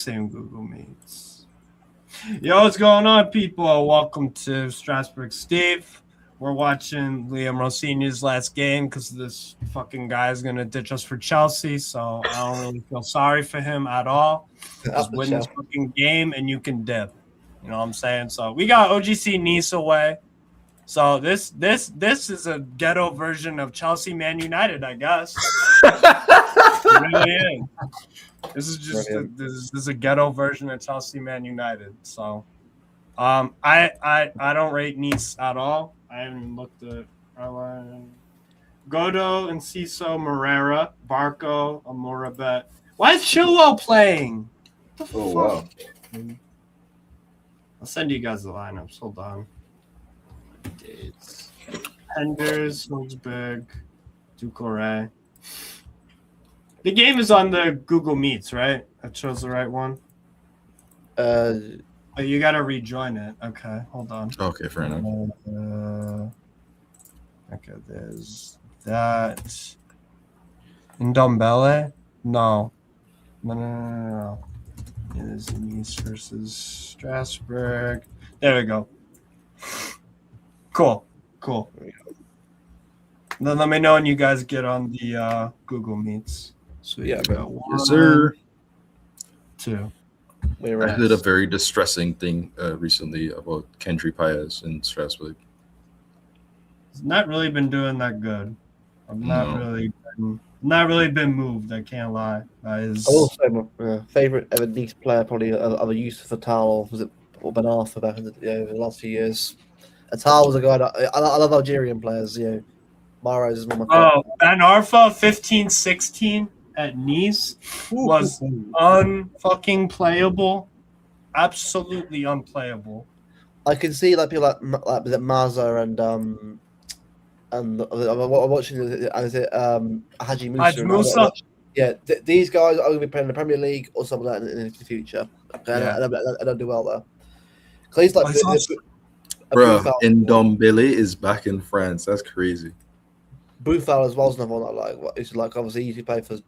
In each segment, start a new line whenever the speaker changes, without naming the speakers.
Same Google Meets. Yo, what's going on, people? Welcome to Strasbourg Steve. We're watching Liam Rossini's last game because this fucking guy is going to ditch us for Chelsea, so I don't really feel sorry for him at all. Just win this fucking game and you can dip. You know what I'm saying? So we got OGC Nice away. So this is a ghetto version of Chelsea Man United, I guess. It really is. This is just this is a ghetto version of Chelsea Man United. So I don't rate Nice at all. I haven't looked at Godo, Enciso, Morera, Barco, Amorabet. Why is Chilwell playing? What the fuck? Wow. I'll send you guys the lineups. Hold on. Dates. Henders, Holzberg, Ducouré. The game is on the Google Meets, right? That shows the right one. Oh, you gotta rejoin it. Okay, hold on.
Okay, fair enough.
Okay, there's that. Ndombele? No. No. It is Nice versus Strasbourg. There we go. Cool. Then let me know when you guys get on the Google Meets. So
yeah,
one,
yes, sir.
2.
I heard a very distressing thing recently about Kendry Paez in Strasbourg.
He's not really been doing that good. I've not really been moved. I can't lie.
I will say my favorite ever Nice player, probably other use for Tal, was it or Ben Arthur back in the last few years. Tal was a guy that I love Algerian players. Mahrez is one of my
favorites. Ben Arfa 15-16 at Nice was unfucking playable, absolutely unplayable.
I can see like people like Maza and I'm watching Haji Musa. Yeah, these guys are going to be playing in the Premier League or something like that in the future. Okay, yeah. I don't do well there. He's like,
bro, Ndombele is back in France. That's crazy.
Buffal as well is another one I like. It's like obviously he played for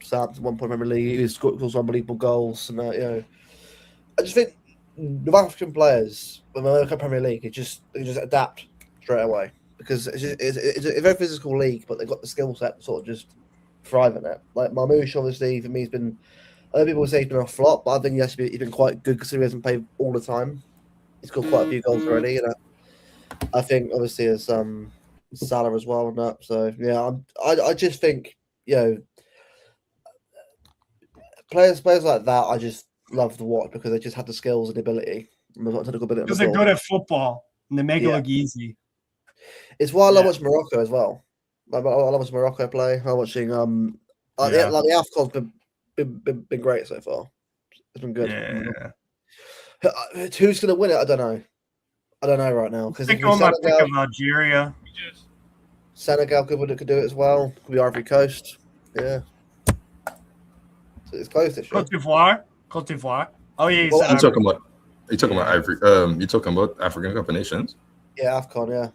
Southampton 1 point Premier League. He scored some unbelievable goals, and I just think the African players when they look at Premier League, they just adapt straight away because it's a very physical league, but they've got the skill set to sort of just thrive in it. Like Marmoush, obviously for me, he's been. Other people say he's been a flop, but I think he's been quite good because he hasn't played all the time. He's got quite a few goals already, I think obviously as Salah as well and that. So yeah, I just think players like that I just love to watch because they just have the skills and the ability.
Because they're good at football and they make it look easy.
It's why I love watching Morocco as well. I love watching Morocco play. I'm watching the AFCON's been great so far. It's been good.
Yeah.
Who's going to win it? I don't know right now. Because
Algeria.
Senegal could do it as well. Could be Ivory Coast. Yeah. So it's close this year.
Cote d'Ivoire. Oh yeah.
You're talking about Ivory. You're talking about African Cup of Nations.
Yeah, AFCON. Yeah.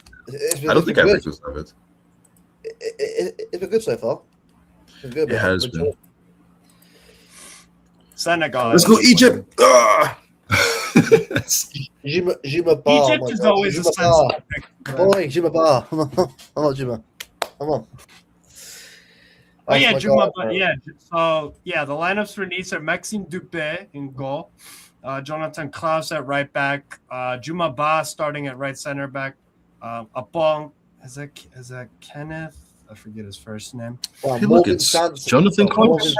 I don't think Ivory Coast have it.
It's been good so far. It's been good.
It has been.
Senegal.
Let's go Egypt.
Juma Bar.
Egypt is always a sensitive pick.
Boy, Juma Bar. I'm on Juma. Come on.
Oh yeah, Juma Bar. Yeah. So yeah, the lineups for Nice are Maxime Dupé in goal, Jonathan Klaus at right back, Juma Bar starting at right center back, Apong. Is that Kenneth? I forget his first name.
Wow, hey, look, it's Jonathan Klaus.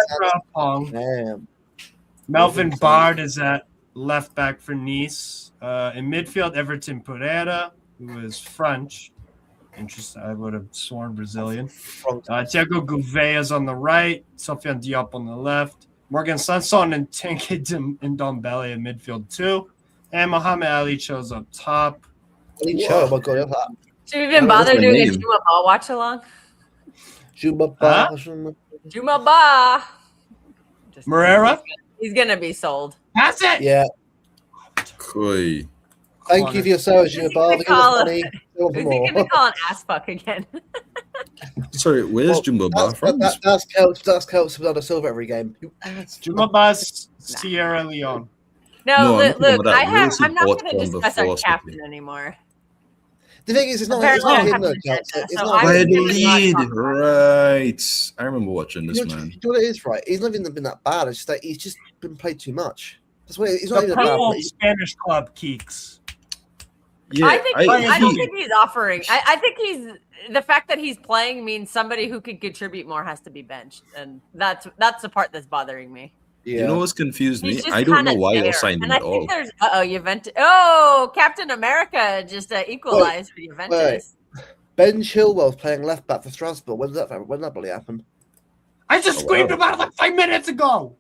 Damn.
Melvin Bard is at left back for Nice. In midfield, Everton Pereira, who is French. Interesting. I would have sworn Brazilian. Thiago Gouveia is on the right. Sofiane Diop on the left. Morgan Sanson and Tanguy Ndombele in midfield too. And Mohamed Ali chose up top.
Ali Cho, oh my God.
Should we even bother doing a Juma Ba watch along?
Juma Ba.
Juma Ba.
Morera?
He's gonna be sold.
That's it.
Yeah.
Cool.
Thank you for your service, Juma Ba.
Who's he gonna call an ass fuck again?
Sorry, where's Jumbo Bar from?
That's Kelce without a silver every game. You ass.
Jumabas, Sierra Leone.
No,
I'm talking
Luke,
about that. Where was he
I'm not
bought
going to
from
discuss our
before
captain
City?
anymore.
The thing is, it's not
Apparently I
him
have
though,
an agenda,
Kelce. It's
so
not
I'm
him.
gonna not
Lead,
talk about
right? I remember watching this
You know,
man.
you know what it is, right? He's not even been that bad. It's just that he's just been played too much. That's what he's not
The
even a bad
purple
player.
Spanish club Keeks.
Yeah,
I don't think he's offering. I think he's the fact that he's playing means somebody who can contribute more has to be benched, and that's the part that's bothering me.
Yeah.
You know what's confused me?
He's just
I don't know
kinda
why
there.
you signed him
And I
at
think
all.
there's Juventus. Oh, Captain America just equalized for Juventus.
Ben Chilwell's playing left back for Strasbourg. When did that really happen?
I just screamed about it like 5 minutes ago.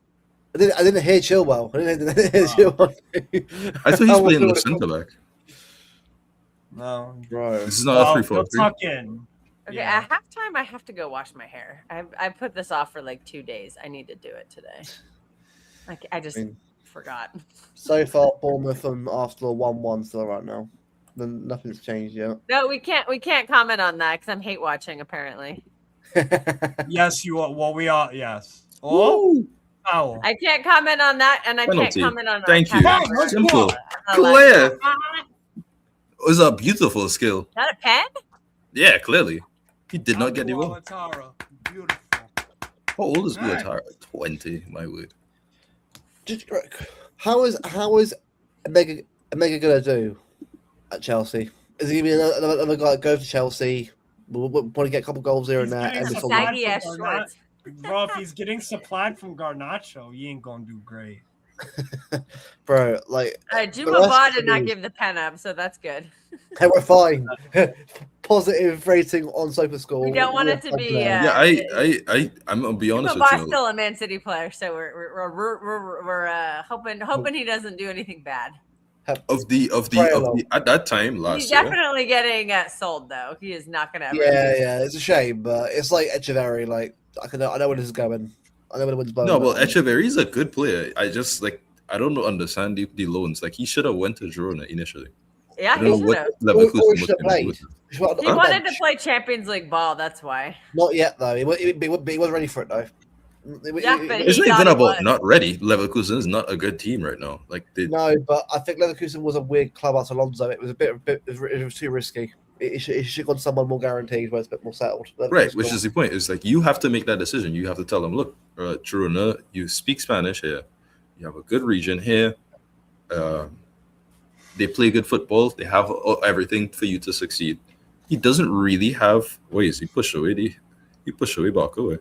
I didn't hear Chilwell. I didn't hear Chilwell.
I thought he's playing left centre back.
No,
Bro.
This is not a 3-4-3.
go tuck in.
Okay,
Yeah.
at halftime I have to go wash my hair. I put this off for like 2 days. I need to do it today. Like I just forgot.
So far, Bournemouth and Arsenal 1-1 still right now. Then nothing's changed yet.
No, we can't comment on that because I'm hate watching apparently.
Yes, you are. Well, we are. Yes. Oh, ow.
I can't comment on that, and I
Penalty.
can't comment on.
Thank you.
Hey, let's
Simple.
go.
Clear. It was a beautiful skill.
Is that a pen?
Yeah, clearly. He did not get the ball.
Ouattara. Beautiful.
How old is
Nice.
Ouattara? 20, my word.
Just, how is Omega gonna do at Chelsea? Is he gonna be another guy that goes to Chelsea? We'll probably get a couple goals here and
He's
there.
getting
And
some
it's all
flag.
Saggy ass shorts.
Bro, if he's getting supplied from Garnacho, he ain't gonna do great.
bro, like
Juma
rest
Ba
of
did not
the-
give the pen up, so that's good.
hey, we're fine. Positive rating on SofaScore.
We don't want it to be.
Yeah, I'm gonna be honest
Juma
with
Ba's
you.
still a Man City player, so we're hoping he doesn't do anything bad.
Of the at that time
He's
last year.
definitely getting sold though. He is not gonna ever.
Yeah, it's a shame, but it's like Echeverry. Like I know where this is going. I know where the wind's blowing.
No, well, Echeverry's a good player. I just I don't understand the loans. Like he should have went to Girona initially.
Yeah,
I
he
don't know
should
what
have.
Leverkusen
Or
was
should have
gonna do
played.
with it.
He wanted to play Champions League ball. That's why.
Not yet though. He wasn't ready for it though.
Yeah, but
It's
he
not
thought
even
he
about
was.
not ready. Leverkusen is not a good team right now. Like they,
No, but I think Leverkusen was a weird club after Alonso. It was it was too risky. It should have gone someone more guaranteed, where it's a bit more settled.
right, which is the point. It's like you have to make that decision. You have to tell them, look, Girona, you speak Spanish here. You have a good region here. They play good football. They have everything for you to succeed. He doesn't really have. Wait, is he pushed away? He pushed away back away.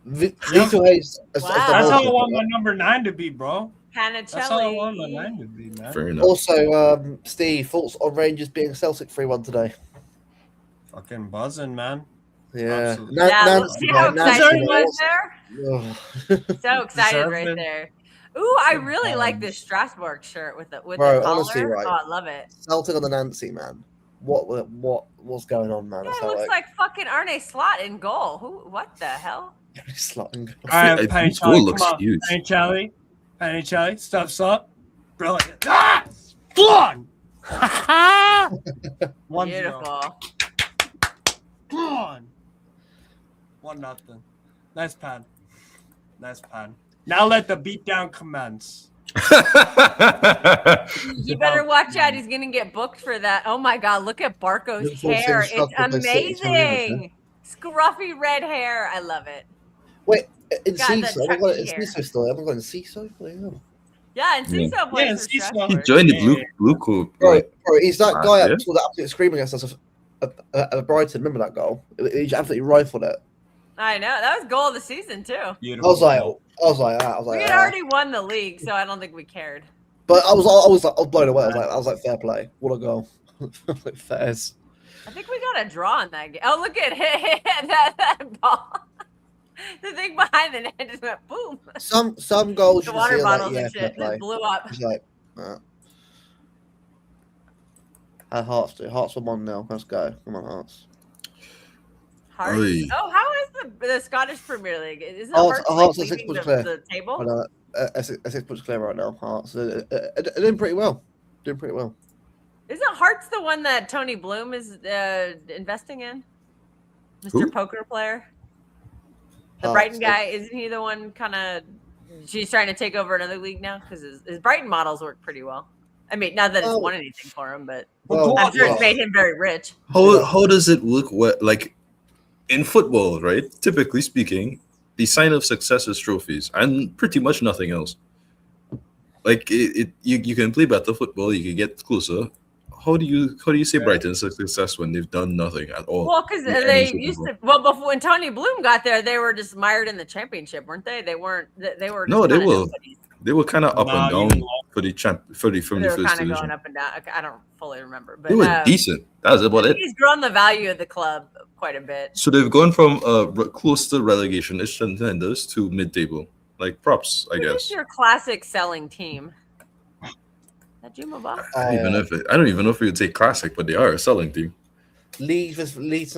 Vito Hayes.
That's how I want my number 9 to be, bro. That's how I want my
Panicelli.
9 to be, man.
Fair enough.
Also, Steve, thoughts on Rangers being Celtic 3-1 today?
Fucking buzzing, man.
Yeah.
Absolutely.
Yeah, let's see how excited he was there.
Ugh.
So excited
Deserved
right
it.
there. Ooh, I really like this Strasbourg shirt with the
Bro,
collar.
honestly, right.
Oh, I love it.
Celtic on the Nancy, man. What's going on, man?
Yeah,
It's
it looks like fucking Arne Slot in goal. What the hell?
slotting.
All right,
I
Penny
think goal
Charlie,
looks
come on.
huge.
Penny Charlie, steps up. Brilliant. Ah! Flung! 1-0.
Beautiful.
Come on. 1-0. Nice pad. Now let the beatdown commence.
You better watch out. He's gonna get booked for that. Oh my god, look at Barco's
Liverpool
hair.
City
It's
Strasbourg by City
amazing. Scruffy red hair. I love it.
Wait, in
Got the
CISO? I've got it in
Chucky hair.
CISO still. I haven't got it in CISO. What the hell?
Yeah, and
Yeah.
Ciso plays
Yeah,
for
Ciso.
Strasbourg.
He joined the blue coat.
Bro, he's that guy
yeah.
that was absolutely screaming against us at Brighton. Remember that goal? He absolutely rifled it.
I know. That was goal of the season too.
I
Beautiful.
was like,
We had already won the league, so I don't think we cared.
but I was blown away. I was like, fair play. What a goal. Like, fairs.
I think we got a draw in that game. Oh, look at that ball. The thing behind the net just went boom.
Some goals
The
you
water
see are
bottles
like, yeah,
and
fair
shit
play.
just blew up.
It's like, Hearts do. Hearts are 1-0. Let's go. Come on, Hearts.
Hearts.
Oy.
Oh, how is the Scottish Premier League? Isn't
Hearts-
Hearts
Hearts are
like
6
leading
points
the
clear.
table?
Essex puts clear right now. Hearts. They're doing pretty well.
Isn't Hearts the one that Tony Bloom is investing in? Mr.
Who?
Poker player. The
Oh,
Brighton
so-
guy, isn't he the one kind of? She's trying to take over another league now because his Brighton models work pretty well. I mean, not that it's
Oh.
won anything for him, but
Well,
I'm sure
yeah.
it's made him very rich.
How does it look? Like in football, right? Typically speaking, the sign of success is trophies and pretty much nothing else. Like you can play better football, you can get closer. How do you say Brighton's a success when they've done nothing at all?
Well, because
in any
they
Super
used
Bowl?
to. Well, before when Tony Bloom got there, they were just mired in the championship, weren't they? They weren't. They were. Just
No, they
kinda
were.
nobodies.
They were kind of up
Nah,
and down
even
for the from
They
the
were
first
kind of going
division.
up and down. I don't fully remember, but
They were decent. That was about it.
he's grown the value of the club quite a bit.
So they've gone from close to relegation-ish contenders to mid-table. Like props, I
Who's
guess.
your classic selling team? That Juma Buff?
I don't even know if we would say classic, but they are a selling team.
Leeds tonight.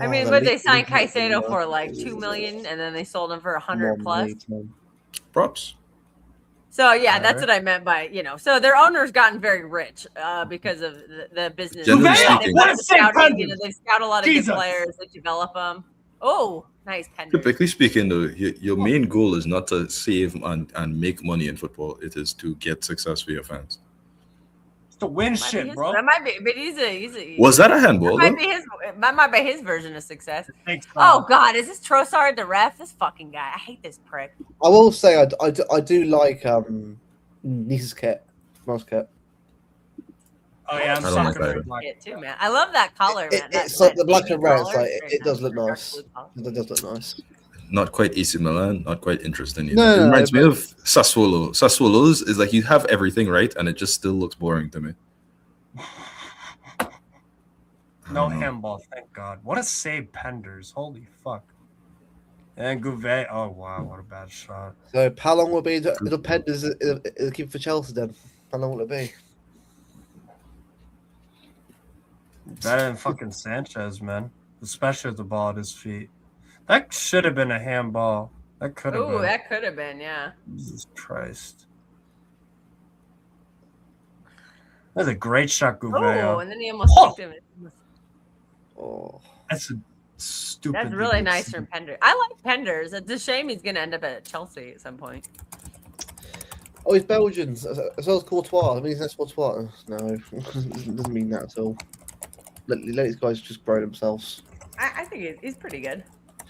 I mean, but they signed Caicedo for like $2 million, and then they sold him for 100 plus.
Props.
So yeah, that's
Alright.
what I meant by So their owner's gotten very rich because of the business.
Generally
They've
speaking.
got
What
the
a sick
scouting,
pendant.
they scout a lot of
Jesus.
good players, they develop them. Oh, nice pendant.
Typically speaking, though, your main goal is not to save and make money in football. It is to get success for your fans.
It's to win
Might be
shit,
his-
bro.
That might be, but he's a
Was that a handball?
that
Though?
might be his version of success.
Thanks,
Oh God, is this Trossard the ref? This fucking guy. I hate this prick.
I will say I do like Nice's kit, nice kit.
Oh yeah, I'm
I don't like
sucking
that.
very black.
Shit too, man. I love that color, man.
It's like the black
navy
and red.
color
It's like
is very
it does look
Dark
nice.
blue color.
It does look nice.
Not quite AC Milan, not quite interesting. Either.
No,
It
no,
reminds me
but-
of Sassuolo. Sassuolo's is like you have everything right, and it just still looks boring to me. I
No
don't know.
handball, thank God. What a save, Penders. Holy fuck. And Gouvet. Oh wow, what a bad shot.
So how long will be the Penders keep for Chelsea then? How long will it be?
Better than fucking Sanchez, man. Especially with the ball at his feet. That should have been a handball. That could have
Ooh,
been.
that could have been, yeah.
Jesus Christ. That's a great shot,
Oh,
Gouvet.
and then he almost
Oh.
kicked him.
Oh,
That's a stupid.
That's really nice from Penders. I like Penders. It's a shame he's going to end up at Chelsea at some point.
oh, he's Belgian as well as Courtois. I mean, he's not Courtois. No, doesn't mean that at all. Let these guys just grow themselves.
I think he's pretty good.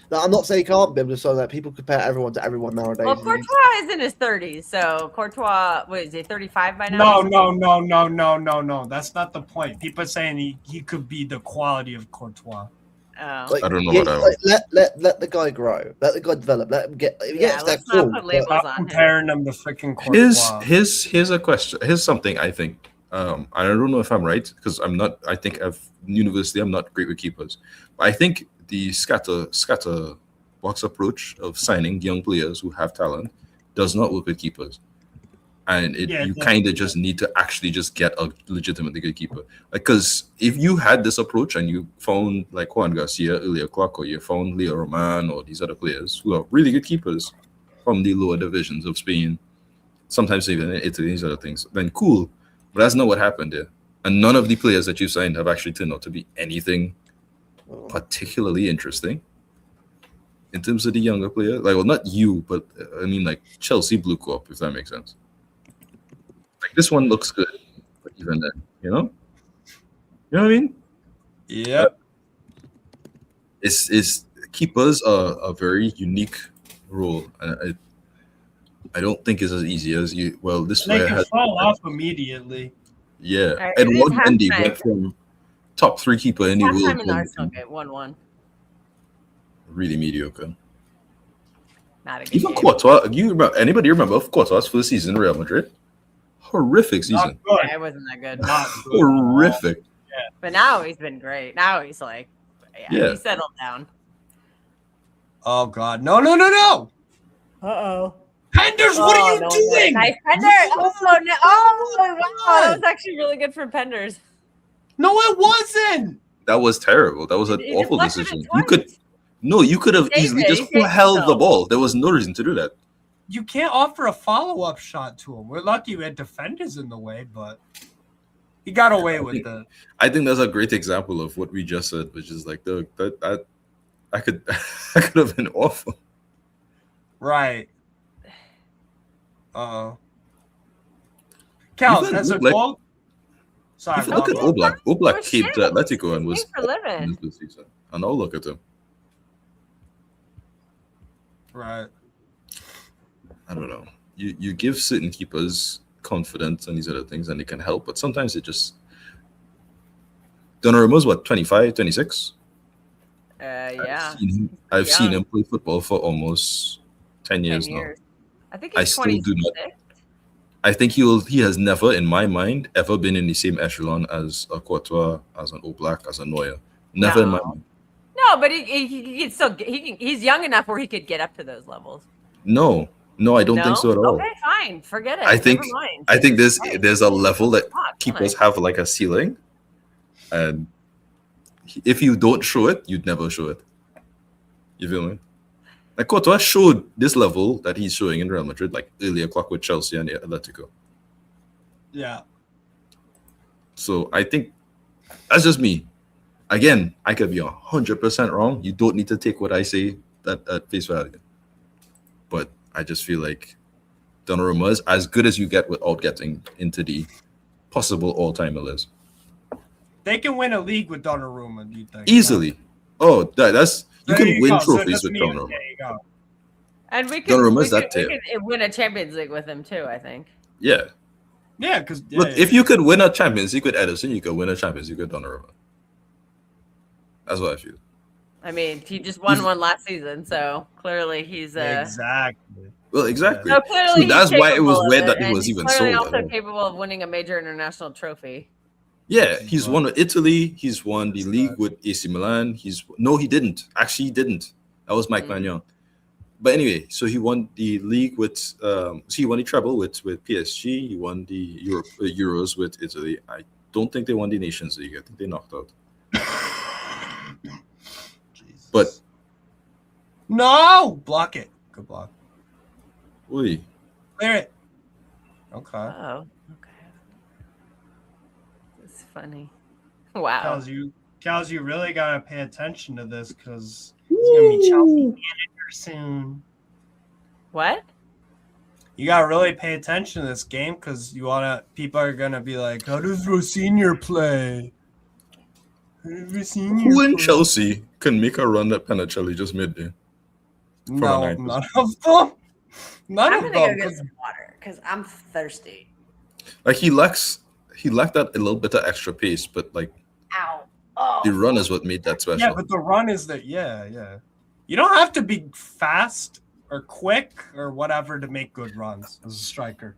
No, I'm not saying he can't be, but so that people compare everyone to everyone nowadays.
Well, Courtois is in his 30s, so Courtois, what is he, 35 by now?
No. That's not the point. People are saying he could be the quality of Courtois.
Oh.
Like,
I don't know
yeah,
what I
like, let the guy grow. Let the guy develop. Let him get. If he
Yeah,
gets there,
let's not
cool,
put
but-
labels
Stop
on him.
comparing them to freaking Courtois.
Here's a question. Here's something I think. I don't know if I'm right because I'm not. I think at university I'm not great with keepers. But I think the scatter box approach of signing young players who have talent does not work with keepers, and you
definitely.
kind of just need to actually just get a legitimately good keeper. Because if you had this approach and you found like Juan Garcia, Ilya Clark, or you found Leo Roman or these other players who are really good keepers from the lower divisions of Spain, sometimes even in Italy, these other things, then cool. But that's not what happened there. And none of the players that you signed have actually turned out to be anything particularly interesting in terms of the younger player. Like, well, not you, but I mean, like Chelsea Blue Corp, if that makes sense. Like, this one looks good, but even then, you know what I mean?
Yep.
Is keepers are a very unique role, and I don't think it's as easy as you. Well, this
They
player
can
has.
fall off immediately.
Yeah,
Alright,
and
it is
one Mendy
halftime.
went from top 3 keeper in the
Halftime
world
in the
to
Arsenal game, 1-1.
really mediocre.
Not a good
Even
game.
Courtois, anybody remember Courtois for the season in Real Madrid? Horrific
Not
season.
good.
Yeah, it wasn't that good.
Not good.
Horrific.
But now he's been great. Now he's like,
Yeah.
he settled down.
Oh God, no!
Uh-oh.
Penders, what are you doing?
Nice Pender. Oh, no. Oh, wow. That was actually really good for Penders.
No, it wasn't.
That was terrible. That was an
He
awful
deflected
decision.
it twice.
You could have
He saved
easily
it.
just
He saved
held the
himself.
ball. There was no reason to do that.
You can't offer a follow-up shot to him. We're lucky we had defenders in the way, but He got away with it.
I think that's a great example of what we just said, which is like that I could I could have been awful.
Right. Cal,
Even
as a
Oblak-
goal. Sorry,
If you look at
Bob.
Oblak
Oh,
came
shit.
to Atletico and was
Thanks for living.
this season. And now look at him.
Right.
I don't know. You give certain keepers confidence and these other things and they can help, but sometimes it just Donnarumma's what, 25, 26?
Yeah.
I've seen
young.
him play football for almost 10 years,
10
now.
years. I think
I
he's
still do not-
26.
I think he has never, in my mind, ever been in the same echelon as a Courtois, as an Oblak, as a Neuer. Never in my
No.
mind.
No, but he can still he's young enough where he could get up to those levels.
No, I don't think so at all.
Okay, fine. Forget it.
I think
Never mind.
I think
Jesus Christ.
there's a level that
Fuck,
keepers
like-
have like a ceiling, and if you don't show it, you'd never show it. You feel me? Like Courtois showed this level that he's showing in Real Madrid, like earlier clock with Chelsea and Atletico.
Yeah.
So I think that's just me. Again, I could be 100% wrong. You don't need to take what I say at face value. But I just feel like Donnarumma is as good as you get without getting into the possible all-time list.
They can win a league with Donnarumma, do you think?
Easily. Oh, that's you
There
can win
go. So
trophies
just
with
me-
Donnarumma.
There you go.
And we
Donnarumma's
could,
that
we
tier.
could win a Champions League with him too, I think.
Yeah.
Yeah, because
Look, if you could win a Champions League with Edison, you could win a Champions League with Donnarumma. That's what I feel.
I mean, he just won one last season, so clearly he's
exactly.
Well, exactly.
So clearly
So
he's
that's why it was
capable of
weird
it,
that it
and
was
he's
even
clearly
sold.
also capable of winning a major international trophy.
Yeah, he's won with Italy. He's won the league with AC Milan. He didn't. Actually, he didn't. That was Mike Magnan. But anyway, so he won the league with. So he won the treble with PSG. He won the Euros with Italy. I don't think they won the Nations League. I think they knocked out. But
No! Block it. Good block.
Oi.
Clear it. Okay.
Oh, okay. It's funny. Wow.
Cows, you really gotta pay attention to this because it's gonna be Chelsea manager soon.
What?
You gotta really pay attention to this game because people are gonna be like, how does Rosinha play?
Who in Chelsea can make a run that Panicelli just made there?
No,
a 9%.
none of them. None
I'm
of
gonna go
them.
get some water because I'm thirsty.
Like he lacked that a little bit of extra pace, but like
Ow. Oh.
the run is what made that special.
Yeah, but the run is that. Yeah. You don't have to be fast or quick or whatever to make good runs as a striker.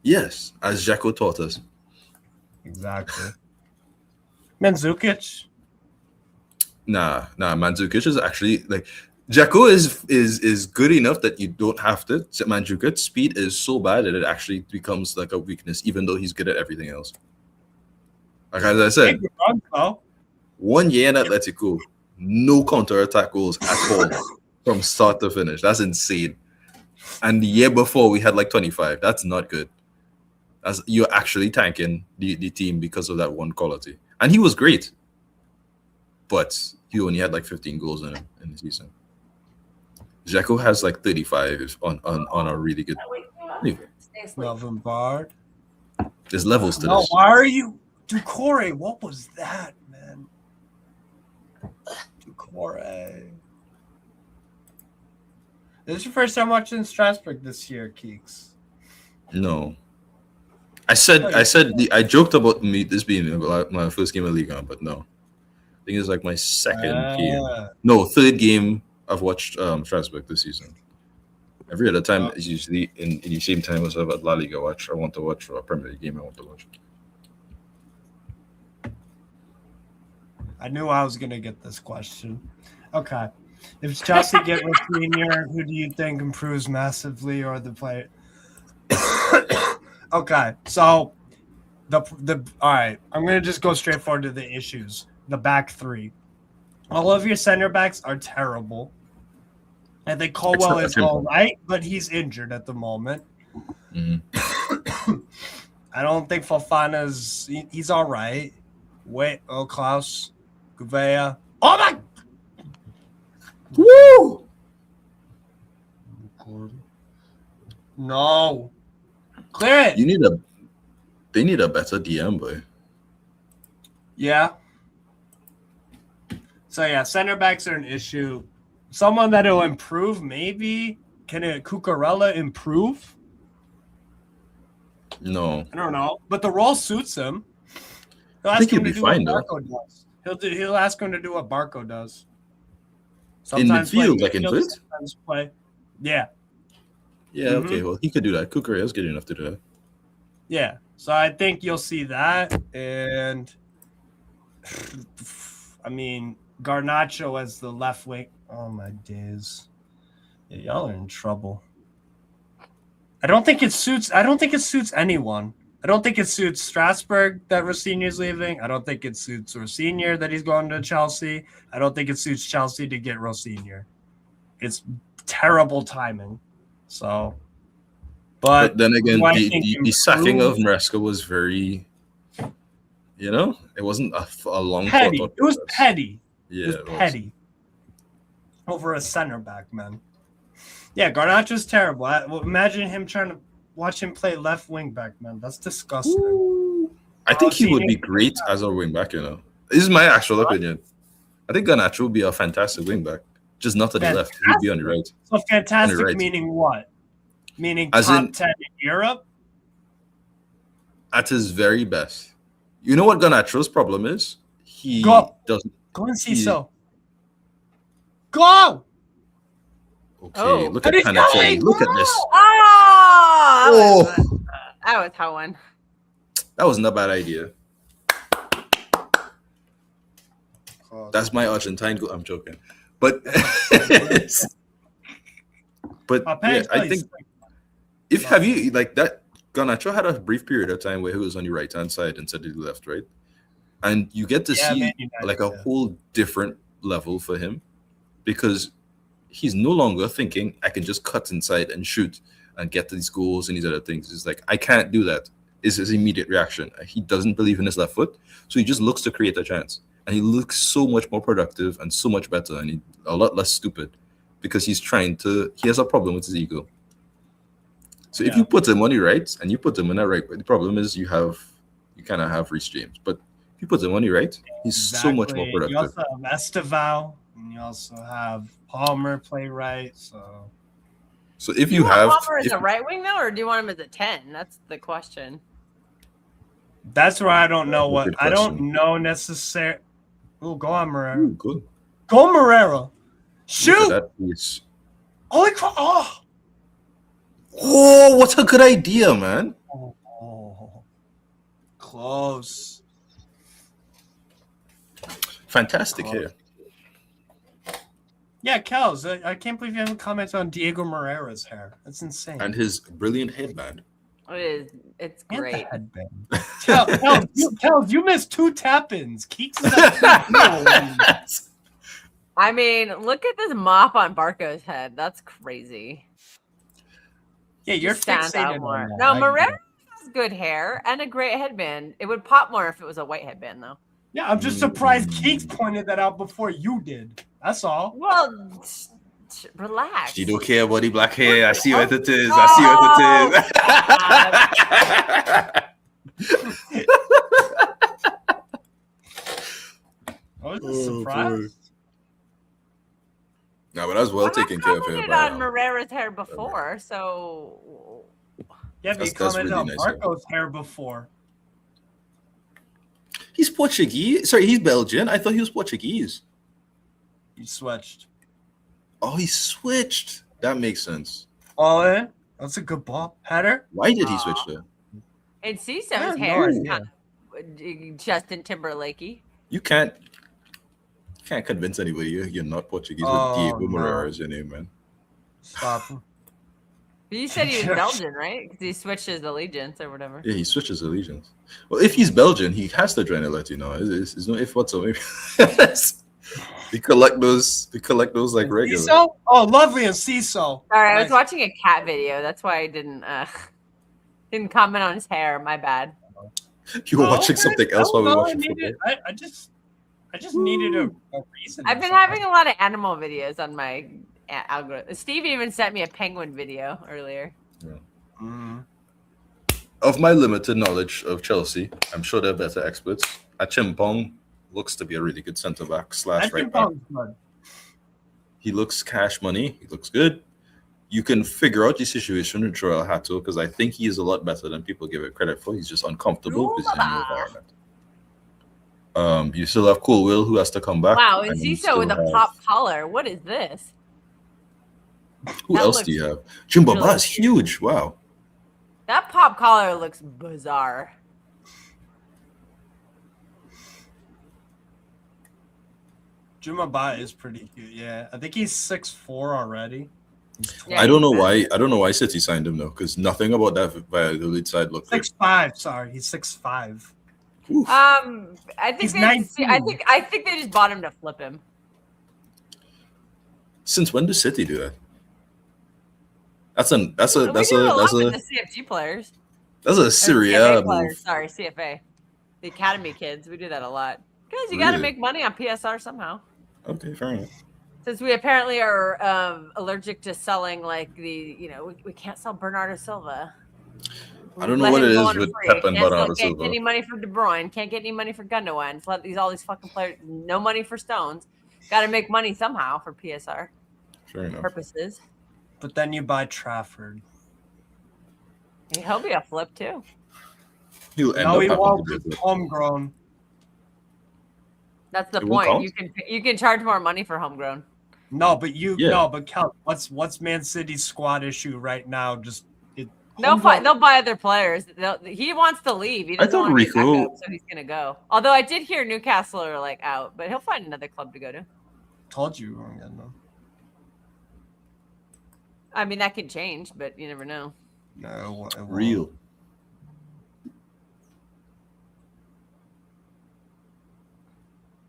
Yes, as Jacko taught us.
Exactly. Mandzukic.
Nah, Mandzukic is actually like Jacko is good enough that you don't have to. Mandzukic speed is so bad that it actually becomes like a weakness, even though he's good at everything else. Like as I said,
Good runs, though.
1 year in Atletico, no counter-attack goals at all from start to finish. That's insane. And the year before we had like 25. That's not good. You're actually tanking the team because of that one quality. And he was great. But he only had like 15 goals in the season. Jacko has like 35 on a really good. Anyway,
Melvin Bard.
there's levels to
No,
this.
why are you Ducore? What was that, man? Ducore. This is your first time watching Strasbourg this year, Keeks.
No. I joked about this being my first game of Ligue, but no. I think it's like my second game. No, third game I've watched Strasbourg this season. Every other time is usually in the same time as I've at La Liga watch. I want to watch a Premier League game. I want to watch.
I knew I was gonna get this question. Okay. If Chelsea get Rosinha, who do you think improves massively or the player? Okay, so the all right, I'm gonna just go straight forward to the issues. The back three. All of your center backs are terrible. I think Colwell is all right, but he's injured at the moment.
Mm-hmm.
I don't think Fofana's. He's all right. Wait, Klaus, Gouveia. Oh my!
Woo!
No, clear it.
They need a better DM, boy.
Yeah. So yeah, center backs are an issue. Someone that'll improve, maybe. Can Cucurella improve?
No.
I don't know, but the role suits him. He'll
I
ask
think he'll
him to
be
do
fine,
what
though.
Barco does. He'll ask him to do what Barco does.
In
play
midfield, like in
midfield,
foot?
sometimes play. Yeah,
Yeah, okay. Well, he could do that. Cucurella's good enough to do that.
yeah. So I think you'll see that, and I mean Garnacho as the left wing. Oh my days! Yeah, y'all are in trouble. I don't think it suits anyone. I don't think it suits Strasbourg that Rossini's leaving. I don't think it suits Rossini that he's going to Chelsea. I don't think it suits Chelsea to get Rossini. It's terrible timing. So, but
then again,
do I
the
think
sacking of
improve?
Maresca was very, it wasn't a long
Petty.
thought
It was
process.
petty.
Yeah,
It was petty. Over a center back, man. Yeah, Garnacho's terrible. Imagine him trying to watch him play left wing back, man. That's disgusting.
I think he would
Rossini-
be great as a wing back, This is my actual opinion. I think Garnacho would be a fantastic wing back. Just not to the left. He'd be on the right.
So fantastic,
right.
meaning what? Meaning
As
top
in-
10 in Europe?
At his very best. You know what Garnacho's problem is? He
Go.
doesn't.
Go and see so. Go!
Okay,
Oh.
look
But
at
he's
Panache.
going!
Look at this.
Oh, that was how one.
That wasn't a bad idea. That's my Argentine goal. I'm joking. But I think have you like that Garnacho had a brief period of time where he was on the right hand side instead of the left, right? And you get to see
Man United,
like a whole different level for him because he's no longer thinking I can just cut inside and shoot and get to these goals and these other things. It's like I can't do that. Is his immediate reaction. He doesn't believe in his left foot, so he just looks to create a chance. And he looks so much more productive and so much better and a lot less stupid because he has a problem with his ego. So if you put him on the right and you put him on the right, the problem is you kind of have Reece James. But if you put him on the right, he's so much more productive.
You also have Esteval, and you also have Palmer play right. So
if
Do
you
want
have
Palmer as a right wing though, or do you want him as a 10? That's the question.
that's where I don't know
Good
I don't
question.
know necessarily. Oh, go on, Morera.
Ooh, good.
Go, Morera.
Look
Shoot!
at that piece.
Holy crap!
Oh, what a good idea, man.
Oh, close.
Fantastic hair.
Yeah, Kels, I can't believe you haven't commented on Diego Morera's hair. That's insane.
And his brilliant headband.
It's
And the
great.
headband. Kels, you missed 2 tap-ins. Keeks is at 2.
I mean, look at this mop on Barco's head. That's crazy.
Yeah, you're
Stand
fixated
out
on
more.
that.
No,
I
Morera
agree.
has good hair and a great headband. It would pop more if it was a white headband, though.
Yeah, I'm just surprised Keeks pointed that out before you did. That's all.
Well, relax.
She don't care about the black hair. I see what it is.
I was surprised.
No, but I was well taken care of
I
here.
commented on Morera's hair before, so
Yeah, but you
That's
commented
really
on
nice,
Barco's hair before.
He's Portuguese. Sorry, he's Belgian. I thought he was Portuguese.
You switched.
Oh, he switched. That makes sense.
Oh, yeah? That's a good ball. Header?
Why did he switch there?
and Cesar's
I have no
hair is
idea.
kind of Justin Timberlakey.
You can't convince anybody you're not Portuguese
Oh,
with Diego
no.
Morera is your name, man.
Stop.
You said he was
Yes.
Belgian, right? Because he switched his allegiance or whatever.
Yeah, he switches allegiance. Well, if he's Belgian, he has to try to let you know. It's no if whatsoever. They collect those like regular.
CISO? Oh, lovely and CISO.
Sorry, I was
Nice.
watching a cat video. That's why I didn't. Didn't comment on his hair. My bad.
You were watching
okay.
something else while we were watching
needed,
football.
I just needed a reason.
I've been having a lot of animal videos on my algorithm. Steve even sent me a penguin video earlier.
Mm-hmm.
Of my limited knowledge of Chelsea, I'm sure they're better experts. Achimpong looks to be a really good centre back / right back. He looks cash money. He looks good. You can figure out the situation with Joel Hato because I think he is a lot better than people give it credit for. He's just uncomfortable because he's in the environment. You still have Colwill who has to come back.
Wow, and Ziso with a pop collar. What is this?
Who else do you have? Jimbaba is huge. Wow.
That pop collar looks bizarre.
Jumaba is pretty cute. Yeah, I think he's 6'4" already.
Yeah,
I don't know why. I don't know why City signed him though, because nothing about that Valladolid side looked good.
6'5". Sorry, he's 6'5".
I think
He's
they
19.
I think they just bought him to flip him.
Since when does City do that? That's
We do a lot with the CFG players.
That's a Syria
CFA players,
move.
sorry, CFA. The academy kids, we do that a lot. Guys, you got to
Really?
make money on PSR somehow.
Okay, fair enough.
Since we apparently are allergic to selling, like we can't sell Bernardo Silva.
I don't know what it is with Pep and Bernardo
Can't
Silva.
get any money for De Bruyne. Can't get any money for Gundogan. Let all these fucking players. No money for Stones. Got to make money somehow for PSR
Fair enough.
purposes.
But then you buy Trafford.
He'll be a flip too.
He'll end
No,
up
he
having
won't.
to
It's
do it.
homegrown.
That's the
It won't
point.
count?
You can charge more money for homegrown.
No, but
Yeah.
Cal, what's Man City's squad issue right now?
They'll buy other players. He wants to leave. He
I
doesn't
thought
want to be
Rico-
back up, so he's gonna go. Although I did hear Newcastle are like out, but he'll find another club to go to.
Told you wrong again, though.
I mean, that could change, but you never know.
No, it won't.
Real.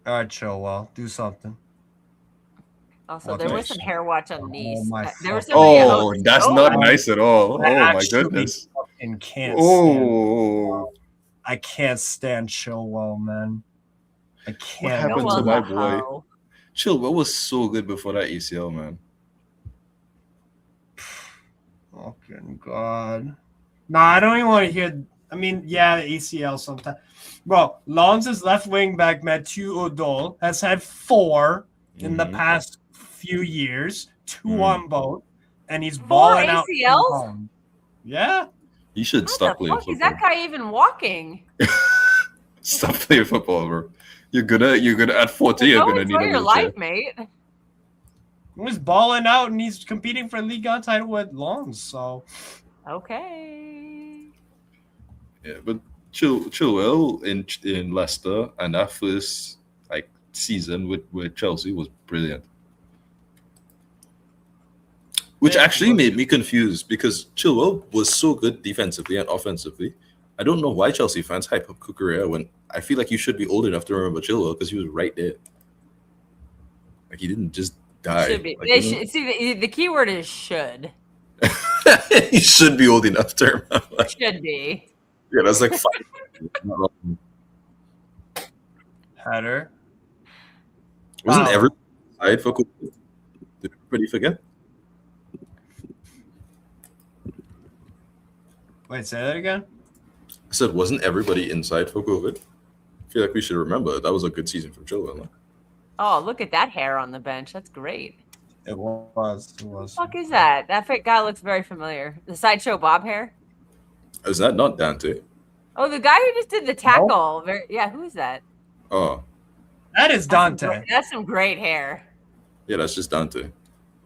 All right, Chilwell, do something.
Also,
What
there was
next?
some hair watch on Nice.
my
There was
God.
somebody at
Oh,
home.
that's
Oh,
not nice at all.
I
Oh my
actually
goodness.
fucking can't stand.
Oh,
I can't stand Chilwell, man. I
what
can't.
happened
Chilwell's
to my
a
boy?
hoe.
Chilwell was so good before that ACL, man.
Fucking God. Nah, I don't even want to hear. I mean, yeah, the ACL sometimes. Bro, Lons' left wing back, Mathieu Odol, has had 4 in the
Mhm.
past few years, 2
Mhm.
on both, and he's
4
balling out.
ACLs?
Yeah.
He should
How
stop
the
playing
fuck is
football.
that guy even walking?
Stop playing football, bro. You're gonna at 40. You're
Go
gonna need
enjoy
a
your
wheelchair.
life, mate.
He's balling out, and he's competing for a Ligue 1 title with Lons, so.
Okay.
Yeah, but Chilwell in Leicester and that first season with Chelsea was brilliant. Which
Yeah,
actually
it was.
made me confused because Chilwell was so good defensively and offensively. I don't know why Chelsea fans hype up Cucurella when I feel like you should be old enough to remember Chilwell because he was right there. Like he didn't just die.
Should be.
Like,
They
you know?
should, see, the key word is should.
He should be old enough to remember.
Should be.
Yeah, that's like 5.
Header.
Wasn't
Wow.
everybody inside for COVID? Did everybody forget?
Wait, say that again?
I said, wasn't everybody inside for COVID? I feel like we should remember that was a good season for Chilwell. No?
Oh, look at that hair on the bench. That's great.
It was. It
What
was.
the fuck is that? That fit guy looks very familiar. The Sideshow Bob hair?
Is that not Dante?
Oh, the guy who just did the tackle. Yeah, who is that?
Oh,
That is Dante.
That's some great hair.
yeah, that's just Dante.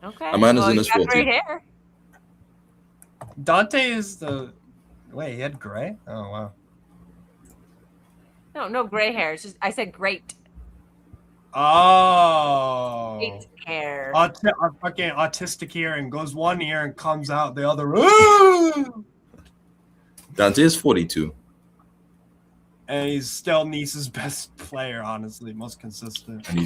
Okay.
A man is in
he's
his
got
40s.
great hair.
Dante is the. Wait, he had gray? Oh, wow.
No gray hair. It's just I said great.
Oh.
Great hair.
Fucking autistic hearing goes one ear and comes out the other. Ooh!
Dante is 42.
And he's still Nice's best player, honestly, most consistent.
And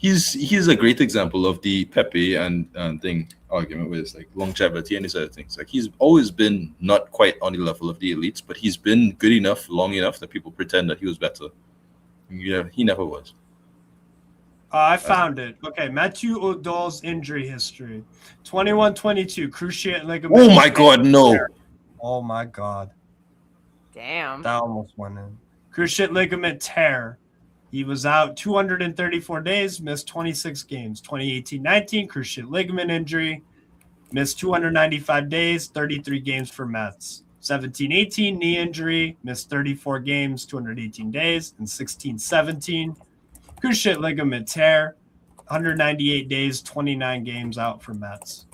he's a great example of the Pepe and thing argument with like longevity and these other things. Like he's always been not quite on the level of the elites, but he's been good enough, long enough that people pretend that he was better. Yeah, he never was.
I found it. Okay, Mathieu Odol's injury history: 21-22 cruciate ligament.
Oh my God, no!
Oh my God,
Damn.
that almost went in. Cruciate ligament tear. He was out 234 days, missed 26 games. 2018-19 cruciate ligament injury, missed 295 days, 33 games for Mets. 17-18 knee injury, missed 34 games, 218 days, and 16-17 cruciate ligament tear, 198 days, 29 games out for Mets.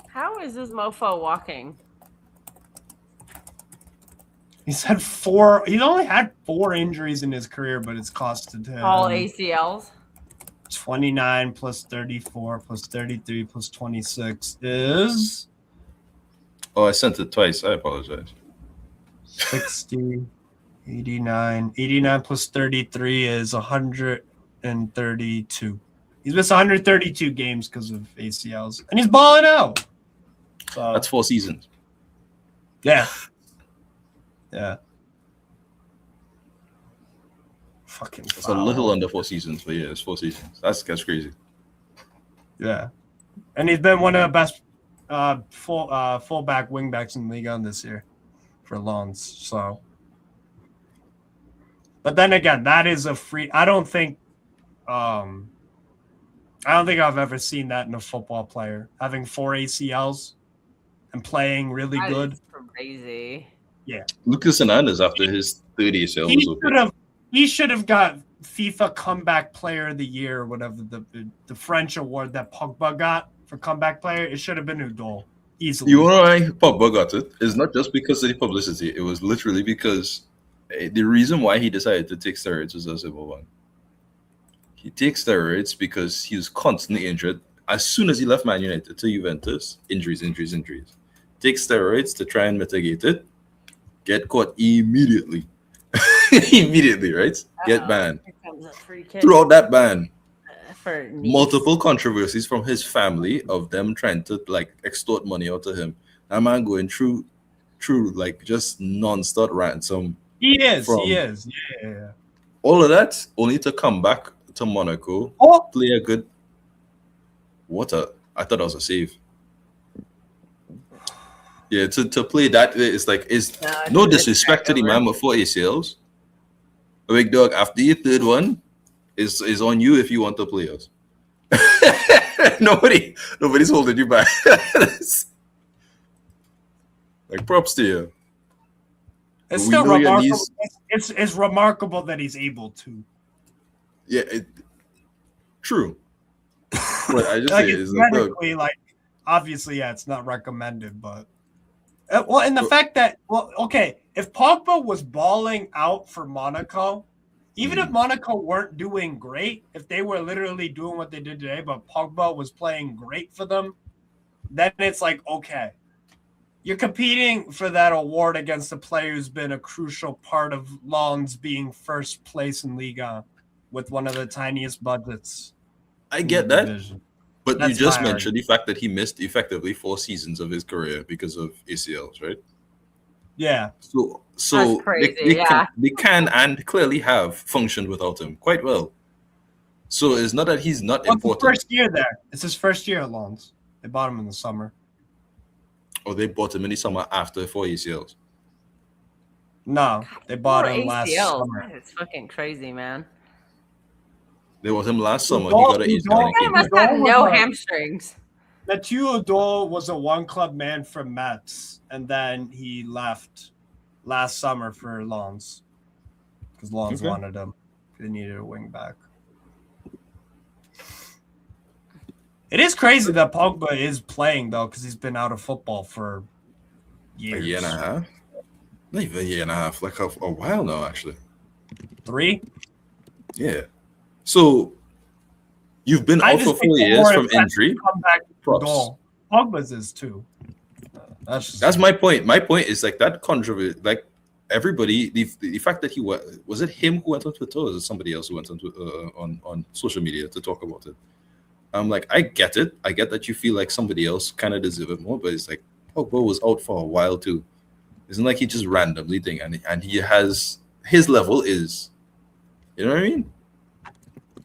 How is this mofo walking?
He's had four. He's only had 4 injuries in his career, but it's costed him
All ACLs.
29 plus 34 plus 33 plus 26 is
Oh, I sent it twice. I apologize.
60, 89. 89 plus 33 is 132. He's missed 132 games because of ACLs, and he's balling out. So,
That's 4 seasons.
yeah. Yeah. Fucking
It's
foul.
a little under 4 seasons, but yeah, it's 4 seasons. That's crazy.
Yeah. And he's been one of the best fullback wingbacks in the league on this year for Lons. So, but then again, that is a free. I don't think I've ever seen that in a football player having 4 ACLs and playing really
That
good.
is crazy.
Yeah.
Lucas Hernandez after his 30 ACL was okay.
He should have got FIFA Comeback Player of the Year, whatever the French award that Pogba got for comeback player. It should have been Udol easily.
You know why Pogba got it? It's not just because of the publicity. It was literally because the reason why he decided to take steroids was a simple one. He takes steroids because he was constantly injured. As soon as he left Man United to Juventus, injuries. Takes steroids to try and mitigate it. Get caught immediately. Immediately, right? Get banned.
Here comes a free kick
Throughout that ban,
for Nice.
multiple controversies from his family of them trying to like extort money out of him. That man going through like just non-stop ransom.
He is.
from-
Yeah.
All of that only to come back to Monaco,
Oh,
play a good. I thought that was a save. Yeah, to play that it's like no disrespect to the man with 4 ACLs. Big dog, after your 3rd one, is on you if you want to play us. Nobody's holding you back. Like props to you.
it's
We
still
know your
remarkable.
knees-
It's remarkable that he's able to.
Yeah, true. But I just
Like
say
it's
it's like, look,
medically, like obviously, yeah, it's not recommended, but and the fact that okay, if Pogba was balling out for Monaco, even if Monaco weren't doing great, if they were literally doing what they did today, but Pogba was playing great for them, then it's like okay, you're competing for that award against a player who's been a crucial part of Lens being first place in Liga with one of the tiniest budgets.
I
in
get
the
that.
division.
But
That's
you just
my
mentioned the fact that he missed effectively 4 seasons of his career because of ACLs, right?
Yeah.
So
That's crazy,
they can and clearly have functioned without him quite well. So it's not that he's not
Well, it's his
important.
first year there. It's his first year at Lens. They bought him in the summer.
Or they bought him in the summer after 4 ACLs.
No, they bought
Poor
him last
ACLs.
summer.
It's fucking crazy, man.
They bought him last summer.
Udol-
He got an ACL and
Udol-
He
came
must
back.
have
Udol
no
was a-
hamstrings.
Mathieu Odol was a one-club man from Metz, and then he left last summer for Lens because Lens
Okay.
wanted him. They needed a wing back. It is crazy that Pogba is playing though, because he's been out of football for
A
years.
year and a half? Not even a year and a half, like a while now, actually.
3.
Yeah. So you've been
I
out
just
for
think
4
the
years
more
from
impressive
injury.
comeback
Props.
goal. Pogba's is too. That's
That's my point. My point is like that controversy, like everybody, the fact that he was it him who went on Twitter, or was it somebody else who went on social media to talk about it? I'm like, I get it. I get that you feel like somebody else kind of deserve it more, but it's like Pogba was out for a while too. Isn't like he just randomly thing, and he has his level is, you know what I mean?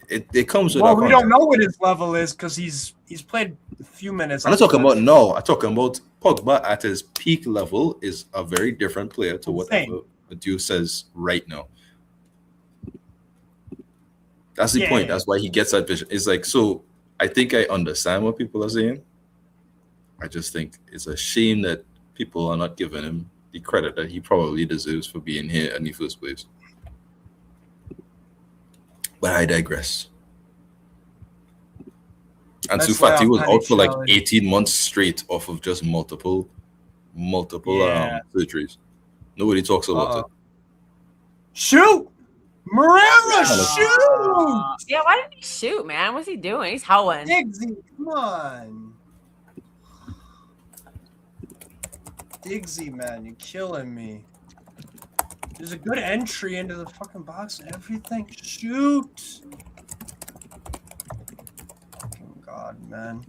It comes with.
Well, we don't know what his level is because he's played a few minutes.
I'm not talking about no. I'm talking about Pogba at his peak level is a very different player to whatever Adu says right now. That's the point. That's why he gets that vision. It's like, so I think I understand what people are saying. I just think it's a shame that people are not giving him the credit that he probably deserves for being here in the first place. But I digress. And Ansu Fati was out for like 18 months straight off of just multiple surgeries. Nobody talks about it.
Shoot! Moreira, shoot!
Yeah, why didn't he shoot, man? What's he doing? He's howling.
Diggsy, come on. Diggsy, man, you're killing me. There's a good entry into the fucking box and everything. Shoot! Fucking God, man.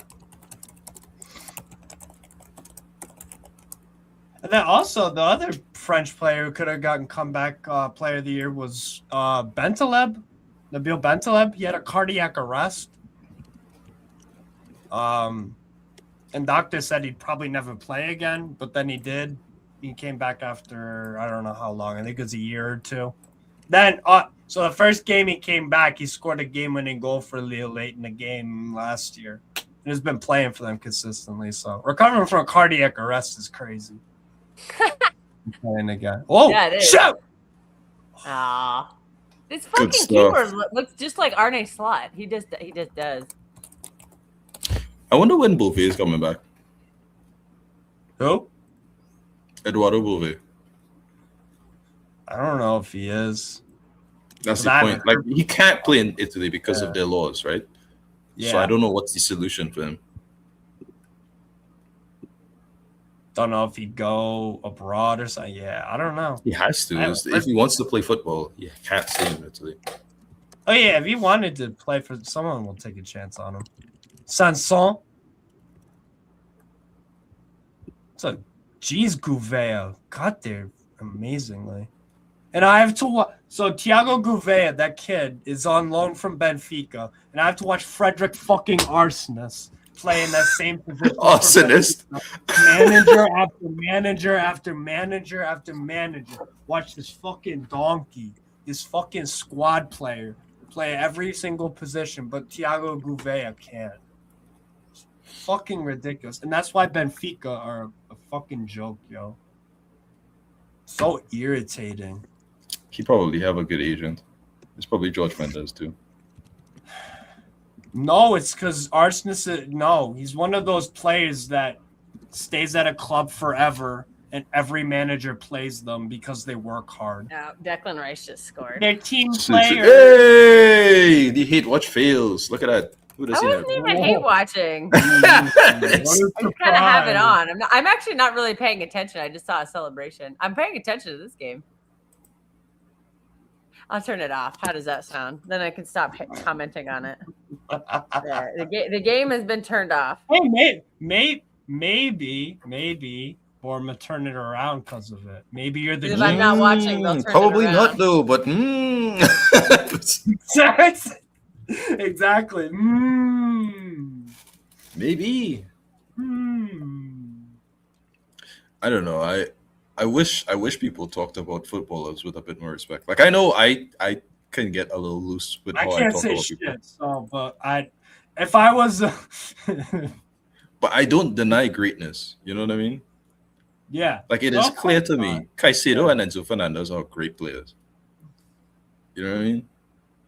And then also the other French player who could have gotten comeback player of the year was Bentaleb, Nabil Bentaleb. He had a cardiac arrest. And doctor said he'd probably never play again, but then he did. He came back after I don't know how long. I think it was a year or two. Then, so the first game he came back, he scored a game-winning goal for Lille late in the game last year. And he's been playing for them consistently. So recovering from a cardiac arrest is crazy. Playing again. Oh, yeah, it is. Shoot!
This fucking keeper looks just like Arne Slot. He just does.
I wonder when Bouvet is coming back.
Who?
Eduardo Bouvet.
I don't know if he is.
That's the point. Like, he can't play in Italy because of their laws, right? Yeah. So I don't know what's the solution for him.
Don't know if he'd go abroad or something. Yeah, I don't know.
He has to. If he wants to play football, he can't stay in Italy.
Oh, yeah. If he wanted to play for someone, will take a chance on him. Sanson. So, geez, Gouveia got there amazingly. And I have to watch. So, Thiago Gouveia, that kid, is on loan from Benfica. And I have to watch Frederick fucking Arsenis play in that same position.
Arsenis?
Manager after manager after manager after manager. Watch this fucking donkey, this fucking squad player play every single position, but Thiago Gouveia can't. It's fucking ridiculous. And that's why Benfica are a fucking joke, yo. So irritating.
He probably have a good agent. It's probably George Mendes too.
No, it's because Arsenis. No, he's one of those players that stays at a club forever, and every manager plays them because they work hard.
No, Declan Rice just scored.
They're team players.
Hey, the hate watch fails. Look at that. Who does
I wasn't even hate watching. I just kind of have it on. I'm actually not really paying attention. I just saw a celebration. I'm paying attention to this game. I'll turn it off. How does that sound? Then I can stop commenting on it. There. The game has been turned off.
Hey, maybe Bournemouth turn it around because of it. Maybe you're the.
If I'm not watching, they'll turn
probably
it around.
not though. But
exactly.
Maybe. I don't know. I wish people talked about footballers with a bit more respect. Like, I know I can get a little loose with how I talk about people.
So, but if I was,
but I don't deny greatness. You know what I mean?
Yeah.
Like, it is clear to me, Caicedo and Enzo Fernandez are great players. You know what I mean?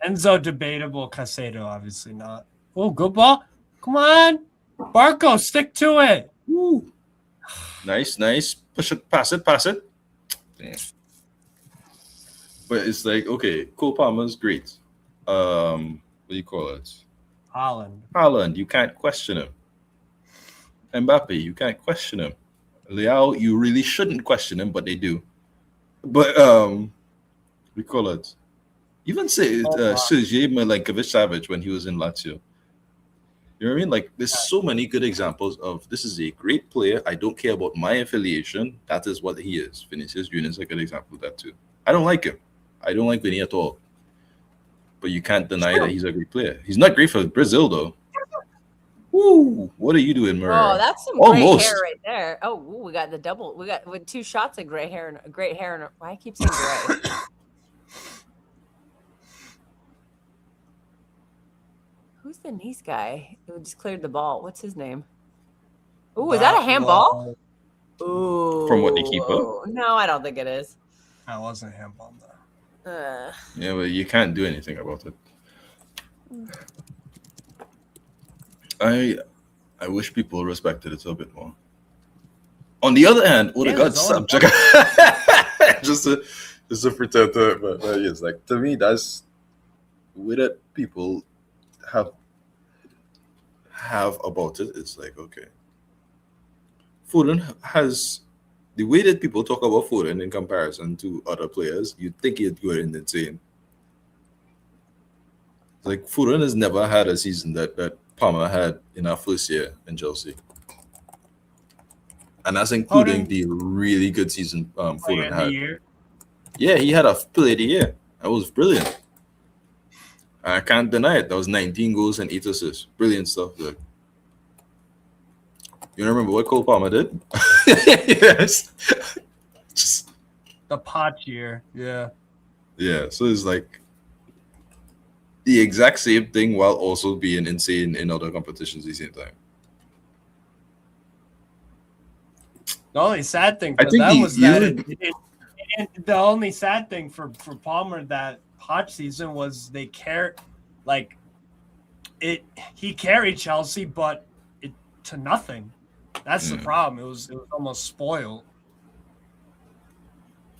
Enzo debatable, Caicedo obviously not. Oh, good ball! Come on, Barco, stick to it. Woo.
Nice. Push it, pass it. Damn. But it's like, okay, Cole Palmer's great. What do you call it? Haaland, you can't question him. Mbappe, you can't question him. Leao, you really shouldn't question him, but they do. But we call it. Even say Sergej Milinkovic-Savic when he was in Lazio. You know what I mean? Like, there's so many good examples of this is a great player. I don't care about my affiliation. That is what he is. Vinicius Junior is a good example of that too. I don't like him. I don't like Vinny at all. But you can't deny that he's a great player. He's not great for Brazil though. Woo! What are you doing, Murray?
Oh, that's some gray hair right there. Oh, we got the double. We got with 2 shots of gray hair and great hair. And why I keep saying gray? Who's the nice guy who just cleared the ball? What's his name? Oh, is that a handball? Ooh.
From what, the keeper?
No, I don't think it is.
That wasn't a handball though.
Yeah, but you can't do anything about it. I wish people respected it a bit more. On the other hand, Odegaard's subject just to pretend to, but yes, like to me, that's way that people have about it. It's like, okay, Foden has the way that people talk about Foden in comparison to other players. You'd think he'd go insane. Like Foden has never had a season that Palmer had in our first year in Chelsea, and that's including the really good season Foden had. Yeah, he had a play of the year. That was brilliant. I can't deny it. That was 19 goals and 8 assists. Brilliant stuff. Like, you remember what Cole Palmer did? Yes. Just
the pot year. Yeah.
Yeah. So it's like the exact same thing while also being insane in other competitions at the same time.
The only sad thing for that was that the only sad thing for Palmer that Poch season was they cared, like he carried Chelsea, but it to nothing. That's the problem. It was almost spoiled.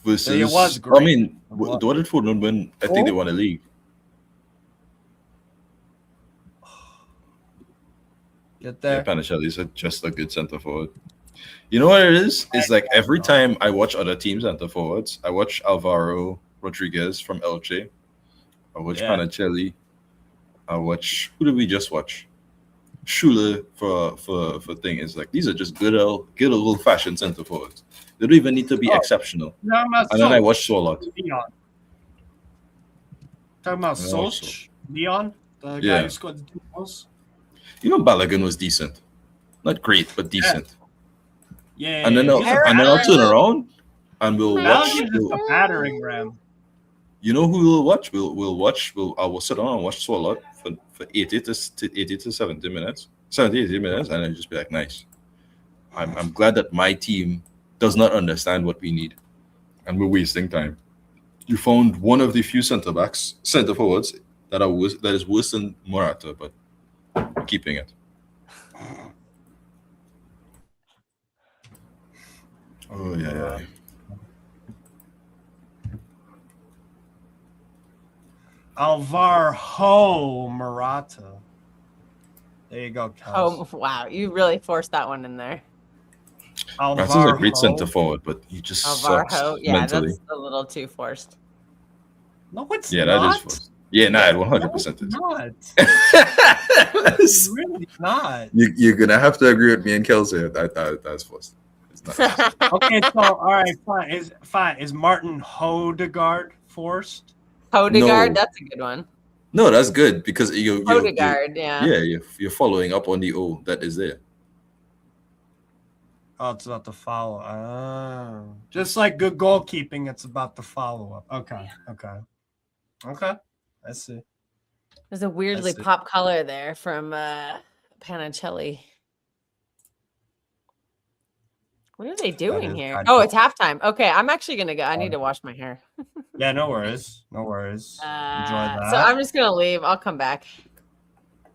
Versus,
it was great.
I mean, what did Foden win? I think they won a league.
Get there.
Yeah, Panicelli's just a good centre forward. You know what it is? It's like every time I watch other teams centre forwards, I watch Alvaro Rodriguez from Elche. I watch Panicelli. I watch, who did we just watch? Schule for thing. It's like these are just good old fashioned centre forwards. They don't even need to be exceptional. And then I watch Solot.
Talking about Solch, Leon, the guy who scored the 2 goals.
You know, Balogun was decent, not great, but decent.
Yeah.
And then I'll turn around and we'll watch.
A battering ram.
You know who we'll watch? I will sit down and watch Solot for 80 to 70 minutes, 80 minutes, and I'll just be like, nice. I'm glad that my team does not understand what we need, and we're wasting time. You found one of the few centre forwards that is worse than Morata, but we're keeping it. Oh yeah.
Alvaro Morata. There you go, Kels.
Oh wow, you really forced that one in there.
Morata's a great centre forward, but he just sucks mentally.
That's a little too forced.
No, it's
not.
That
is forced. Yeah, no, 100% is.
Not.
It's
really not.
You're gonna have to agree with me and Kelsey. That's forced. It's not.
Okay, so all right, fine. Is Martin Odegaard forced?
Odegaard, that's a good one.
No, that's good because
Odegaard,
you're following up on the O that is there.
Oh, it's about the follow. Just like good goalkeeping, it's about the follow up. Okay. I see.
There's a weirdly pop color there from Panicelli. What are they doing here? Oh, it's halftime. Okay, I'm actually gonna go. I need to wash my hair.
Yeah, no worries. Enjoy that.
So I'm just gonna leave. I'll come back.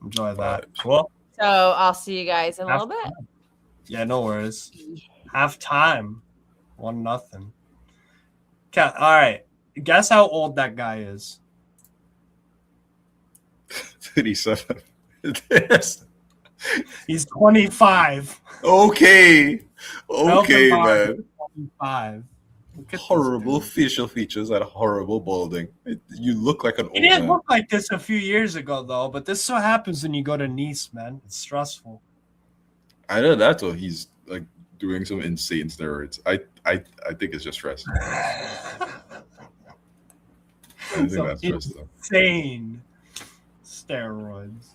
Enjoy that. Cool.
So I'll see you guys in a little bit.
Yeah, no worries. Halftime, 1-0. Okay, all right. Guess how old that guy is.
37.
He's 25.
Okay, man.
25. Look at this
Horrible
dude.
facial features and horrible balding. You look like an old
He didn't
man.
look like this a few years ago, though. But this so happens when you go to Nice, man. It's stressful.
Either that or he's like doing some insane steroids. I think it's just stress. I think
Some
that's stress though.
insane steroids.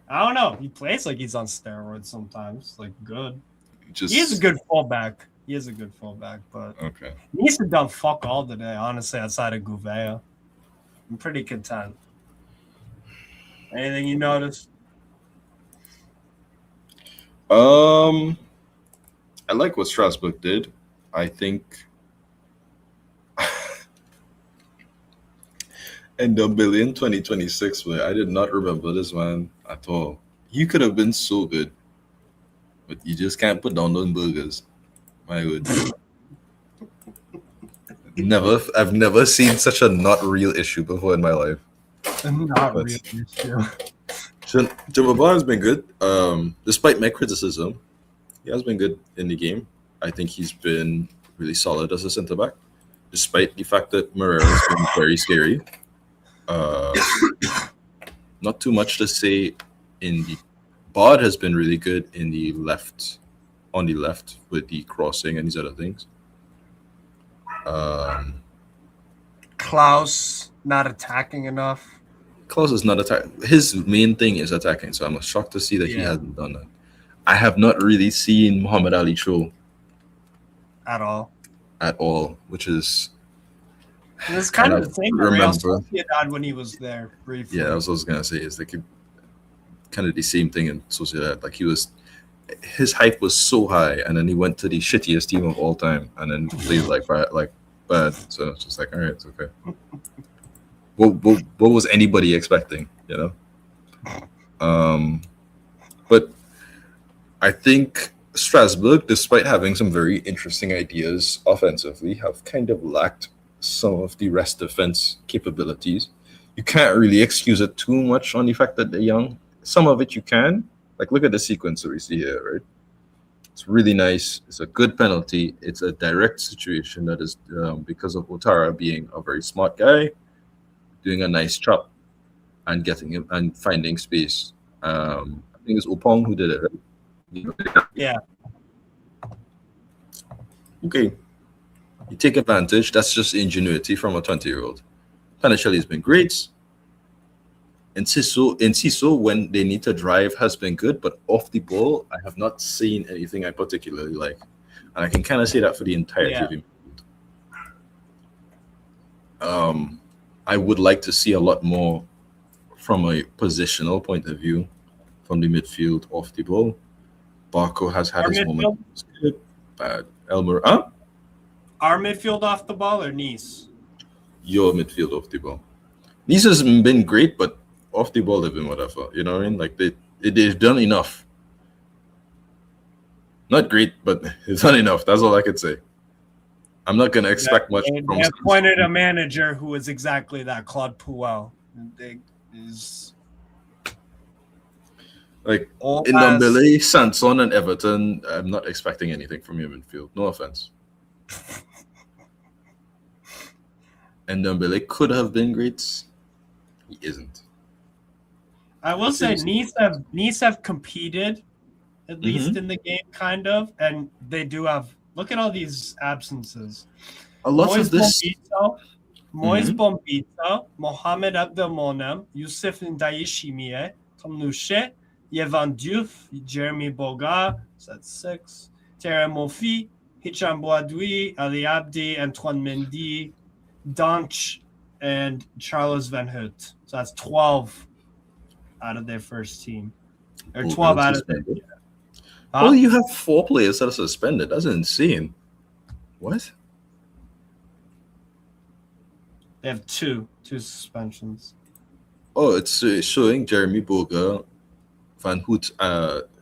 I don't know. He plays like he's on steroids sometimes. Like good.
Just
He is a good fullback. But
okay.
Nice have done fuck all today, honestly, outside of Gouveia. I'm pretty content. Anything you noticed?
I like what Strasbourg did. I think and the billion 2026 where I did not remember this man at all. He could have been so good, but you just can't put down those burgers. My God. I've never seen such a not real issue before in my life.
Not
But-
really issue.
Jabbar has been good. Despite my criticism, he has been good in the game. I think he's been really solid as a centre back, despite the fact that Moreira has been very scary. Not too much to say in the Bard has been really good in the left, on the left with the crossing and these other things.
Klaus not attacking enough.
Klaus is not attacking. His main thing is attacking, so I'm shocked to see that he
Yeah.
hasn't done that. I have not really seen Muhammad Ali throw
At all.
at all, which is
It was kind
I
of the same with Real
remember.
Sociedad when he was there briefly.
yeah. That's what I was gonna say. Is like kind of the same thing in Sociedad. Like his hype was so high, and then he went to the shittiest team of all time, and then played like bad. So it's just like, all right, it's okay. What was anybody expecting? You know. But I think Strasbourg, despite having some very interesting ideas offensively, have kind of lacked some of the rest defense capabilities. You can't really excuse it too much on the fact that they're young. Some of it you can. Like, look at the sequence that we see here, right? It's really nice. It's a good penalty. It's a direct situation that is because of Ouattara being a very smart guy, doing a nice chop and getting him and finding space. I think it's Opong who did it, right?
Yeah.
Okay. You take advantage. That's just ingenuity from a 20-year-old. Panicelli's been great. Enciso, when they need to drive, has been good, but off the ball, I have not seen anything I particularly like. And I can kind of say that for the entire TV. I would like to see a lot more from a positional point of view from the midfield off the ball. Barco has had
Our
his
midfield?
moments. Good, bad. Elmer, huh?
Our midfield off the ball or Nice?
Your midfield off the ball. Nice has been great, but off the ball they've been whatever. You know what I mean? Like they've done enough. Not great, but they've done enough. That's all I could say. I'm not gonna expect much
They
from
appointed a manager who is exactly that, Claude Puel. They is
like
old
in
ass-
Ndombele, Sanson, and Everton. I'm not expecting anything from your midfield. No offense. And Ndombele could have been great. He isn't.
I will say Nice have competed at least
Mhm.
in the game, kind of, and they do have. Look at all these absences.
A lot of this.
Moise Bombito, Mohamed Abdelmonem, Youssef Ndaishimie, Tom Nouchet, Yevan Diouf, Jeremy Boga, that's 6, Terre Mofi, Hicham Boadoui, Ali Abdi, Antoine Mendy, Donch, and Charles Van Hout. So that's 12 out of their first team. Or 12 out of their.
Oh, you have 4 players that are suspended. That's insane. What?
They have two suspensions.
Oh, it's showing Jeremy Boga, Van Hout,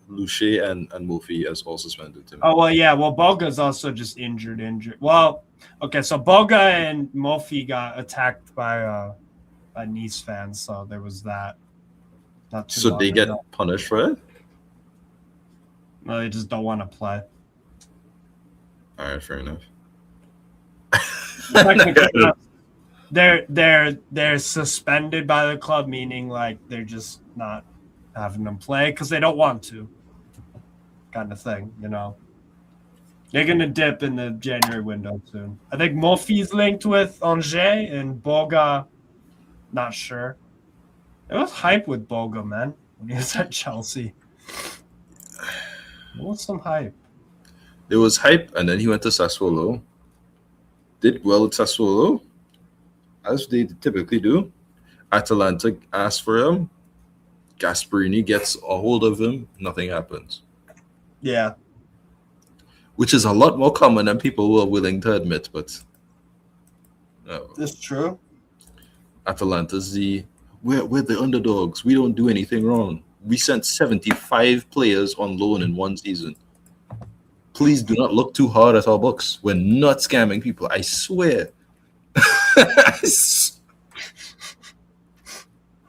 Luce, and Mofi as all suspended.
Oh, well, yeah. Well, Boga's also just injured. Well, okay, so Boga and Mofi got attacked by Nice fans, so there was that. Not too
So
long
they get
ago.
punished for it?
No, they just don't want to play.
All right, fair enough.
Technically, they're suspended by the club, meaning like they're just not having them play because they don't want to, kind of thing. They're gonna dip in the January window soon. I think Mofi's linked with Angers and Boga. Not sure. It was hype with Boga, man, when he was at Chelsea. There was some hype.
There was hype, and then he went to Sassuolo. Did well at Sassuolo, as they typically do. Atalanta asked for him. Gasperini gets a hold of him. Nothing happens.
Yeah.
Which is a lot more common than people were willing to admit, but
That's true.
Atalanta's we're the underdogs. We don't do anything wrong. We sent 75 players on loan in one season. Please do not look too hard at our books. We're not scamming people. I swear.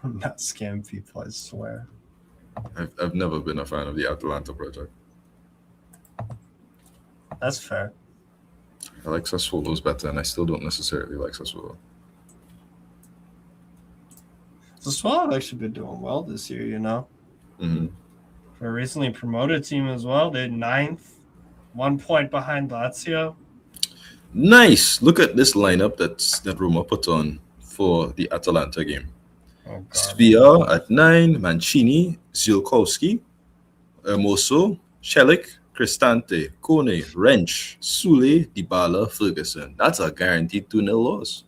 I'm not scamming people, I swear.
I've never been a fan of the Atalanta project.
That's fair.
I like Sassuolo's better, and I still don't necessarily like Sassuolo.
Sassuolo have actually been doing well this year,
Mm-hmm.
For a recently promoted team as well. They're 9th, 1 point behind Lazio.
Nice. Look at this lineup that Roma put on for the Atalanta game.
Oh, God.
Svia at 9, Mancini, Zielkowski, Hermoso, Celik, Cristante, Kone, Wrench, Sule, Dybala, Ferguson. That's a guaranteed 2-0 loss.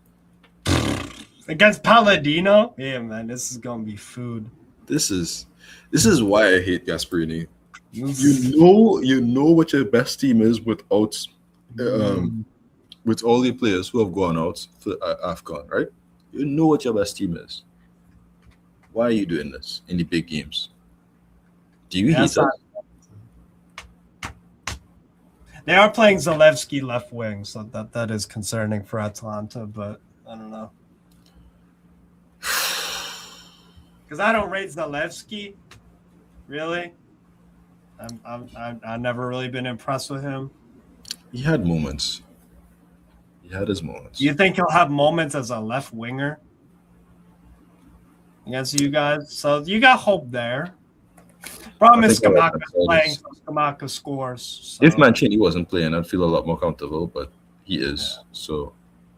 Against Palladino? Yeah, man, this is going to be food.
This is why I hate Gasperini. You know what your best team is without with all the players who have gone out for AFCON, right? You know what your best team is. Why are you doing this in the big games? Do you hate us?
They are playing Zalewski left wing, so that is concerning for Atalanta, but I don't know. Because I don't rate Zalewski, really. I've never really been impressed with him.
He had moments. He had his moments.
You think he'll have moments as a left winger against you guys? So you got hope there. Problem is Skamaka playing, so Skamaka scores. So.
If Mancini wasn't playing, I'd feel a lot more comfortable, but he is. Yeah. So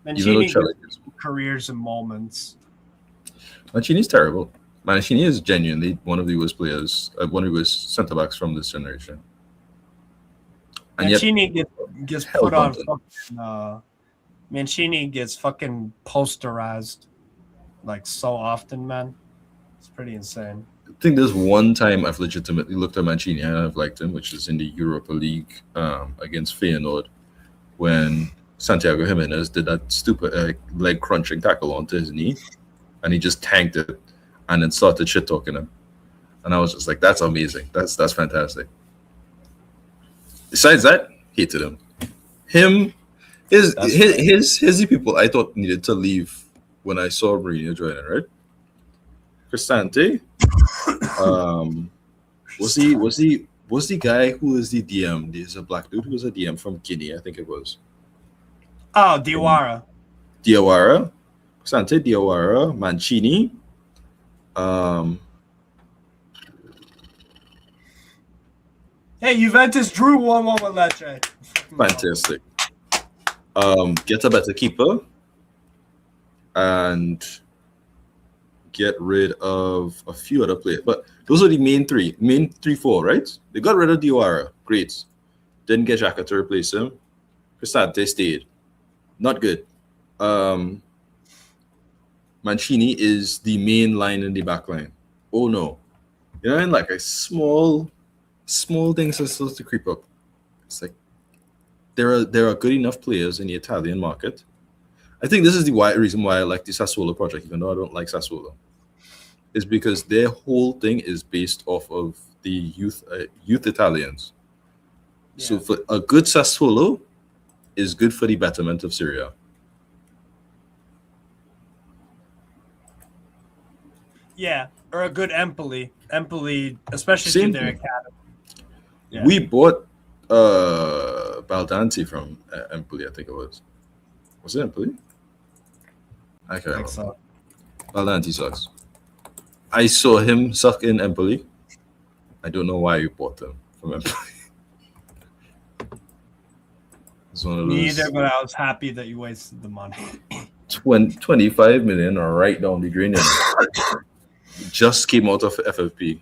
Mancini gets careers and moments.
Mancini's terrible. Mancini is genuinely one of the worst players, one of the worst centre backs from this generation. And
Mancini gets put on fucking. Mancini gets fucking posterized like so often, man. It's pretty insane.
I think there's one time I've legitimately looked at Mancini and I've liked him, which is in the Europa League against Feyenoord, when Santiago Jimenez did that stupid leg crunching tackle onto his knee, and he just tanked it and then started shit talking him, and I was just like, "That's amazing. That's fantastic." Besides that, hated him. His the people I thought needed to leave when I saw Mourinho joining, right? Cristante. Was the guy who was the DM? There's a black dude who was a DM from Guinea, I think it was.
Oh, Diawara.
Cristante, Diawara, Mancini.
Hey, Juventus drew 1-1 with Lecce.
Fantastic. Get a better keeper and get rid of a few other players. But those are the main 3-4, right? They got rid of Diawara. Great. Didn't get Xhaka to replace him. Cristante stayed. Not good. Mancini is the main line in the back line. Oh no. You know, and like a small things are supposed to creep up. It's like there are good enough players in the Italian market. I think this is the reason why I like the Sassuolo project, even though I don't like Sassuolo, is because their whole thing is based off of the youth Italians. Yeah. So for a good Sassuolo is good for the betterment of Syria.
Yeah, or a good Empoli, especially through their academy. Yeah.
We bought Baldanzi from Empoli, I think it was Was it Empoli? I can't remember.
So.
Valenti sucks. I saw him suck in Empoli. I don't know why you bought him from Empoli. It's one of those
Neither, but I was happy that you wasted the money.
25 million or right down the drain. Just came out of FFP.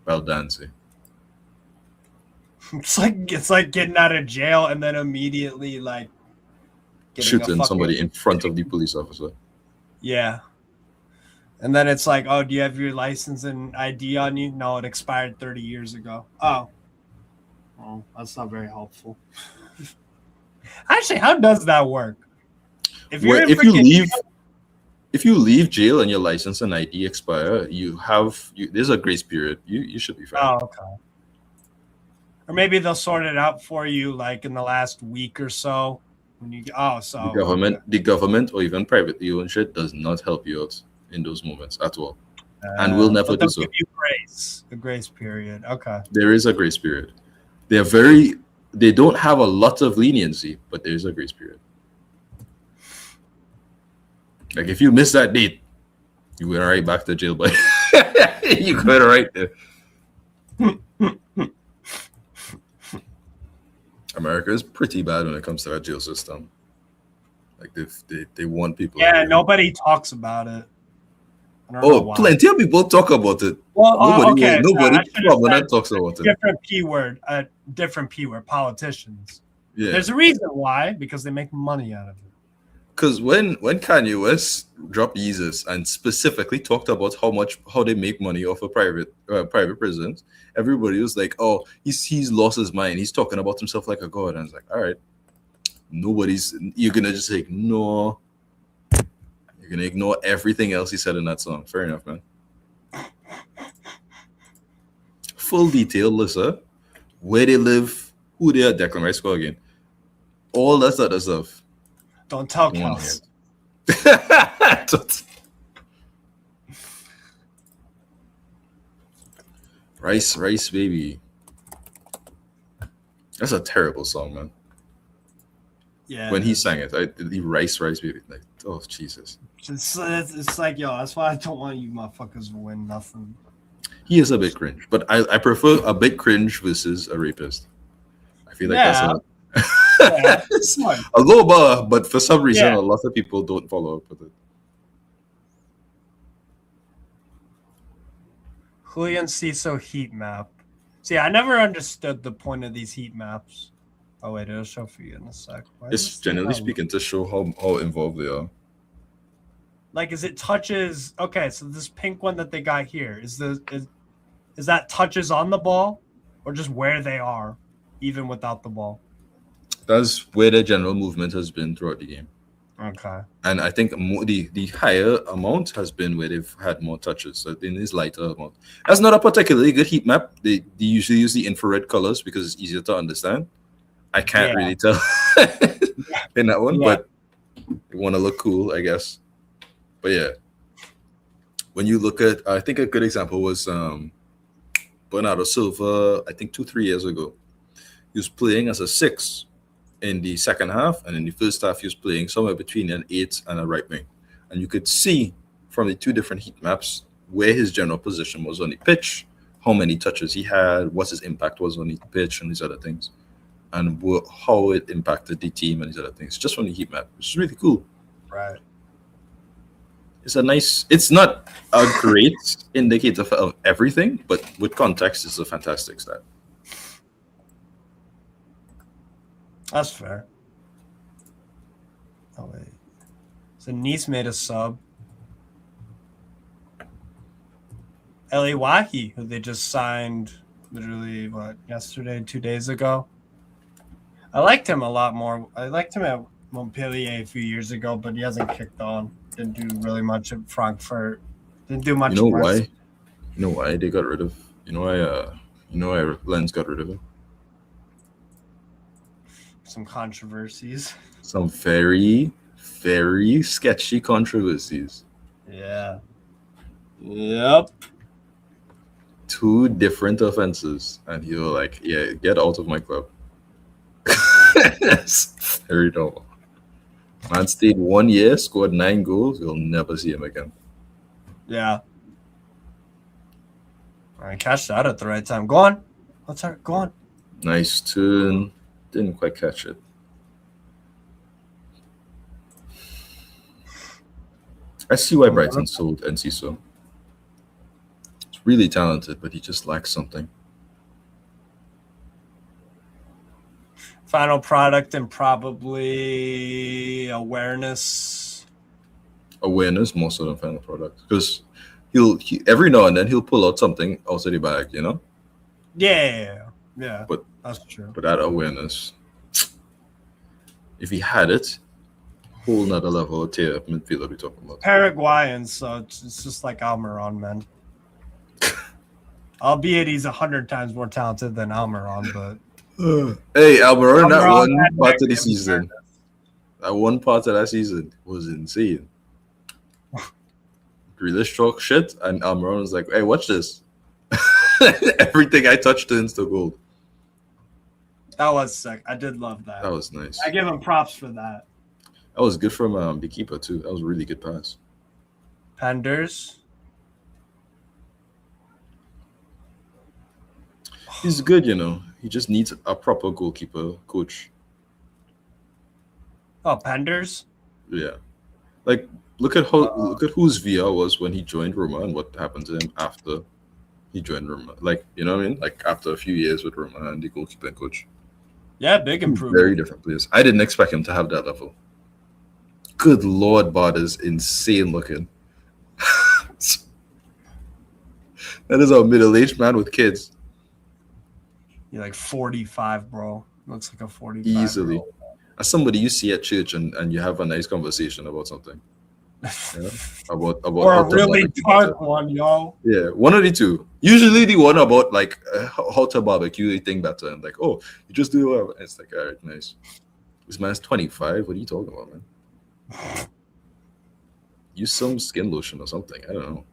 Valdancy.
It's like getting out of jail and then immediately like
shooting somebody in front of the police officer.
Yeah. And then it's like, oh, do you have your license and ID on you? No, it expired 30 years ago. Oh. Well, that's not very helpful. Actually, how does that work? If
you leave jail and your license and ID expire, there's a grace period. You should be fine.
Oh, okay. Or maybe they'll sort it out for you like in the last week or so. When you
the government or even privately owned shit does not help you out in those moments at all, and will never do so.
Give you a grace period. Okay,
there is a grace period. They don't have a lot of leniency, but there is a grace period. Like if you miss that date, you went right back to jail, but you got it right there. America is pretty bad when it comes to that jail system. Like they want people.
Yeah, nobody talks about it.
Plenty of people talk about it.
Well,
nobody talks about it.
Different P word. Politicians.
Yeah.
There's a reason why, because they make money out of it.
Because when Kanye West dropped Yeezus and specifically talked about how they make money off of private prisons, everybody was like, "Oh, he's lost his mind. He's talking about himself like a god." And it's like, all right, you're gonna just ignore. You're gonna ignore everything else he said in that song. Fair enough, man. Full detail, Lissa, where they live, who they are, Declan Rice score again, all that other stuff.
Don't tell Kels.
Rice, baby. That's a terrible song, man.
Yeah.
When he sang it, the rice, baby. Like, oh Jesus.
It's like, yo, that's why I don't want you motherfuckers to win nothing.
He is a bit cringe, but I prefer a bit cringe versus a rapist. I feel like that's a low bar, but for some reason, a lot of people don't follow up with it.
Julian Ciso heat map. See, I never understood the point of these heat maps. Oh wait, it'll show for you in a sec.
It's generally speaking to show how involved they are.
Like, is it touches? Okay, so this pink one that they got here is that touches on the ball, or just where they are, even without the ball?
That's where the general movement has been throughout the game.
Okay.
And I think the higher amount has been where they've had more touches. So in this lighter amount. That's not a particularly good heat map. They usually use the infrared colors because it's easier to understand. I can't really tell in that one, but they want to look cool, I guess. But yeah. When you look at, I think a good example was Bernardo Silva, I think 2-3 years ago. He was playing as a 6 in the second half, and in the first half he was playing somewhere between an 8 and a right wing. And you could see from the two different heat maps where his general position was on the pitch, how many touches he had, what his impact was on the pitch, and these other things, and how it impacted the team and these other things, just from the heat map, which is really cool.
Right.
It's not a great indicator of everything, but with context, it's a fantastic stat.
That's fair. Oh wait, so Nice made a sub. Eli Wahi, who they just signed literally yesterday, 2 days ago. I liked him a lot more. I liked him at Montpellier a few years ago, but he hasn't kicked on. Didn't do really much at Frankfurt. Didn't do much.
You know why? You know why they got rid of? You know why Lens got rid of him?
Some controversies.
Some very, very sketchy controversies.
Yeah. Yep.
2 different offenses, and you're like, "Yeah, get out of my club." It's very normal. Man stayed 1 year, scored 9 goals. You'll never see him again.
Yeah. All right, catch that at the right time. Go on. Go on.
Nice turn. Didn't quite catch it. I see why Brighton sold Enciso. He's really talented, but he just lacks something.
Final product and probably awareness.
Awareness more so than final product, because he every now and then he'll pull out something out of the bag, you know.
Yeah.
But
that's true.
But that awareness, if he had it, whole nother level of tier midfielder we talking about.
Paraguayan, so it's just like Almiron, man. Albeit he's 100 times more talented than Almiron, but
hey, Almiron, that
Almiron
one
had
part of the
negative
season,
awareness.
that one part of that season was insane. Grealish talk shit, and Almiron was like, "Hey, watch this." Everything I touched turns to gold.
That was sick. I did love that.
That was nice.
I give him props for that.
That was good from the keeper too. That was a really good pass.
Panders.
He's good, you know. He just needs a proper goalkeeper coach.
Oh, Panders.
Yeah, like look at whose VR was when he joined Roma and what happened to him after he joined Roma. Like, you know what I mean? Like after a few years with Roma and the goalkeeping coach.
Yeah, big improvement.
Very different players. I didn't expect him to have that level. Good Lord, Bart is insane looking. That is a middle-aged man with kids.
You're like 45, bro. Looks like a 45.
Easily. As somebody you see at church and you have a nice conversation about something. Yeah? About
Or a really dark one, yo.
Yeah, one of the two. Usually the one about like how to barbecue a thing better and like, oh, you just do whatever. It's like, all right, nice. This man's 25. What are you talking about, man? Use some skin lotion or something. I don't know.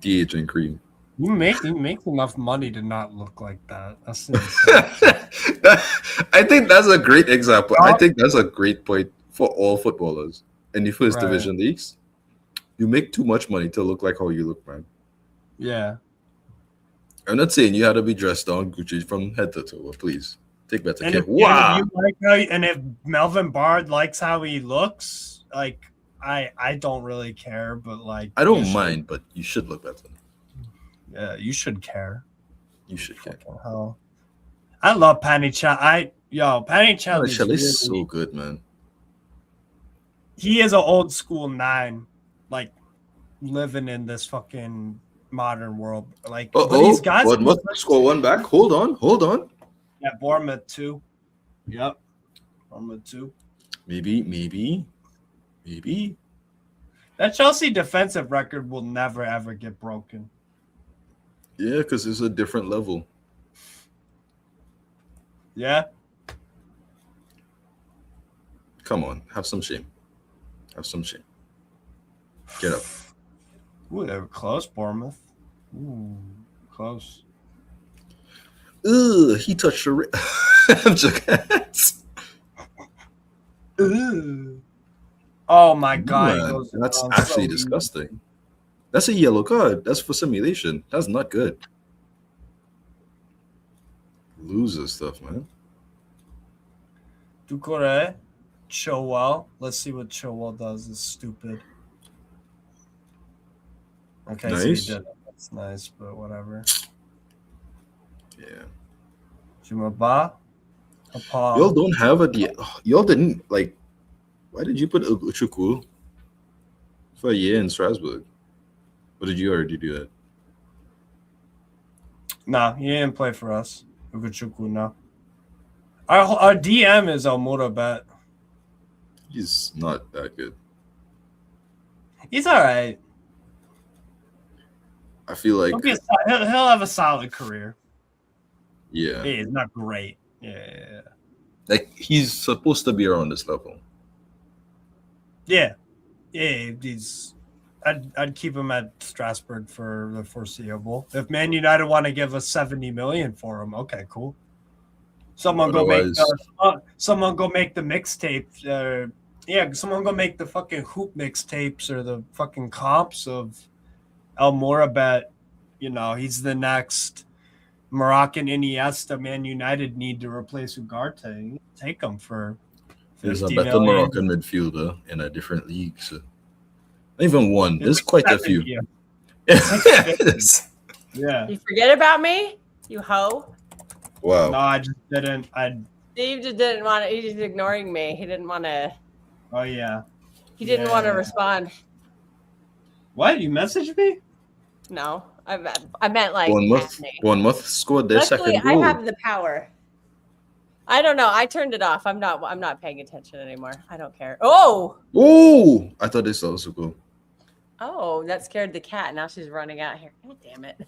De-aging cream.
You make enough money to not look like that. That's insane.
I think that's a great example. I think that's a great point for all footballers in the first division leagues. You make too much money to look like how you look, man.
Yeah.
I'm not saying you had to be dressed down Gucci from head to toe, but please take better care.
Wow. And if Melvin Bard likes how he looks, like I don't really care, but like
I don't mind, but you should look better.
Yeah, you should care.
You should care.
Hell. I love Panicelli. Panicelli
is so good, man.
He is an old school 9, like living in this fucking modern world. Like these guys
must score one back. Hold on.
Yeah, Bournemouth 2. Yep. Bournemouth 2.
Maybe.
That Chelsea defensive record will never ever get broken.
Yeah, because it's a different level.
Yeah.
Come on, have some shame. Get up.
Ooh, they were close, Bournemouth. Ooh, close.
Ugh, he touched the I'm joking.
Oh my god.
That's actually disgusting. That's a yellow card. That's for simulation. That's not good. Loser stuff, man.
Doucouré, Chilwell. Let's see what Chilwell does. It's stupid. Okay,
nice.
So he did it. That's nice, but whatever.
Yeah.
Jumaba.
Y'all don't have y'all didn't like. Why did you put Uchuku for a year in Strasbourg? Or did you already do that?
No, he didn't play for us. Uchuku, no. Our DM is Almurabet.
He's not that good.
He's all right.
I feel like
he'll have a solid career.
Yeah.
He's not great. Yeah.
Like he's supposed to be around this level.
Yeah. I'd keep him at Strasbourg for the foreseeable. If Man United want to give us 70 million for him, okay, cool. Someone go make
Otherwise-
someone go make the mixtape. Someone go make the fucking hoop mixtapes or the fucking comps of El Morabat. You know, he's the next Moroccan Iniesta. Man United need to replace Ugarte. Take him for
There's a
50
better
million.
Moroccan midfielder in a different league. So. Not even one. There's quite a few. Yes.
Yeah.
You forget about me, you hoe.
Wow.
No, I just didn't.
Steve just didn't want to. He's just ignoring me. He didn't want to.
Oh yeah.
He didn't want to
Yeah.
respond.
What? You messaged me?
No, I meant like.
Bournemouth scored their
Luckily,
second goal.
I have the power. I don't know. I turned it off. I'm not paying attention anymore. I don't care. Oh,
I thought this was a goal.
oh, that scared the cat. Now she's running out here. God damn it.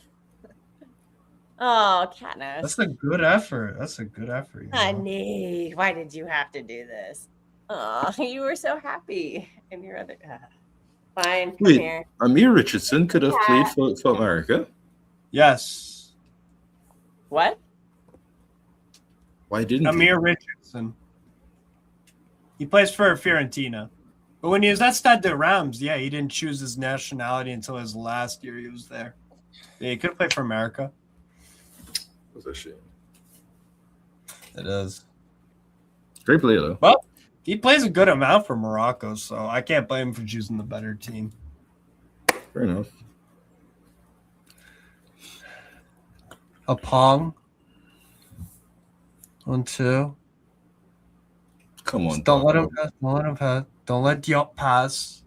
Oh, Katniss.
That's a good effort. You know?
Honey, why did you have to do this? Oh, you were so happy. And your other. Fine, come
Wait.
here.
Amir Richardson could have played for America.
Yes.
What?
Why didn't
Amir Richardson. He plays for Fiorentina. But when he was at Stade de Reims, yeah, he didn't choose his nationality until his last year he was there. Yeah, he could have played for America.
That's a shame.
It is.
Great player though.
Well, he plays a good amount for Morocco, so I can't blame him for choosing the better team.
Fair enough.
A Pong. 1-2.
Come on.
Don't let him
Pogba.
pass. Don't let him pass. Don't let Diop pass.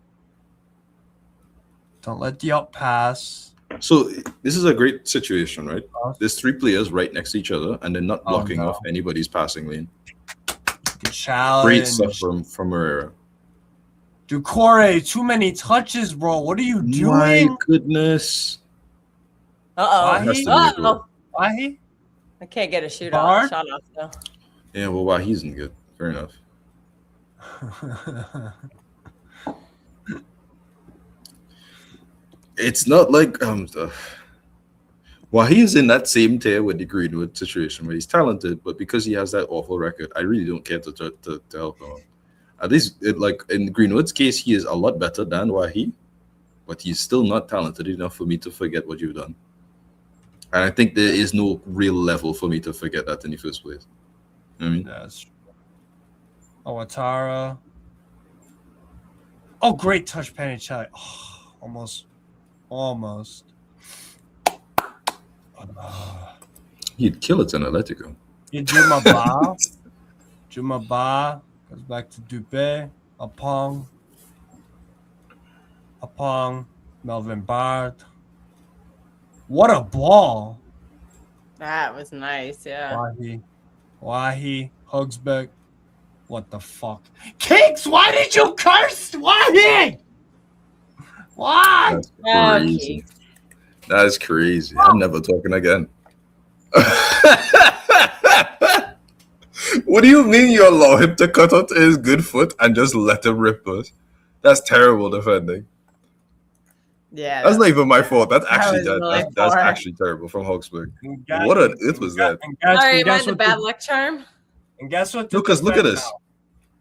Don't let Diop pass.
So this is a great situation, right?
Pass.
There's three players right next to each other, and they're not
Oh,
blocking
no.
off anybody's passing lane.
Good challenge.
Great stuff from Herrera.
Ducore, too many touches, bro. What are you
My
doing?
goodness.
Uh
Has to be a
oh.
goal.
Why?
I can't get a shot
Bar?
off though.
Yeah, well, wow, he's good. Fair enough. It's not like he's in that same tier with the Greenwood situation where he's talented, but because he has that awful record, I really don't care to help him. At least, like in Greenwood's case, he is a lot better than Wahi, but he's still not talented enough for me to forget what you've done. And I think there is no real level for me to forget that in the first place. You know what I mean?
That's true. Ouattara. Oh, great touch, Panicelli. Oh, almost.
He'd kill it in Atletico.
Juma Ba goes back to Dupé. Apong, Melvin Bard. What a ball!
That was nice, yeah.
Wahi, Hugsbeck. What the fuck? Cakes, why did you curse? Wahi? Why?
That's crazy. That is crazy. I'm never talking again. What do you mean you allow him to cut out his good foot and just let him rip us? That's terrible defending.
Yeah.
That's not even my fault. That's actually
was really
that's
poor.
actually terrible from Augsburg.
And guess-
What it was that?
and guess-
Sorry,
and
am I
guess
the
what
bad luck charm?
And guess what? the
Lucas, look at
defense
this.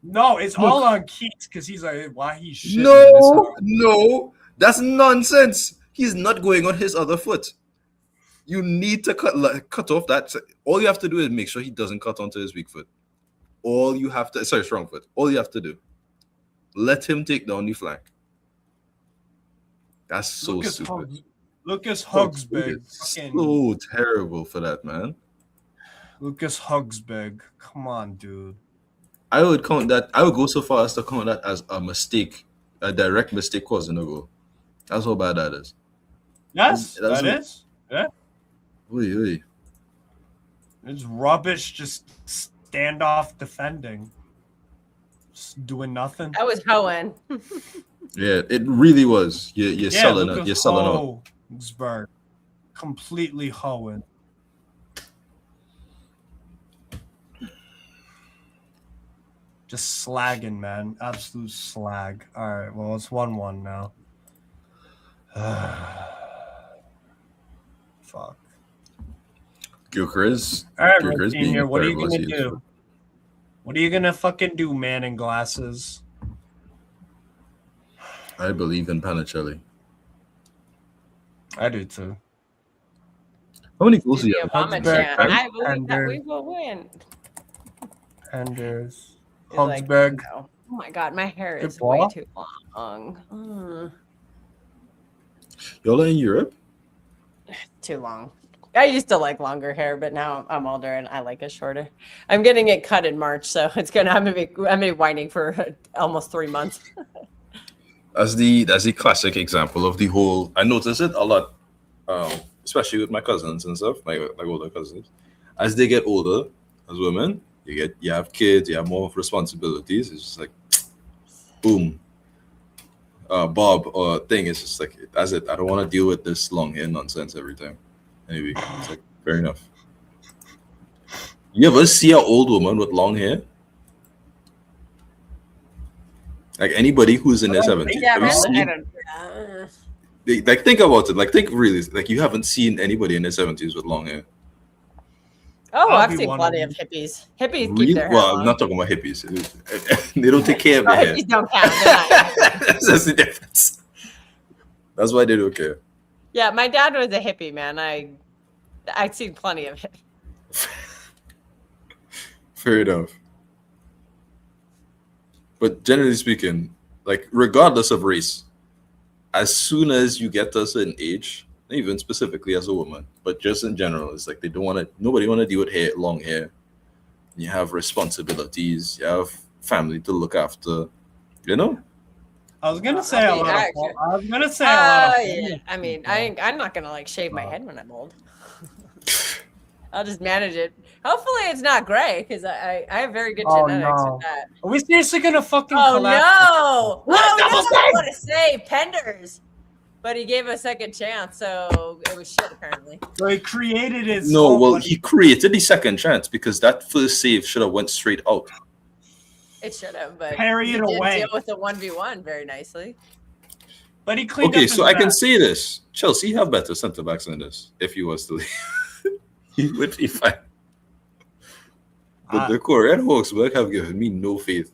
now- No, it's all on Keats because he's like, why he's shit.
No, that's nonsense. He's not going on his other foot. You need to cut off that. All you have to do is make sure he doesn't cut onto his weak foot. Strong foot. All you have to do. Let him take down the flank. That's so stupid.
Lucas Hugsbeg.
So terrible for that, man.
Lucas Hugsbeg. Come on, dude.
I would go so far as to count that as a mistake, a direct mistake causing a goal. That's how bad that is.
Yes,
That's
that is. Yeah.
Oy.
It's rubbish, just standoff defending. Just doing nothing.
That was Hohen.
Yeah, it really was. You're selling it. You're selling out.
Hugsberg. Completely hoeing. Just slagging, man. Absolute slag. All right, well, it's 1-1 now. Fuck.
Gilchrist.
All right,
Gilchrist being
Senior, what are you
incredible as
gonna
he is.
do? What are you gonna fucking do, man in glasses?
I believe in Panichelli.
I do too.
How many goals
Do
do
the
you have?
Obama
Hugsberg,
chant. I believe that
Ender,
we will win.
Anders,
He's like,
Hugsberg.
no. Oh my god, my hair
Good
is way
ball.
too long.
Y'all are in Europe?
Too long. I used to like longer hair, but now I'm older and I like it shorter. I'm getting it cut in March, so it's gonna. I'm gonna be whining for almost 3 months.
That's the classic example of the whole. I notice it a lot, especially with my cousins and stuff, like older cousins. As they get older, as women, you have kids, you have more responsibilities. It's just like, boom, Bob or thing. It's just like that's it. I don't want to deal with this long hair nonsense every time. Anyway, it's like fair enough. You ever see an old woman with long hair? Like anybody who's in their 70s.
Yeah,
Have you
man.
seen?
I don't.
Like think about it. Like think really. Like you haven't seen anybody in their 70s with long hair.
Oh,
I'll
I've
be
seen
one
plenty
of
of hippies. Hippies keep
Really?
their hair
Well,
long.
I'm not talking about hippies. They don't take care of their hair.
Hippies don't count. They're not.
That's the difference. That's why they don't care.
Yeah, my dad was a hippie, man. I've seen plenty of it.
Fair enough. But generally speaking, like regardless of race, as soon as you get to a certain age, not even specifically as a woman, but just in general, it's like nobody want to deal with long hair. You have responsibilities, you have family to look after, you know?
I was gonna say a
I'll be
lot of.
actually-
I was gonna say a lot of.
Yeah. I mean, I'm not gonna like shave my head when I'm old. I'll just manage it. Hopefully, it's not gray because I have very good
Oh,
genetics
no.
with that.
Are we seriously gonna fucking
Oh
collapse?
no!
What?
Oh,
Double
no, I want to say Penders, but he gave a second chance, so it was shit apparently.
So he created his.
No,
own,
well,
but
he created the second chance because that first save should have went straight out.
It should have, but
Parry
he
it
did
away.
deal with the 1v1 very nicely.
But he cleaned up
Okay,
his
so I can
mess.
say this: Chelsea have better centre backs than this. If he was to leave, he would be fine. But the Korean Hawksburg have given me no faith,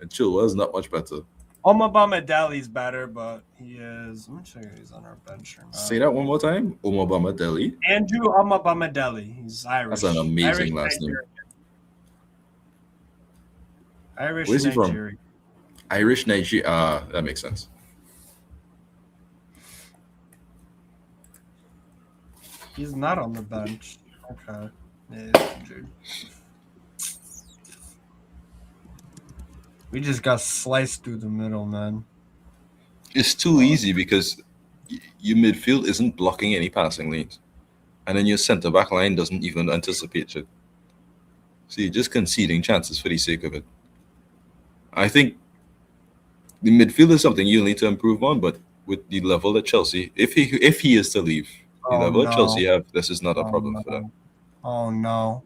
and Chilwell's not much better.
Omabama Deli's better, but he is. Let me show you. He's on our bench. Or not.
Say that one more time. Omabama Delhi.
Andrew Omabama Deli. He's Irish.
That's an amazing
Irish
last name.
Nigerian. Irish
Where's he from?
Nigerian.
Irish Nigeria. That makes sense.
He's not on the bench. Okay. Yeah, he's injured. We just got sliced through the middle, man.
It's too easy because your midfield isn't blocking any passing lanes, and then your centre back line doesn't even anticipate it. So you're just conceding chances for the sake of it. I think the midfield is something you'll need to improve on, but with the level that Chelsea, if he is to leave, the
Oh,
level that
no.
Chelsea have, this is not a
Oh,
problem
no.
for them.
Oh no.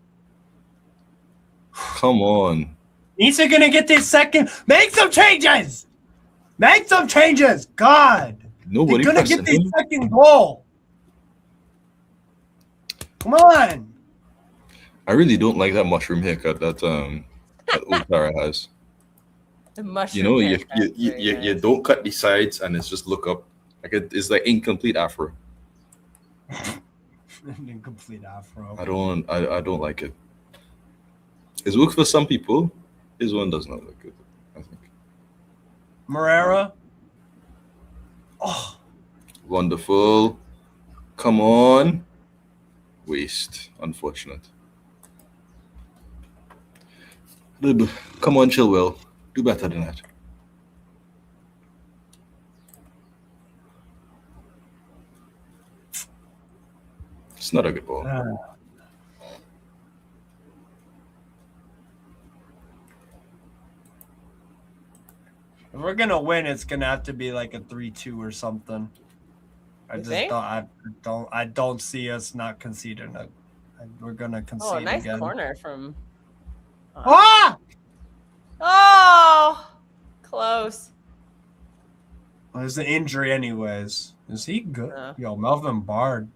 Come on.
He's gonna get this second. Make some changes. Make some changes. God.
Nobody
They're gonna
pressing
get this
him.
second goal. Come on.
I really don't like that mushroom haircut that Otara has.
The mushroom.
You know,
haircut, very
you
nice.
don't cut the sides and it's just look up. Like it's like incomplete afro.
Incomplete afro.
I don't like it. It's worked for some people. His one does not look good, I think.
Morera. Oh,
Wonderful. Come on. Waste. Unfortunate. Come on, Chilwell. Do better than that. It's not a good ball.
if we're gonna win, it's gonna have to be like a 3-2 or something.
You think?
I don't see us not conceding it. We're gonna concede
Oh, nice
again.
corner from.
Ah!
Oh, close.
Well, there's an injury, anyways. Is he good?
No.
Yo, Melvin Bard.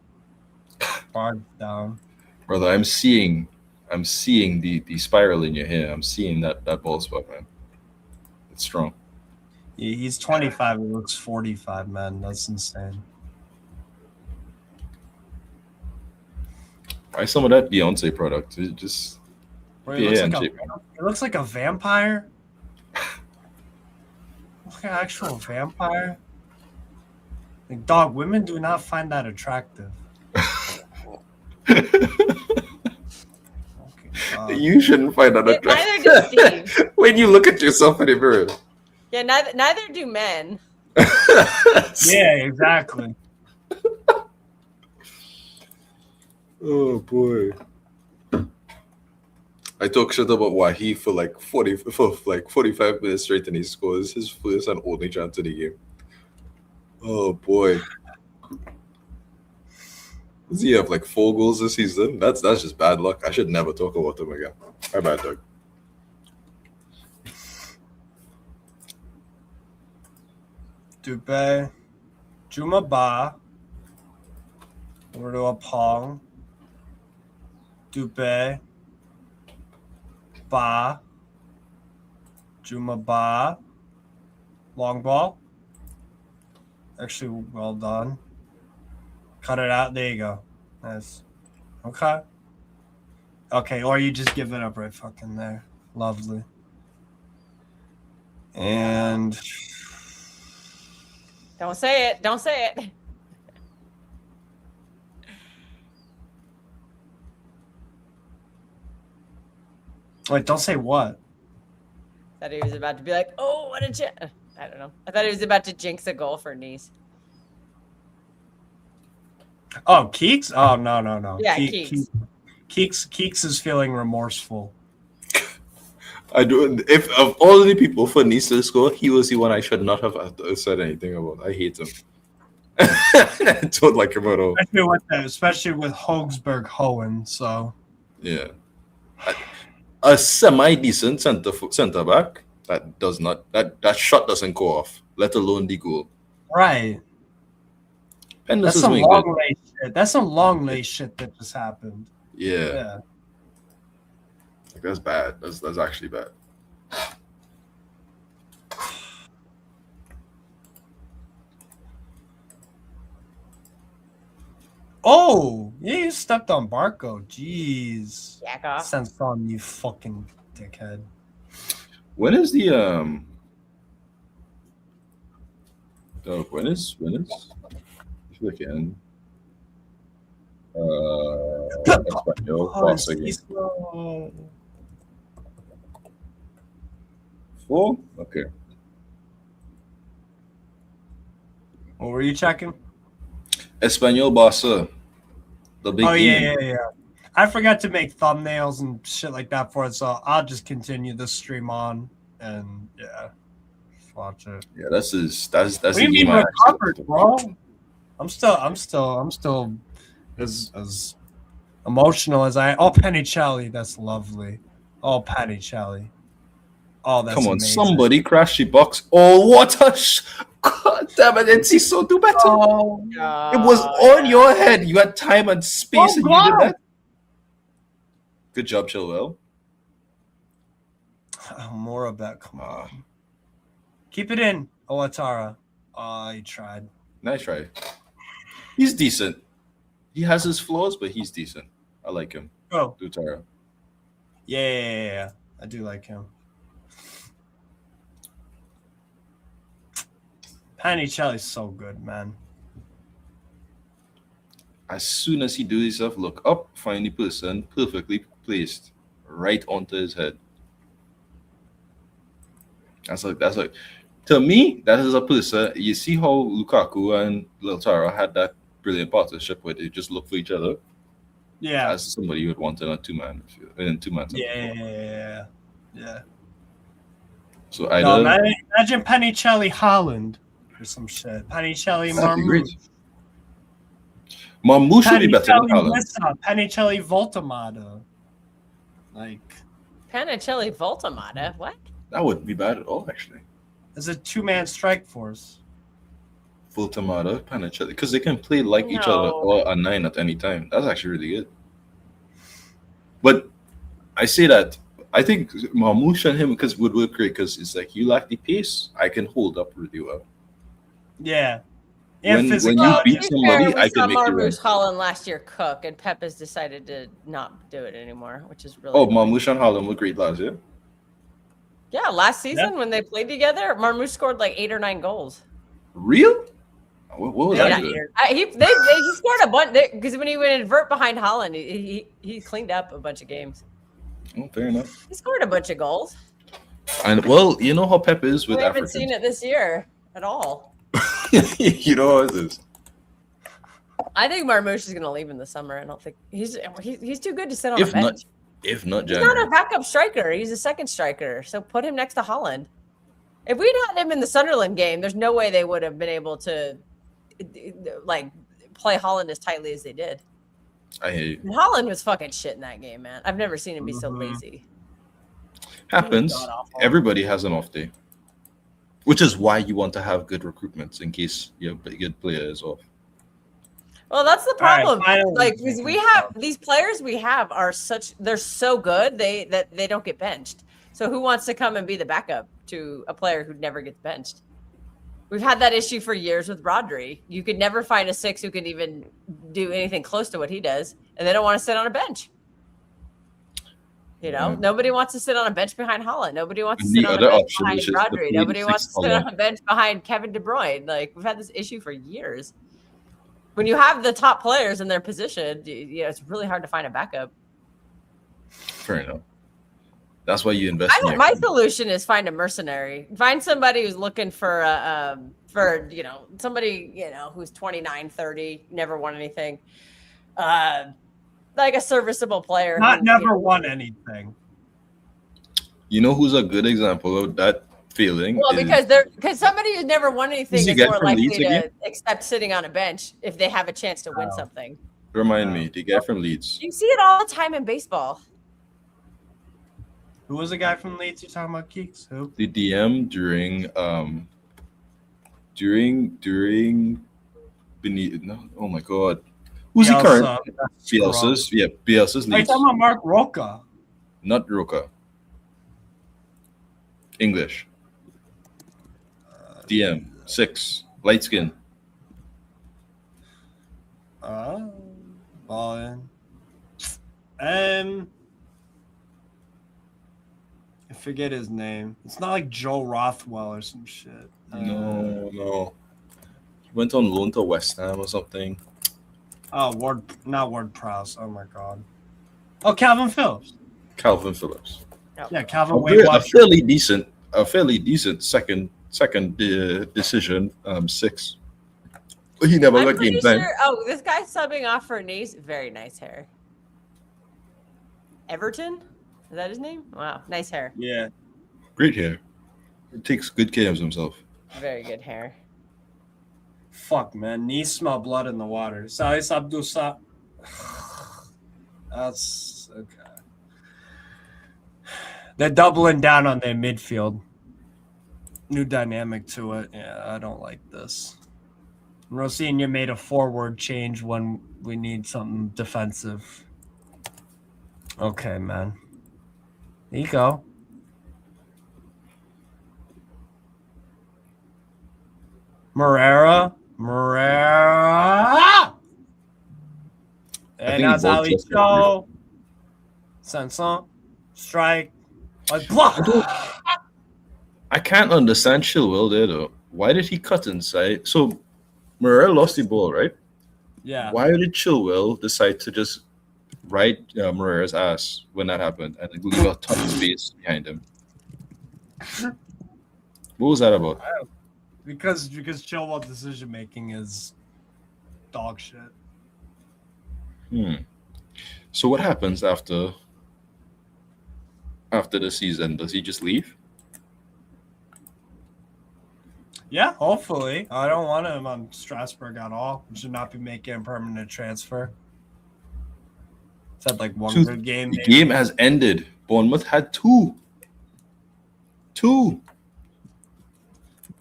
Bard down.
Brother, I'm seeing the spiral in your hair. I'm seeing that bald spot, man. It's strong.
He's 25. He looks 45, man. That's insane.
Buy some of that Beyonce product. It just
Bro, he looks like a vampire. Like an actual vampire. Like, dog, women do not find that attractive.
You shouldn't find that attractive.
Neither does Steve.
When you look at yourself in the mirror.
Yeah, neither do men.
Yeah, exactly.
Oh boy. I talk shit about Wahi for like 45 minutes straight, and he scores his first and only chance of the game. Oh boy. Does he have like 4 goals this season? That's just bad luck. I should never talk about him again. My bad, dog.
Dupe, Juma Ba, over to a Pong, Dupe, Ba, Juma Ba, long ball. Actually, well done. Cut it out. There you go. Nice. Okay. Okay, or you just give it up right fucking there. Lovely. And
Don't say it. Don't say it.
wait, don't say what?
Thought he was about to be like, oh, what a I don't know. I thought he was about to jinx a goal for Nice.
Oh, Keeks? Oh, no.
Yeah, Keeks.
Keeks is feeling remorseful.
I do. If of all the people for Nice to score, he was the one I should not have said anything about. I hate him. I don't like him at all.
Especially with Hogsberg Hohen. So
yeah, a semi-decent center back that does not that shot doesn't go off, let alone the goal.
Right.
And
that's some long lay shit. That's some long lay shit that just happened.
Yeah. Like, that's bad. That's actually bad.
Oh, yeah, you stepped on Barco. Jeez.
Jack off.
Sense on you fucking dickhead.
When is the when is again? Espanol, Barca. 4? Okay.
What were you checking?
Espanol Barca. The big game.
Yeah. I forgot to make thumbnails and shit like that for it, so I'll just continue the stream on and yeah, just watch it.
Yeah, that's the
game
I
recovered, bro. I'm still as emotional as I. Oh, Panicelli, that's lovely. Oh, Panicelli. Oh, that's
come on,
amazing.
somebody crash the box. Oh, what a God damn it, Enciso, do better.
Oh,
it was on your head. You had time and space, and you did that. Good job, Chilwell.
Oh, more of that. Come on. Keep it in, Owatara. Oh, he tried.
Nice try. He's decent. He has his flaws, but he's decent. I like him.
Oh.
Dutara.
Yeah. I do like him. Panicelli's so good, man.
As soon as he does himself, look up, find the person perfectly placed right onto his head. That's like to me, that is a person. You see how Lukaku and Lautaro had that brilliant partnership where they just look for each other.
Yeah,
as somebody you would want in a two-man.
Yeah.
So
imagine Panicelli Holland or some shit. Panicelli Marmoush.
Marmoush should be better than Holland.
Panicelli Voltamata. Like
Panicelli Voltamata? What?
That wouldn't be bad at all, actually.
It's a 2-man strike force.
Voltamata, Panicelli, because they can play like each other or a 9 at any time. That's actually really good. But I say that I think Marmouche and him because would work great because it's like you lack the pace. I can hold up really well.
Yeah.
When you
Well,
beat
to be fair,
somebody,
we
I
saw
can make the run.
Marmouche Holland last year cook, and Pep has decided to not do it anymore, which is really
Oh,
annoying.
Marmouche and Harlem were great last year.
Yeah, last season when they played together, Marmouche scored like 8 or 9 goals.
Real? What was
Maybe
that
not
good?
8 or, he scored a bunch because when he would invert behind Holland, he cleaned up a bunch of games.
Oh, fair enough.
He scored a bunch of goals.
And well, you know how Pep is with
We haven't
Africans.
seen it this year at all.
You know how it is.
I think Marmouche is going to leave in the summer. I don't think he's too good to sit on
If
a bench.
not,
He's not
January.
a backup striker. He's a second striker. So put him next to Holland. If we'd had him in the Sunderland game, there's no way they would have been able to like play Holland as tightly as they did.
I hear you.
And Holland was fucking shit in that game, man. I've never seen him be so lazy.
Happens.
God-awful.
Everybody has an off day, which is why you want to have good recruitments in case your good player is off.
Well, that's the
All right,
problem.
finally,
Like, because we have these players we have are they're so good that they don't get benched. So who wants to come and be the backup to a player who never gets benched? We've had that issue for years with Rodri. You could never find a 6 who can even do anything close to what he does, and they don't want to sit on a bench. You know, nobody wants to sit on a bench behind Holland. Nobody wants to sit on a bench behind Rodri. Nobody wants to sit on a bench behind Kevin De Bruyne. Like, we've had this issue for years. When you have the top players in their position, it's really hard to find a backup.
Fair enough. That's why you invest.
My solution is find a mercenary. Find somebody who's looking for somebody who's 29, 30, never won anything. Like a serviceable player.
Never won anything.
You know who's a good example of that feeling?
Well, because somebody who's never won anything is more likely to accept sitting on a bench if they have a chance to win something.
Remind me, the guy from Leeds.
You see it all the time in baseball.
Who was the guy from Leeds you're talking about, Keeks? Who?
The DM during beneath. No, oh my God, who's the current? Bielsa's. Yeah, Bielsa's Leeds.
Are you talking about Mark Roca?
Not Roca. English. DM 6, light skin.
Ballin. I forget his name. It's not like Joe Rothwell or some shit.
No. He went on loan to West Ham or something.
Oh, not Ward Prowse. Oh my God. Oh, Calvin Phillips.
Calvin Phillips.
Yeah, Calvin.
A fairly decent second decision. 6. But he never got game time.
Oh, this guy's subbing off for Nice. Very nice hair. Everton? Is that his name? Wow, nice hair.
Yeah.
Great hair. He takes good care of himself.
Very good hair.
Fuck, man. Knees smell blood in the water. Salis Abdusa. That's okay. They're doubling down on their midfield. New dynamic to it. Yeah, I don't like this. Rosinha made a forward change when we need something defensive. Okay, man. There you go. Morera. And that's how we go. Sanson. Strike. Like, block.
I can't understand Chilwell there, though. Why did he cut inside? So, Morera lost the ball, right?
Yeah.
Why did Chilwell decide to just ride Morera's ass when that happened and leave a ton of space behind him? What was that about?
Because Chilwell decision making is dog shit.
So what happens after the season? Does he just leave?
Yeah, hopefully. I don't want him on Strasbourg at all. We should not be making a permanent transfer. It's had like one good game.
The game has ended. Bournemouth had 2.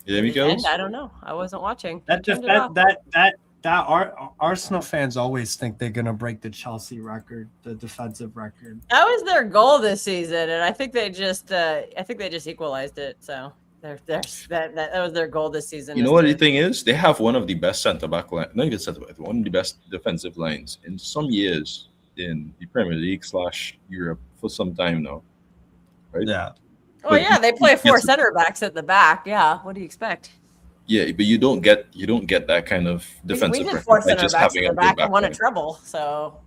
Yeah, Miguel.
I don't know. I wasn't watching.
That Arsenal fans always think they're gonna break the Chelsea record, the defensive record.
That was their goal this season, and I think they just equalized it. So that was their goal this season.
You know what the thing is? They have one of the best centre back line, not even centre back, one of the best defensive lines in some years in the Premier League / Europe for some time now. Right?
Yeah.
Oh yeah, they play 4 center backs at the back. Yeah, what do you expect?
Yeah, but you don't get that kind of defensive
We did
record
4
by
center
just
backs
having
at
a
the
good
back
back
and won a
line.
treble. So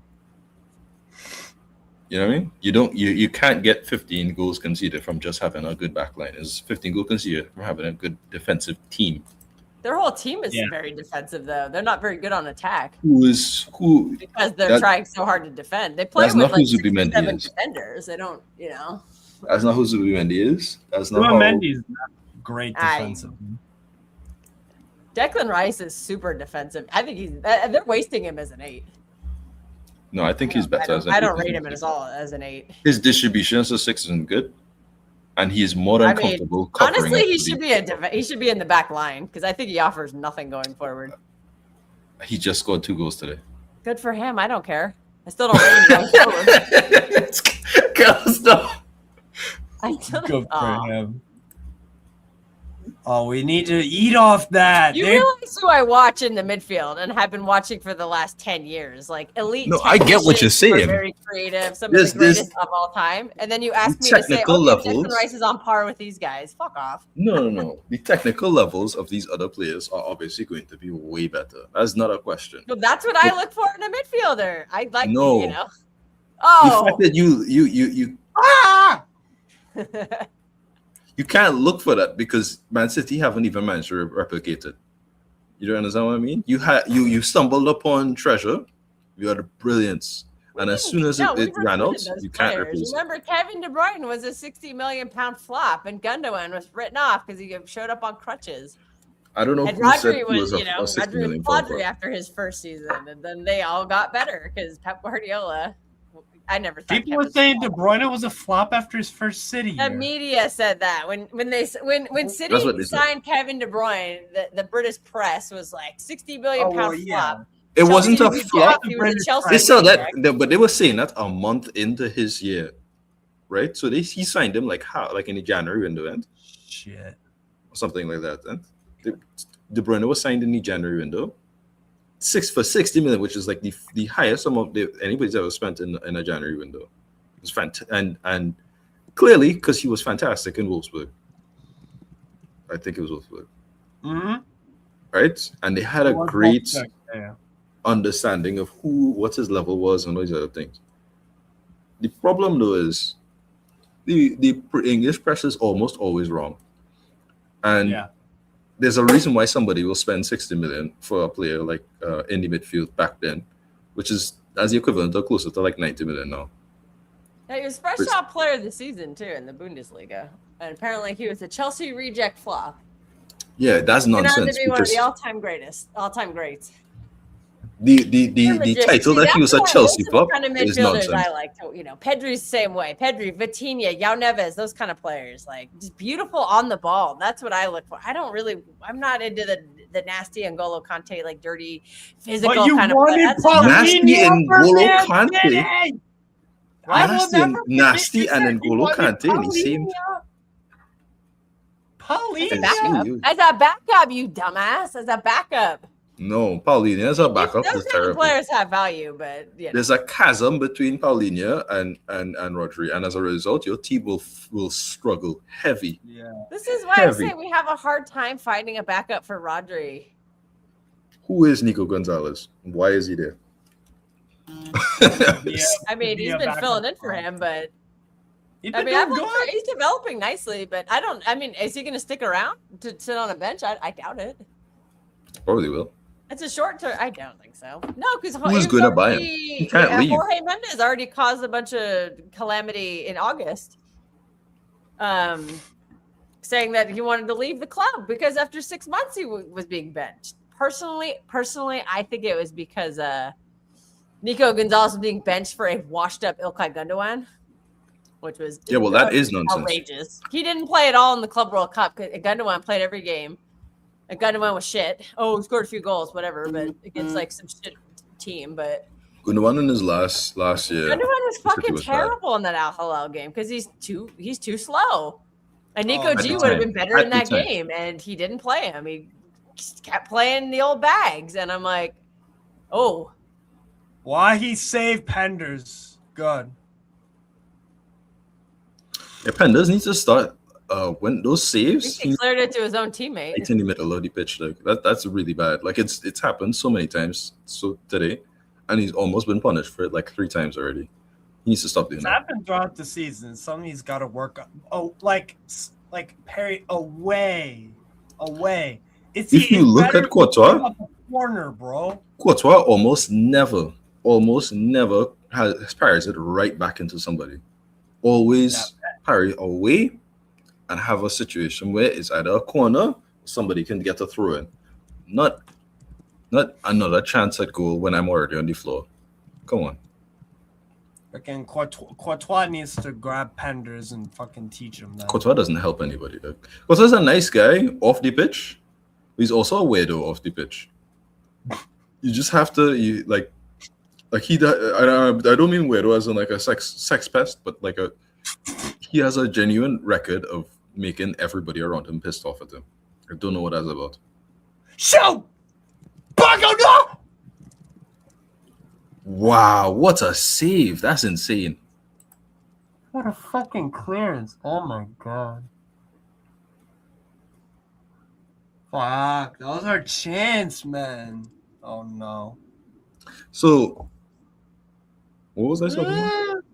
You know what I mean? You can't get 15 goals conceded from just having a good back line. It's 15 goals conceded from having a good defensive team.
their whole team is very defensive, though. They're not very good on attack
Who?
because they're trying so hard to defend. They play
That's
with
not
like
who Zubimendi
7
is.
defenders. They don't,
That's not who Zubimendi is. That's not how.
Mendy's not great defensive.
Declan Rice is super defensive. I think they're wasting him as an 8.
No, I think he's better as an 8.
I don't rate him as an 8.
His distribution as a 6 isn't good, and he's more than comfortable covering.
Honestly, he
up
should be in the back line because I think he offers nothing going forward.
He just scored 2 goals today.
Good for him. I don't care. I still don't rate him going forward.
Stop.
I still
Good
don't.
for him. Oh, we need to eat off that.
You realize who I watch in the midfield and have been watching for the last 10 years? Like elite.
No, I get what you're
technicians who are
saying.
Very creative, some of the greatest of all time. And then you ask me to say,
technical levels.
Declan Rice is on par with these guys. Fuck off.
No. The technical levels of these other players are obviously going to be way better. That's not a question.
Well, that's what I look for in a midfielder. I like,
No.
you know.
The
Oh.
fact that you you can't look for that because Man City haven't even managed to replicate it. You don't understand what I mean? You stumbled upon treasure. You had a brilliance, and as soon as it ran out, you can't replace it.
Remember, Kevin De Bruyne was a 60 million pound flop, and Gundogan was written off because he showed up on crutches.
I don't know
And
who said
Rodri
he was
was,
a 60
Rodri
million
was
pound.
after his first season, and then they all got better because Pep Guardiola. I never thought
People were saying De Bruyne was a flop after his first City
the
year.
media said that when City signed Kevin De Bruyne, the British press was like 60 million pound flop.
It wasn't a
Chelsea
flop.
reject. He was a Chelsea
They said that,
reject.
but they were saying that a month into his year, right? So he signed him like in the January window, and
Shit.
or something like that. And De Bruyne was signed in the January window, for 60 million, which is like the highest amount anybody's ever spent in a January window. It was fantastic, and clearly because he was fantastic in Wolfsburg. I think it was Wolfsburg, right? And they had a great understanding of what his level was and all these other things. The problem though is the English press is almost always wrong, and there's a reason why somebody will spend 60 million for a player like in the midfield back then, which is as the equivalent or closer to like 90 million now.
Yeah, he was fresh out player of the season too in the Bundesliga, and apparently he was a Chelsea reject flop.
Yeah, that's nonsense.
Went on to be one of the all-time greats.
The title that he was a Chelsea flop
kind of
is
midfielders
nonsense.
I like. Pedri's the same way. Pedri, Vitinha, Yao Neves, those kind of players, like just beautiful on the ball. That's what I look for. I'm not into the nasty N'Golo Kante, like dirty physical kind of player.
Nasty N'Golo Kante. Nasty and N'Golo Kante in the same.
As a backup, you dumbass. As a backup.
No, Paulinho as a backup
Those
is
kind of
terrible.
players have value, but
There's a chasm between Paulinho and Rodri, and as a result, your team will struggle heavy.
Yeah.
This is why I say we have a hard time finding a backup for Rodri.
Who is Nico Gonzalez? Why is he there?
I mean, he's been filling in for him, but he's developing nicely. But is he going to stick around to sit on a bench? I doubt it.
Probably will.
It's a short term. I don't think so. No, because
who's going to buy him? He can't leave.
Jorge Mendes already caused a bunch of calamity in August, saying that he wanted to leave the club because after 6 months he was being benched. Personally, I think it was because Nico Gonzalez was being benched for a washed-up Ilkay Gundogan, which was
that is nonsense.
Outrageous. He didn't play at all in the Club World Cup. Gundogan played every game. And Gundogan was shit. Oh, he scored a few goals, whatever, but against like some shit team. But
Gundogan in his last year.
Gundogan was fucking
was
terrible in that Al Hilal game because he's too slow. And Nico
At
G
the
would have
time.
been better
At
in
the
that
time.
game, and he didn't play him. He just kept playing the old bags, and I'm like, oh,
Why he saved Penders? Good.
Yeah, Penders needs to start when those
at
saves.
least he cleared it to his own teammate.
Right in the middle of the pitch, like that's really bad. Like it's happened so many times so today, and he's almost been punished for it like 3 times already. He needs to stop doing
It's
that.
happened throughout the season. Something he's got to work on. Oh, like Perry away. If
you look at Courtois-
corner, bro.
Courtois almost never has parries it right back into somebody. Always parry away and have a situation where it's either a corner, somebody can get a throw in. Not another chance at goal when I'm already on the floor. Come on.
Fucking Courtois needs to grab Penders and fucking teach him that.
Courtois doesn't help anybody. Like, Courtois a nice guy off the pitch. He's also a weirdo off the pitch. You just have to he. I don't mean weirdo as in like a sex pest, but like he has a genuine record of making everybody around him pissed off at him. I don't know what that's about.
Shoot! Bago, no!
Wow, what a save! That's insane.
What a fucking clearance. Oh my god. Fuck, that was our chance, man. Oh no.
So, what was I talking about?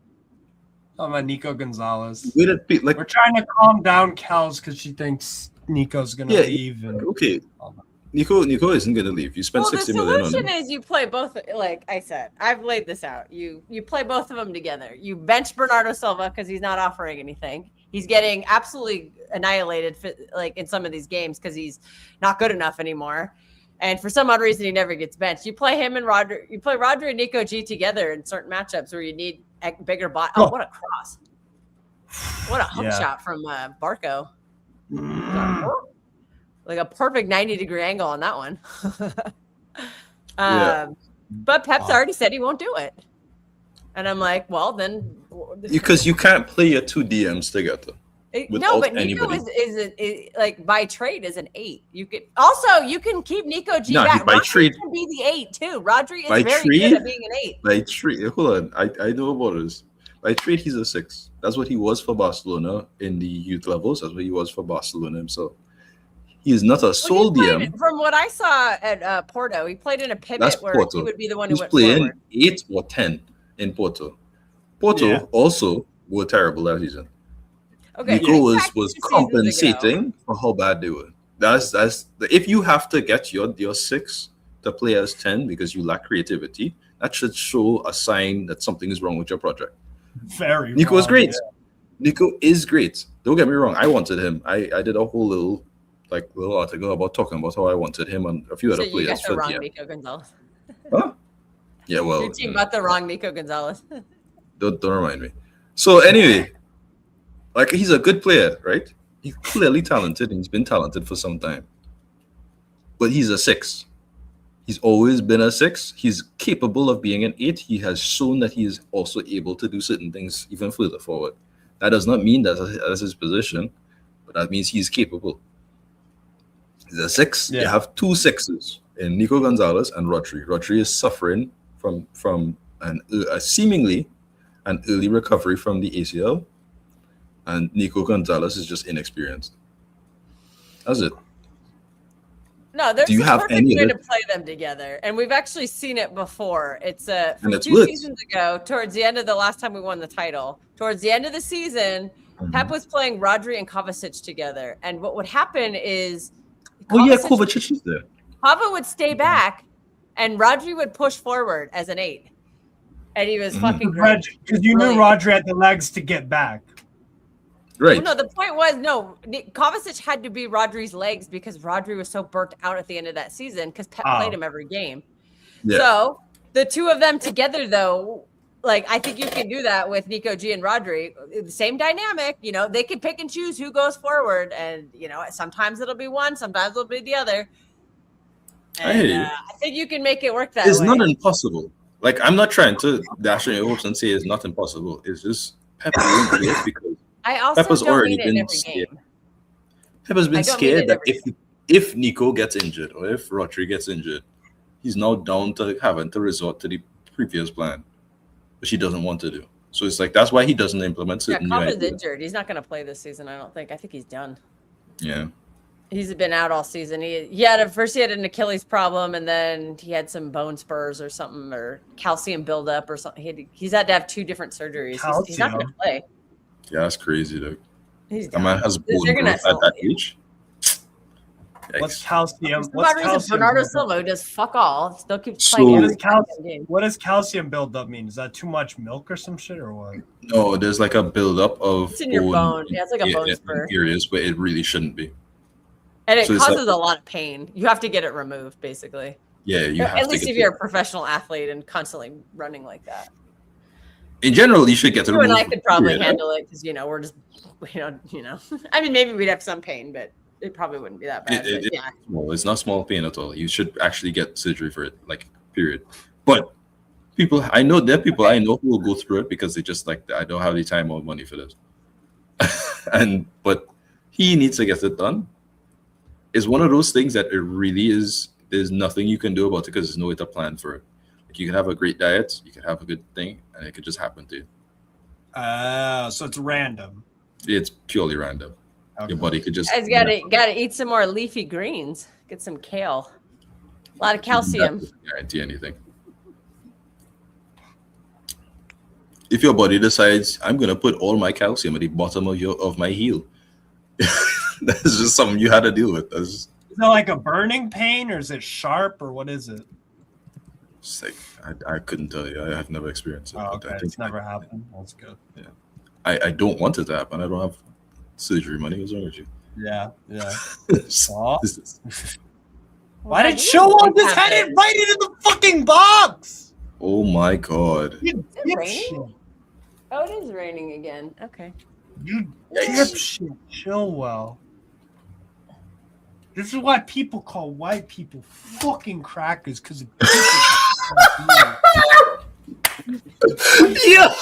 Talking about Nico Gonzalez.
Where did Pete, like,
We're trying to calm down Kels because she thinks Nico's gonna leave. And
okay, Nico isn't gonna leave. You spent
well, the
60 million on
solution
him.
is you play both. Like I said, I've laid this out. You play both of them together. You bench Bernardo Silva because he's not offering anything. He's getting absolutely annihilated, like in some of these games because he's not good enough anymore. And for some odd reason, he never gets benched. You play him and Rodri. You play Rodri and Nico G together in certain matchups where you need a bigger bot. Oh, what a cross! What a hook shot from Barco. Like a perfect 90-degree angle on that one. But Pep's already said he won't do it. And I'm like, well, then.
Because you can't play your 2 DMs together.
No, but Nico is like by trade is an 8. You can keep Nico G back.
By
Rodri
trade
can be the 8 too. Rodri is
by
very
trade,
good at being an 8.
By trade, hold on. I know about this. By trade, he's a 6. That's what he was for Barcelona in the youth levels. That's what he was for Barcelona himself. He is not a sole DM.
From what I saw at Porto, he played in a pivot where he would be the one who went
playing
forward.
8 or 10 in Porto. Porto also were terrible that season.
Okay,
Nico was compensating for how bad they were. That's if you have to get your 6 to play as 10 because you lack creativity, that should show a sign that something is wrong with your project. Nico is great. Yeah. Nico is great. Don't get me wrong. I wanted him. I did a whole little article about talking about how I wanted him and a few other players.
You got the wrong Nico Gonzalez.
Huh? Yeah, well.
Your team got the wrong Nico Gonzalez.
Don't remind me. So anyway, like he's a good player, right? He's clearly talented and he's been talented for some time. But he's a 6. He's always been a 6. He's capable of being an 8. He has shown that he is also able to do certain things even further forward. That does not mean that's his position, but that means he's capable. He's a 6. Yeah. You have 2 6s in Nico Gonzalez and Rodri. Rodri is suffering from seemingly an early recovery from the ACL, and Nico Gonzalez is just inexperienced. That's it.
No, there's a perfect way to play them together, and we've actually seen it before. It's from 2 seasons ago, towards the end of the last time we won the title. Towards the end of the season, Pep was playing Rodri and Kovacic together, and what would happen is,
Kovacic is there.
Kava would stay back, and Rodri would push forward as an 8. And he was fucking great.
Because you knew Rodri had the legs to get back.
Right.
Well, no, the point was, Kovacic had to be Rodri's legs because Rodri was so burnt out at the end of that season because Pep played him every game. Yeah. So the 2 of them together, though, like I think you can do that with Nico G and Rodri. The same dynamic, they can pick and choose who goes forward, and sometimes it'll be one, sometimes it'll be the other. And I think you can make it work that
it's
way.
not impossible. Like, I'm not trying to dash in your hopes and say it's not impossible. It's just Pep won't do it because
I also
Pep has
don't
already
mean it in
been
every
scared.
game.
Pep has been
I don't mean
scared
it
that
every
if Nico gets injured or if Rodri gets injured, he's now down to having to resort to the previous plan, which he doesn't want to do. So it's like that's why he doesn't implement certain new
Coppin's
ideas.
injured. He's not going to play this season, I don't think. I think he's done.
Yeah.
He's been out all season. He had an Achilles problem, and then he had some bone spurs or something, or calcium buildup or something. He's had to have 2 different surgeries. He's not going to play.
Yeah, that's crazy, though.
He's
a man has bone growth at that age.
What's calcium?
Bernardo Silva does fuck all. Still keeps playing.
What does calcium buildup mean? Is that too much milk or some shit or what?
No, there's like a buildup of
it's in your bone. Yeah, it's like a bone spur.
Areas where it really shouldn't be.
And it causes a lot of pain. You have to get it removed, basically.
Yeah, you have to.
At least if you're a professional athlete and constantly running like that.
In general, you should get it removed.
You and I could probably handle it because we're just, I mean, maybe we'd have some pain, but it probably wouldn't be that bad. Yeah.
Well, it's not small pain at all. You should actually get surgery for it, like, period. But there are people I know who will go through it because they just like, I don't have the time or money for this. But he needs to get it done. It's one of those things that it really is. There's nothing you can do about it because there's no way to plan for it. Like, you can have a great diet, you can have a good thing, and it could just happen to you.
So it's random.
It's purely random. Okay. Your body could just.
You gotta eat some more leafy greens. Get some kale. A lot of calcium.
That doesn't guarantee anything. If your body decides I'm gonna put all my calcium at the bottom of my heel, that's just something you had to deal with.
Is it like a burning pain, or is it sharp, or what is it?
It's like, I couldn't tell you. I have never experienced it.
Oh, okay. It's never happened. That's good.
Yeah, I don't want it to happen. I don't have surgery money. What's wrong with you?
Yeah.
Why
did Chilwell just had it right into the fucking box?
Oh my god!
Is it raining? Oh, it is raining again. Okay.
You dipshit, Chilwell. This is why people call white people fucking crackers, because of
yeah.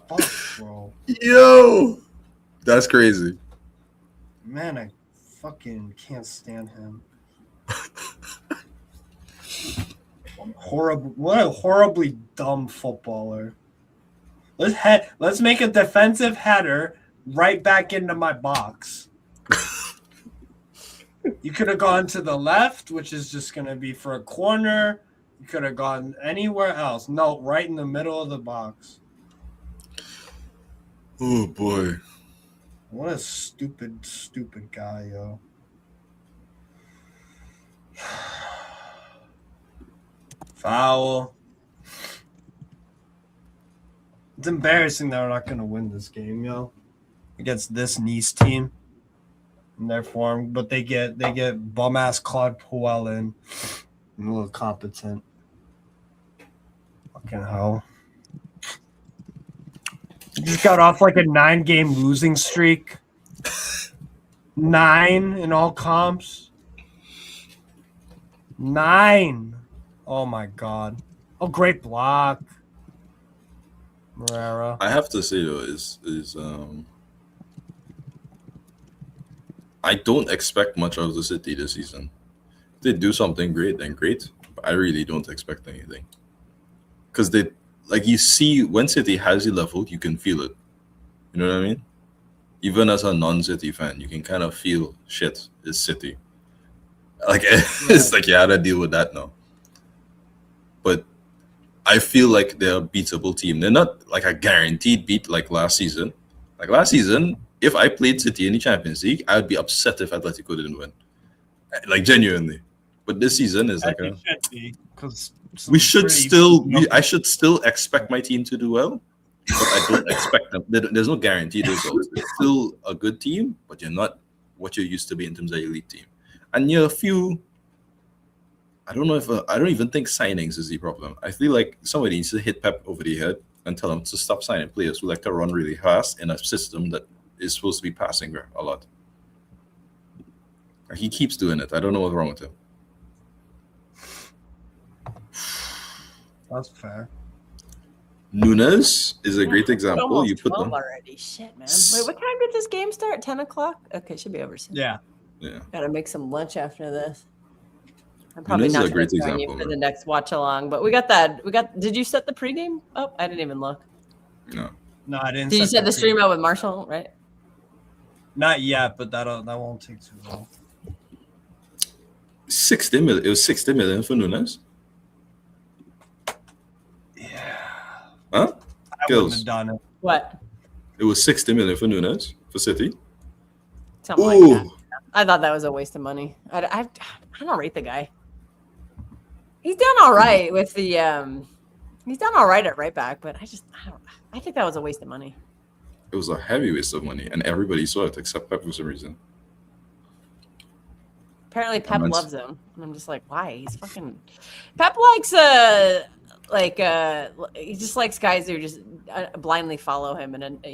Fuck, bro.
Yo, that's crazy.
Man, I fucking can't stand him. What a horribly dumb footballer. Let's make a defensive header right back into my box. You could have gone to the left, which is just going to be for a corner. You could have gone anywhere else. No, right in the middle of the box.
Oh, boy.
What a stupid guy, yo. Foul. It's embarrassing that we're not going to win this game, yo. Against this Nice team in their form, but they get bum ass Claude Puel in. A little competent. Fucking hell. Just got off like a 9-game losing streak. 9 in all comps. 9. Oh my god. Oh, great block. Morera.
I have to say though, I don't expect much of the City this season. If they do something great, then great. But I really don't expect anything. Because you see, when City has the level, you can feel it. You know what I mean? Even as a non-City fan, you can kind of feel shit is City. Like, it's like you had to deal with that now. But I feel like they're a beatable team. They're not like a guaranteed beat like last season. Like last season, if I played City in the Champions League, I would be upset if Atletico didn't win. Like, genuinely. But this season is like I should still expect my team to do well, but I don't expect them. There's no guaranteed results. It's still a good team, but you're not what you're used to be in terms of elite team. And you're a few, I don't know if I don't even think signings is the problem. I feel like somebody needs to hit Pep over the head and tell him to stop signing players who like to run really fast in a system that is supposed to be passing a lot. He keeps doing it. I don't know what's wrong with him.
That's fair.
Nunes is a great example. You put them
already. Shit, man. Wait, what time did this game start? 10 o'clock? Okay, it should be over soon.
Yeah.
Gotta make some lunch after this. I'm probably
Nunes
not
is a great
gonna join
example
you for the next watch along, but we got. Did you set the pregame? Oh, I didn't even look.
No,
I didn't.
Did you set the stream out with Marshall? Right.
Not yet, but that won't take too long.
60 million. It was 60 million for Nunes.
Yeah.
Huh?
I wouldn't have done it.
What?
It was 60 million for Nunes for City.
Something like that. I thought that was a waste of money. I don't rate the guy. He's done all right with the he's done all right at right back, but I think that was a waste of money.
It was a heavy waste of money, and everybody saw it except Pep for some reason.
Apparently Pep loves him. And I'm just like, why? He's fucking Pep likes he just likes guys who just blindly follow him and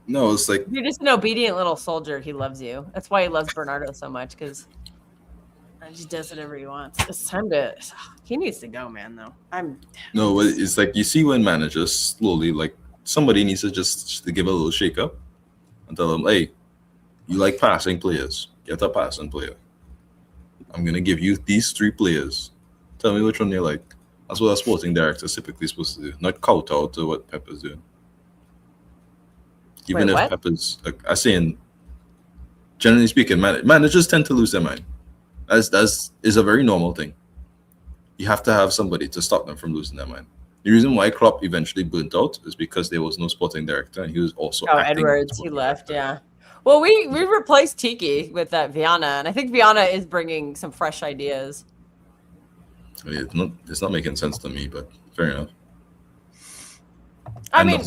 No, it's like
if you're just an obedient little soldier, he loves you. That's why he loves Bernardo so much, because he just does whatever he wants. It's time to he needs to go, man, though.
no, it's like you see when managers slowly somebody needs to just to give a little shake up and tell them, hey, you like passing players. Get a passing player. I'm gonna give you these 3 players. Tell me which one you like. That's what a sporting director is typically supposed to do, not kowtow to what Pep is doing. Even if Pep is, I'm saying, generally speaking, managers tend to lose their mind. That is a very normal thing. You have to have somebody to stop them from losing their mind. The reason why Klopp eventually burnt out is because there was no sporting director, and he was also
Edwards, he left, yeah. Well, we replaced Tiki with that Viana, and I think Viana is bringing some fresh ideas.
I mean, it's not making sense to me, but fair enough.
I mean,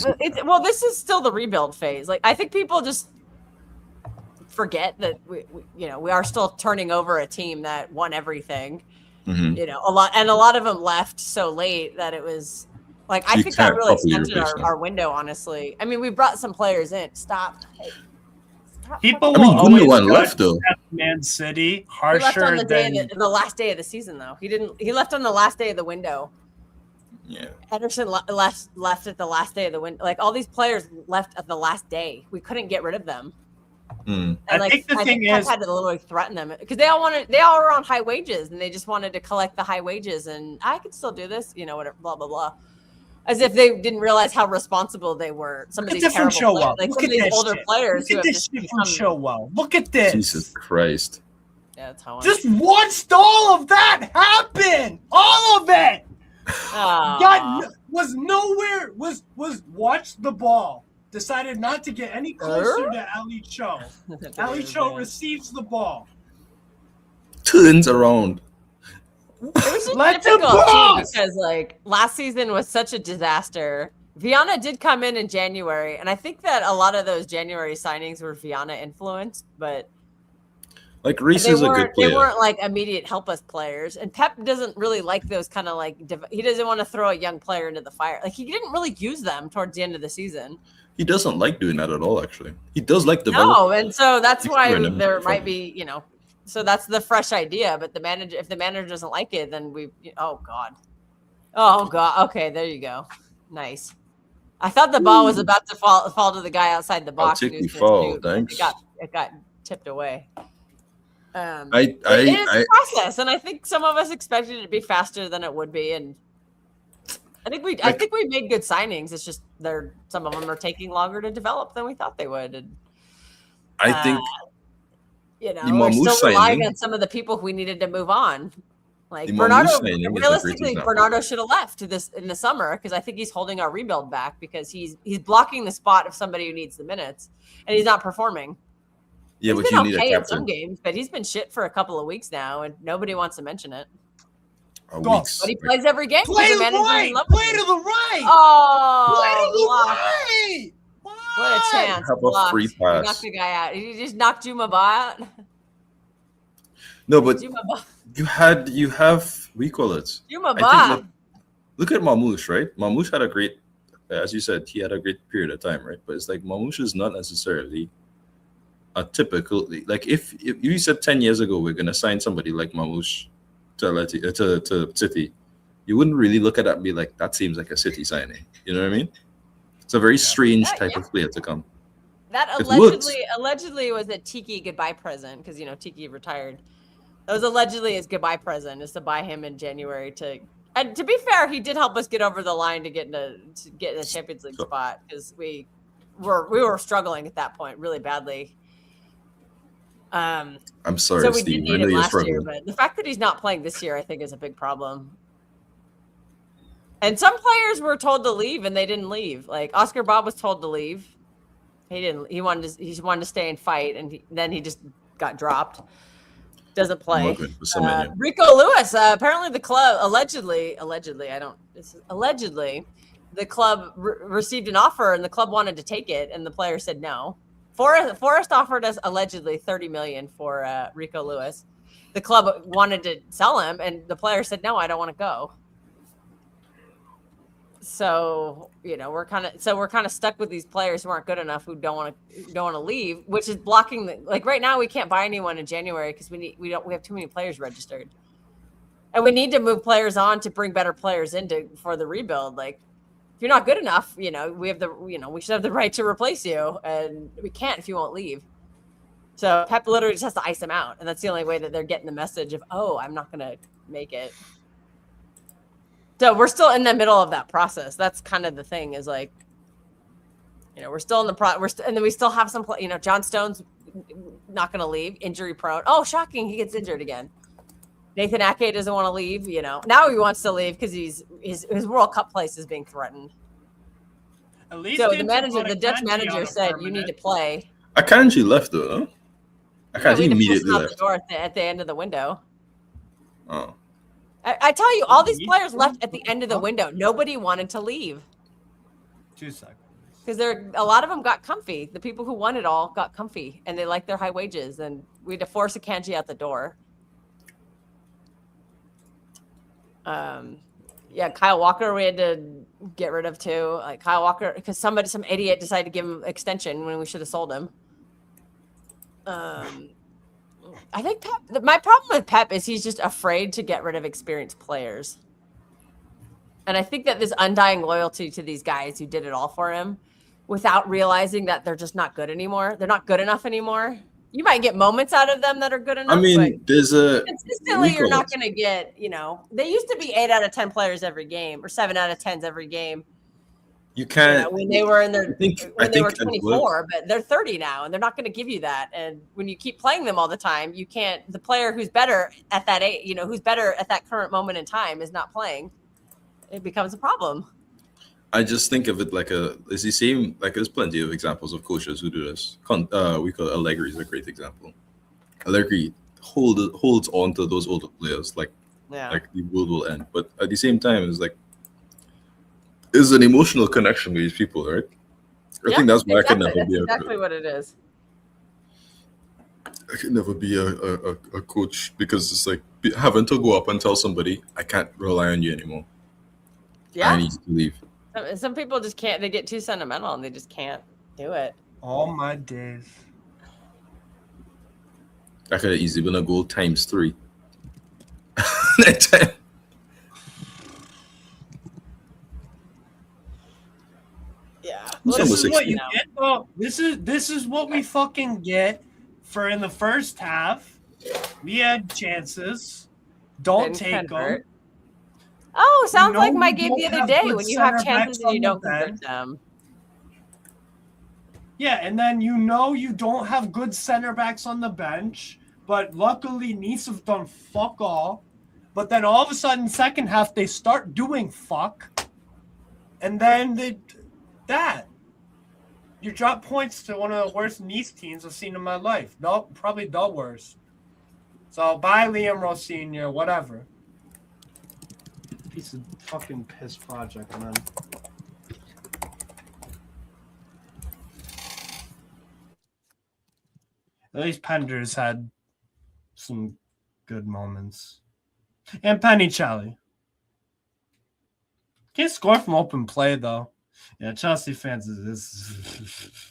this is still the rebuild phase. Like, I think people just forget that we are still turning over a team that won everything.
Mm-hmm.
A lot of them left so late that it was like I think that really extended our window. Honestly, I mean, we brought some players in. Stop.
People
will
always
left though.
Man City
harsher
harsher than
the last day of the season though. He left on the last day of the window.
Yeah.
Ederson left at the last day of the window. Like all these players left at the last day. We couldn't get rid of them.
Mm.
And I think the thing is,
had to literally threaten them because they all were on high wages and they just wanted to collect the high wages. And I could still do this, whatever, blah blah blah. As if they didn't realize how responsible they were. Some of these terrible players, like some of these older players who have just become
Chilwell. Look at this.
Jesus Christ.
Yeah, that's how
just watched all of that happen. All of it. Was watched the ball. Decided not to get any closer to Ali Cho. Ali Cho receives the ball.
Turns around.
It was just typical too, because last season was such a disaster. Viana did come in January, and I think that a lot of those January signings were Viana influenced, but
Reece is a good player.
They weren't immediate help us players, and Pep doesn't really like those kind of he doesn't want to throw a young player into the fire. He didn't really use them towards the end of the season. He
doesn't like doing that at all. Actually, he does like developing.
No, and so that's why there might be So that's the fresh idea, but if the manager doesn't like it, then oh god. Okay, there you go. Nice. I thought the ball was about to fall to the guy outside the box.
I'll take the fall. Thanks.
It got tipped away.
It's
a process, and I think some of us expected it to be faster than it would be, and I think we made good signings. It's just some of them are taking longer to develop than we thought they would. And
I think.
We're still relying on some of the people we needed to move on. Bernardo, realistically, Bernardo should have left in the summer because I think he's holding our rebuild back because he's blocking the spot of somebody who needs the minutes, and he's not performing.
Yeah,
he's
but
been
you need
okay
a
in
captain.
some games, but he's been shit for a couple of weeks now, and nobody wants to mention it.
But
he plays every game.
Play to the right. Play to the right.
Oh,
play to the right.
What a chance!
Have a free pass.
He knocked the guy out. He just knocked Juma out.
No, but You have we call it.
Yuma
I think
Ba.
look at Mamouche, right? Mamouche had a great, as you said, he had a great period of time, right? But it's like Mamouche is not necessarily a typical like if you said 10 years ago we're gonna sign somebody like Mamouche to City, you wouldn't really look at that and be like, that seems like a City signing. You know what I mean? It's a very strange type of player to come.
That
It works.
allegedly was a Tiki goodbye present because Tiki retired. That was allegedly his goodbye present, is to buy him in January and to be fair, he did help us get over the line to get in the Champions League spot because we were struggling at that point really badly.
I'm sorry,
so we
Steve.
did need him last year, but the fact that he's not playing this year, I think, is a big problem. And some players were told to leave and they didn't leave. Like Oscar Bob was told to leave. He didn't. He wanted to stay and fight, and then he just got dropped. Doesn't play. Rico Lewis. Apparently, the club allegedly the club received an offer, and the club wanted to take it, and the player said no. Forest offered us allegedly $30 million for Rico Lewis. The club wanted to sell him, and the player said no. I don't want to go. So we're kind of stuck with these players who aren't good enough, who don't want to leave, which is blocking right now we can't buy anyone in January because we have too many players registered, and we need to move players on to bring better players for the rebuild. Like if you're not good enough, we should have the right to replace you, and we can't if you won't leave. So Pep literally just has to ice them out, and that's the only way that they're getting the message of, oh, I'm not gonna make it. So we're still in the middle of that process. That's kind of the thing is like, we're still in the and then we still have some, John Stone's not going to leave, injury prone. Oh, shocking. He gets injured again. Nathan Ake doesn't want to leave, now he wants to leave because his World Cup place is being threatened. At least so the Dutch manager said you need to play.
Akanji left though, huh? Akanji immediately left.
The door at the end of the window.
Oh.
I tell you, all these players left at the end of the window. Nobody wanted to leave.
2 seconds.
Because a lot of them got comfy. The people who won it all got comfy, and they liked their high wages. And we had to force Akanji out the door. Kyle Walker we had to get rid of too. Like Kyle Walker, because some idiot decided to give him extension when we should have sold him. I think my problem with Pep is he's just afraid to get rid of experienced players. And I think that this undying loyalty to these guys who did it all for him without realizing that they're just not good anymore. They're not good enough anymore. You might get moments out of them that are good enough.
I mean, there's
consistently you're not going to get, they used to be 8 out of 10 players every game or 7 out of 10s every game.
You can't
when they were in their they were 24, but they're 30 now, and they're not going to give you that. And when you keep playing them all the time, you can't. The player who's better at that age, who's better at that current moment in time, is not playing. It becomes a problem.
I just think of it it's the same. Like there's plenty of examples of coaches who do this. We call Allegri is a great example. Allegri holds on to those older players like the world will end, but at the same time, it's like. Is an emotional connection with these people, right? I think that's why I can never be
exactly what it is.
I can never be a coach because it's like having to go up and tell somebody I can't rely on you anymore.
Yeah,
I need to leave.
Some people just can't. They get too sentimental and they just can't do it.
All my days.
I could have easily been a goal times 3.
Yeah.
Well, this is what you get, though. This is what we fucking get for in the first half. We had chances. Don't take them.
Oh, sounds like my game the other day when you have chances and you don't convert them.
Yeah, and then you don't have good center backs on the bench, but luckily Nice have done fuck all. But then all of a sudden, second half, they start doing fuck. And then you drop points to one of the worst Nice teams I've seen in my life. No, probably the worst. So bye, Liam Rosinha, whatever. Piece of fucking piss project, man. At least Penders had some good moments. And Panicelli. Can't score from open play, though. Yeah, Chelsea fans is this.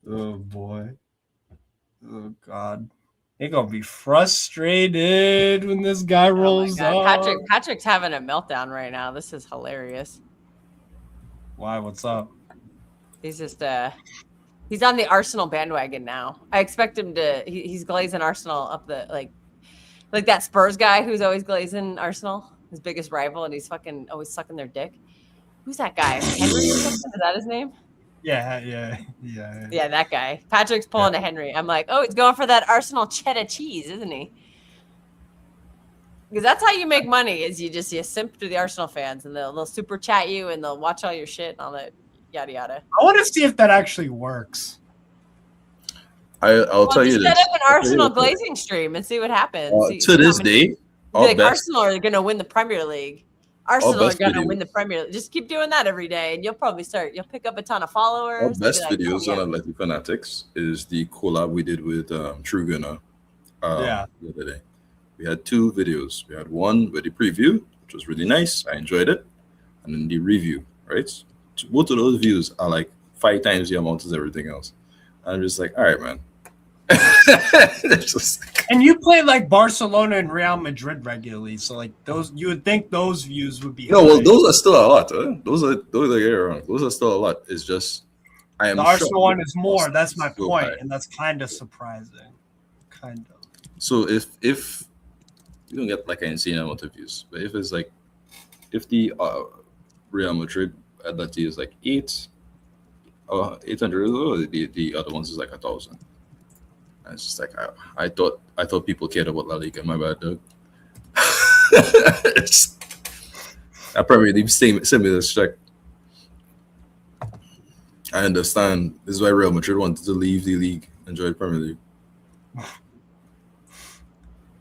Oh, boy. Oh, God. They're going to be frustrated when this guy rolls up.
Patrick's having a meltdown right now. This is hilarious.
Why? What's up?
He's just he's on the Arsenal bandwagon now. I expect him to he's glazing Arsenal up the like that Spurs guy who's always glazing Arsenal, his biggest rival, and he's fucking always sucking their dick. Who's that guy? Henry or something? Is that his name?
Yeah,
that guy. Patrick's pulling a Henry. I'm like, oh, he's going for that Arsenal cheddar cheese, isn't he? Because that's how you make money, is you simp to the Arsenal fans, and they'll super chat you, and they'll watch all your shit and all that yada yada.
I want to see if that actually works.
I'll tell you this.
Set up an Arsenal glazing stream and see what happens.
To this day,
Arsenal are going to win the Premier League. Arsenal are going to win the Premier League. Just keep doing that every day, and you'll pick up a ton of followers.
Our best videos on Athletic Fanatics is the collab we did with True Gunner the other day. We had 2 videos. We had one with the preview, which was really nice. I enjoyed it. And then the review, right? Both of those views are like 5 times the amount as everything else. I'm just like, all right, man.
And you play like Barcelona and Real Madrid regularly, so like those, you would think those views would be.
No, well, those are still a lot. Those are still a lot. It's just I am.
The Arsenal one is more. That's my point, and that's kind of surprising. Kind of.
So if you don't get like an insane amount of views, but if it's like if the Real Madrid at that is like 800, the other ones is like 1,000. And it's just like I thought people cared about La Liga. My bad, dog. I probably need to send me this check. I understand. This is why Real Madrid wanted to leave the league, enjoy the Premier League.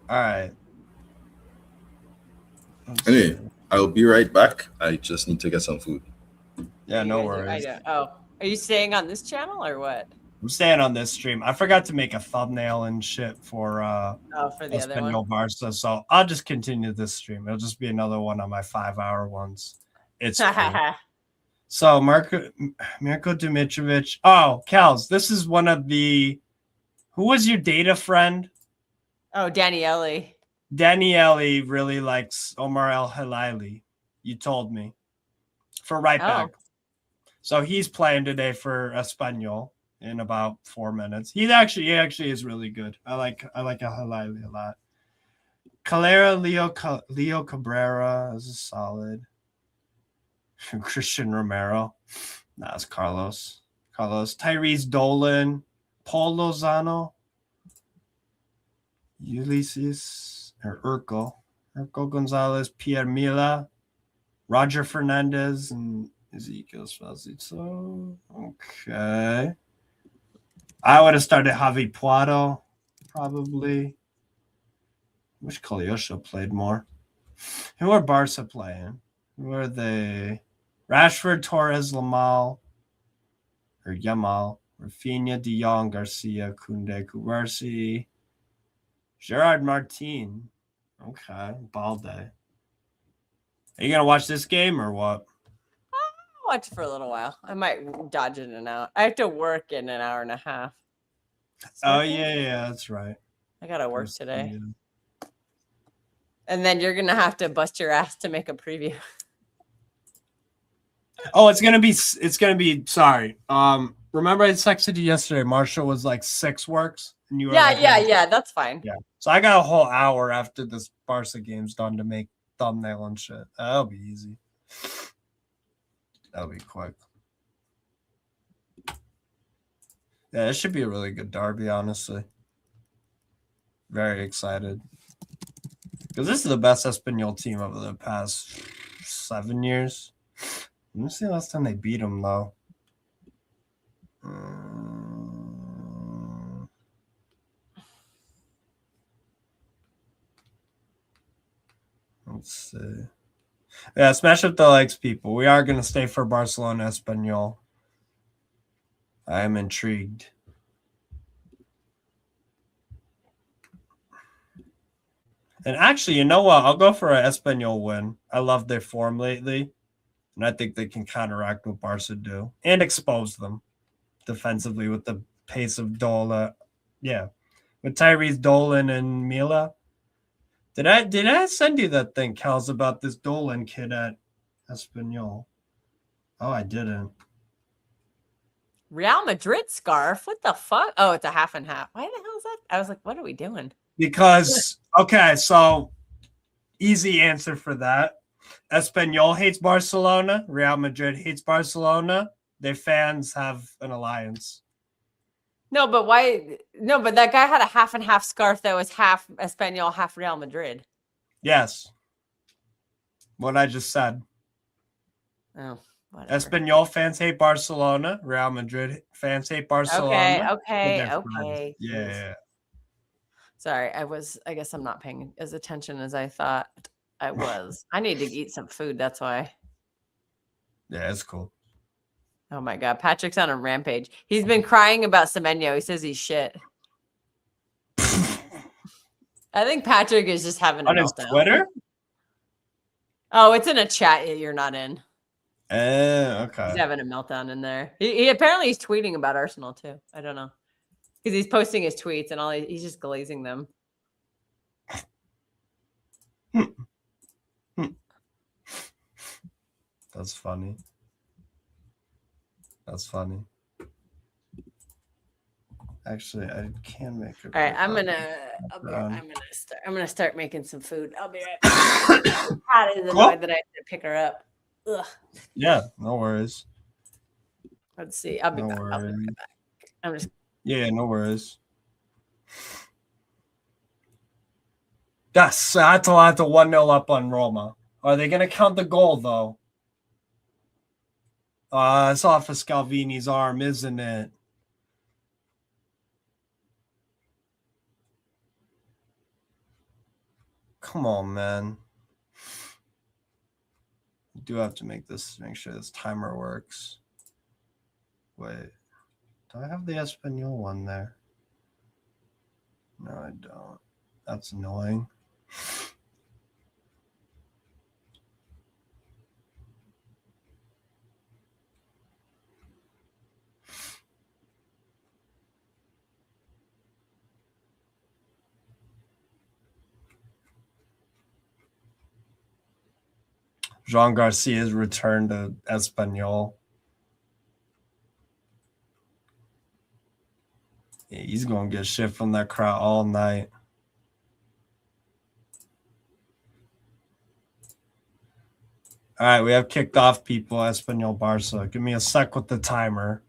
All right.
Anyway, I'll be right back. I just need to get some food.
Yeah, no worries.
Are you staying on this channel or what?
I'm staying on this stream. I forgot to make a thumbnail and shit for
for the other one.
Barca, so I'll just continue this stream. It'll just be another one on my 5-hour ones. It's cool. So Mirko Dimitrovic. Oh, Kels, this is one of the. Who was your data friend?
Oh, Daniele.
Daniele really likes Omar El Hilali. You told me for right back. So he's playing today for Espanyol in about 4 minutes. He actually is really good. I like El Hilali a lot. Calera, Leo Cabrera is solid. Christian Romero. That's Carlos. Tyrese Dolan. Paul Lozano. Ulysses or Urkel Gonzalez, Pierre Mila, Roger Fernandez, and Ezekiel Spazito. Okay. I would have started Javi Puado, probably. Wish Kolyosha played more. Who are Barca playing? Who are they? Rashford, Torres, Yamal, Rafinha, De Jong, Garcia, Koundé, Kubarsi, Gerard Martin. Okay, Balde. Are you going to watch this game or what?
I'll watch it for a little while. I might dodge in and out. I have to work in an hour and a half.
Oh, yeah, that's right.
I got to work today. And then you're going to have to bust your ass to make a preview.
Oh, it's going to be, sorry. Remember I texted you yesterday, Marshall was like 6 works? And you were
yeah, that's fine.
Yeah. So I got a whole hour after this Barca game's done to make thumbnail and shit. That'll be easy. That'll be quick. Yeah, it should be a really good derby, honestly. Very excited. Because this is the best Espanyol team over the past 7 years. Let me see the last time they beat them, though. Let's see. Yeah, smash up the likes, people. We are going to stay for Barcelona Espanyol. I am intrigued. And actually, you know what? I'll go for an Espanyol win. I love their form lately. And I think they can counteract what Barca do and expose them defensively with the pace of Dola. Yeah. With Tyrese Dolan and Mila. Did I send you that thing, Kels, about this Dolan kid at Espanyol? Oh, I didn't.
Real Madrid scarf? What the fuck? Oh, it's a half and half. Why the hell is that? I was like, what are we doing?
Because, okay, so easy answer for that. Espanyol hates Barcelona. Real Madrid hates Barcelona. Their fans have an alliance.
No, but why? No, but that guy had a half and half scarf that was half Espanol, half Real Madrid.
Yes. What I just said.
Oh, whatever.
Espanyol fans hate Barcelona. Real Madrid fans hate Barcelona.
Okay.
Yeah.
Sorry, I guess I'm not paying as attention as I thought I was. I need to eat some food. That's why.
Yeah, it's cool.
Oh my God. Patrick's on a rampage. He's been crying about Semenyo. He says he's shit. I think Patrick is just having a
on his
meltdown.
Twitter?
Oh, it's in a chat you're not in.
Okay.
He's having a meltdown in there. He apparently he's tweeting about Arsenal too. I don't know. Because he's posting his tweets and he's just glazing them.
That's funny. Actually, I can make it.
All right, I'm gonna start making some food. I'll be right back. Pat is annoyed that I have to pick her up. Ugh.
Yeah, no worries.
Let's see. I'll be back. I'm just.
Yeah, no worries. Yes, Atalanta 1-0 up on Roma. Are they going to count the goal, though? It's off of Scalvini's arm, isn't it? Come on, man. I do have to make sure this timer works. Wait. Do I have the Espanyol one there? No, I don't. That's annoying. Jean Garcia's return to Espanyol. Yeah, he's going to get shit from that crowd all night. All right, we have kicked off, people. Espanyol Barca. Give me a sec with the timer.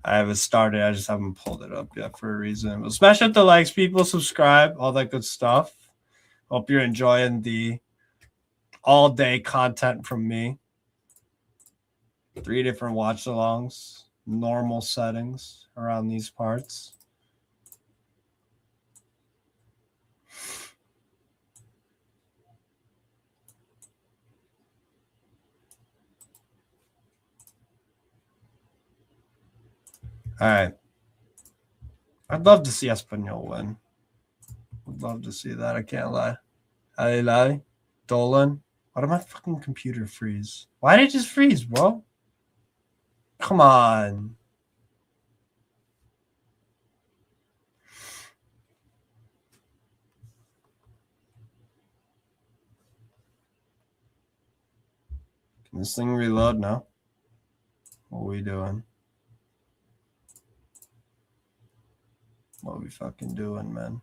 I have it started. I just haven't pulled it up yet for a reason. But smash up the likes, people. Subscribe. All that good stuff. Hope you're enjoying the all-day content from me. 3 different watch-alongs. Normal settings around these parts. All right. I'd love to see Espanyol win. Would love to see that. I can't lie. I lie. Dolan. Why did my fucking computer freeze? Why did it just freeze, bro? Come on. Can this thing reload now? What are we doing? What are we fucking doing, man?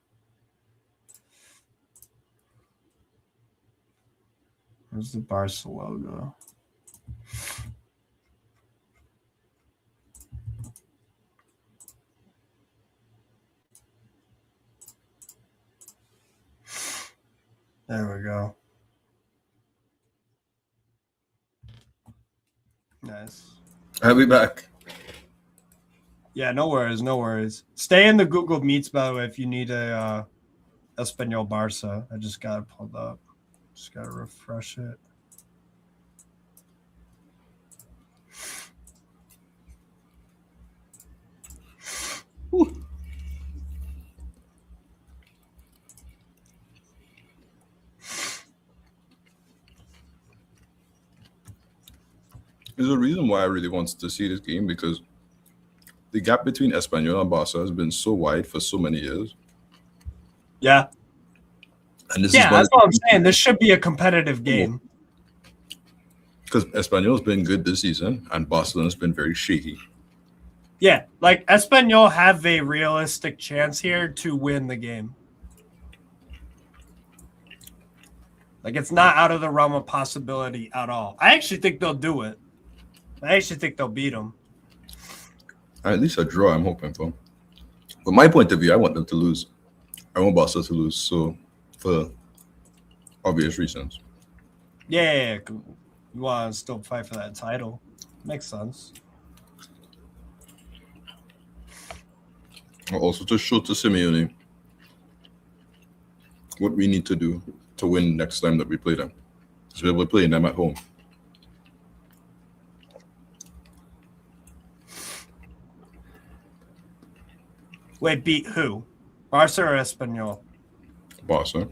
Where's the Barca logo? There we go. Nice.
I'll be back.
Yeah, no worries. Stay in the Google Meets, by the way, if you need a Espanyol Barca. I just got it pulled up. Just got to refresh it.
There's a reason why I really wanted to see this game because the gap between Espanyol and Barca has been so wide for so many years.
Yeah.
And this
Yeah,
is
that's what I'm saying. This should be a competitive game.
Because Espanyol's been good this season and Barcelona's been very shaky.
Yeah, like Espanyol have a realistic chance here to win the game. Like, it's not out of the realm of possibility at all. I actually think they'll do it. I actually think they'll beat them.
At least a draw, I'm hoping for. But my point of view, I want them to lose. I want Barca to lose, so for obvious reasons.
Yeah. You want to still fight for that title. Makes sense.
Also to show to Simeone what we need to do to win next time that we play them. So we're playing them at home.
Wait, beat who? Barca or Espanyol?
Barca.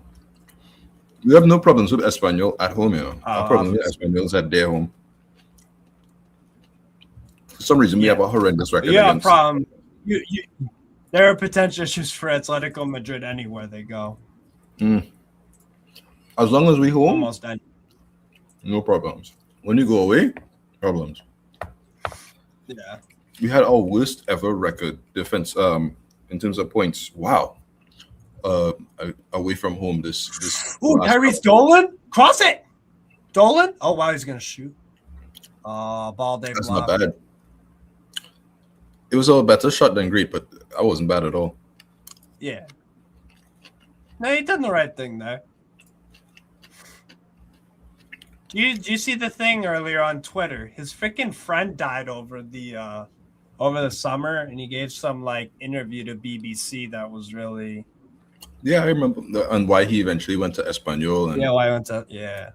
We have no problems with Espanyol at home, you know. Our problem with Espanyol is at their home. For some reason, we have a horrendous record against.
Problem. There are potential issues for Atletico Madrid anywhere they go.
As long as we home,
Almost any.
no problems. When you go away, problems.
Yeah.
We had our worst ever record defense in terms of points. Wow. Away from home this
Ooh, Tyrese Dolan? Cross it! Dolan? Oh wow, he's gonna shoot. Ball day
That's
block.
not bad. It was a better shot than great, but I wasn't bad at all.
Yeah. No, he done the right thing there. Did you see the thing earlier on Twitter? His freaking friend died over the summer, and he gave some like interview to BBC that was really.
Yeah, I remember, and why he eventually went to Espanyol, and
why I went to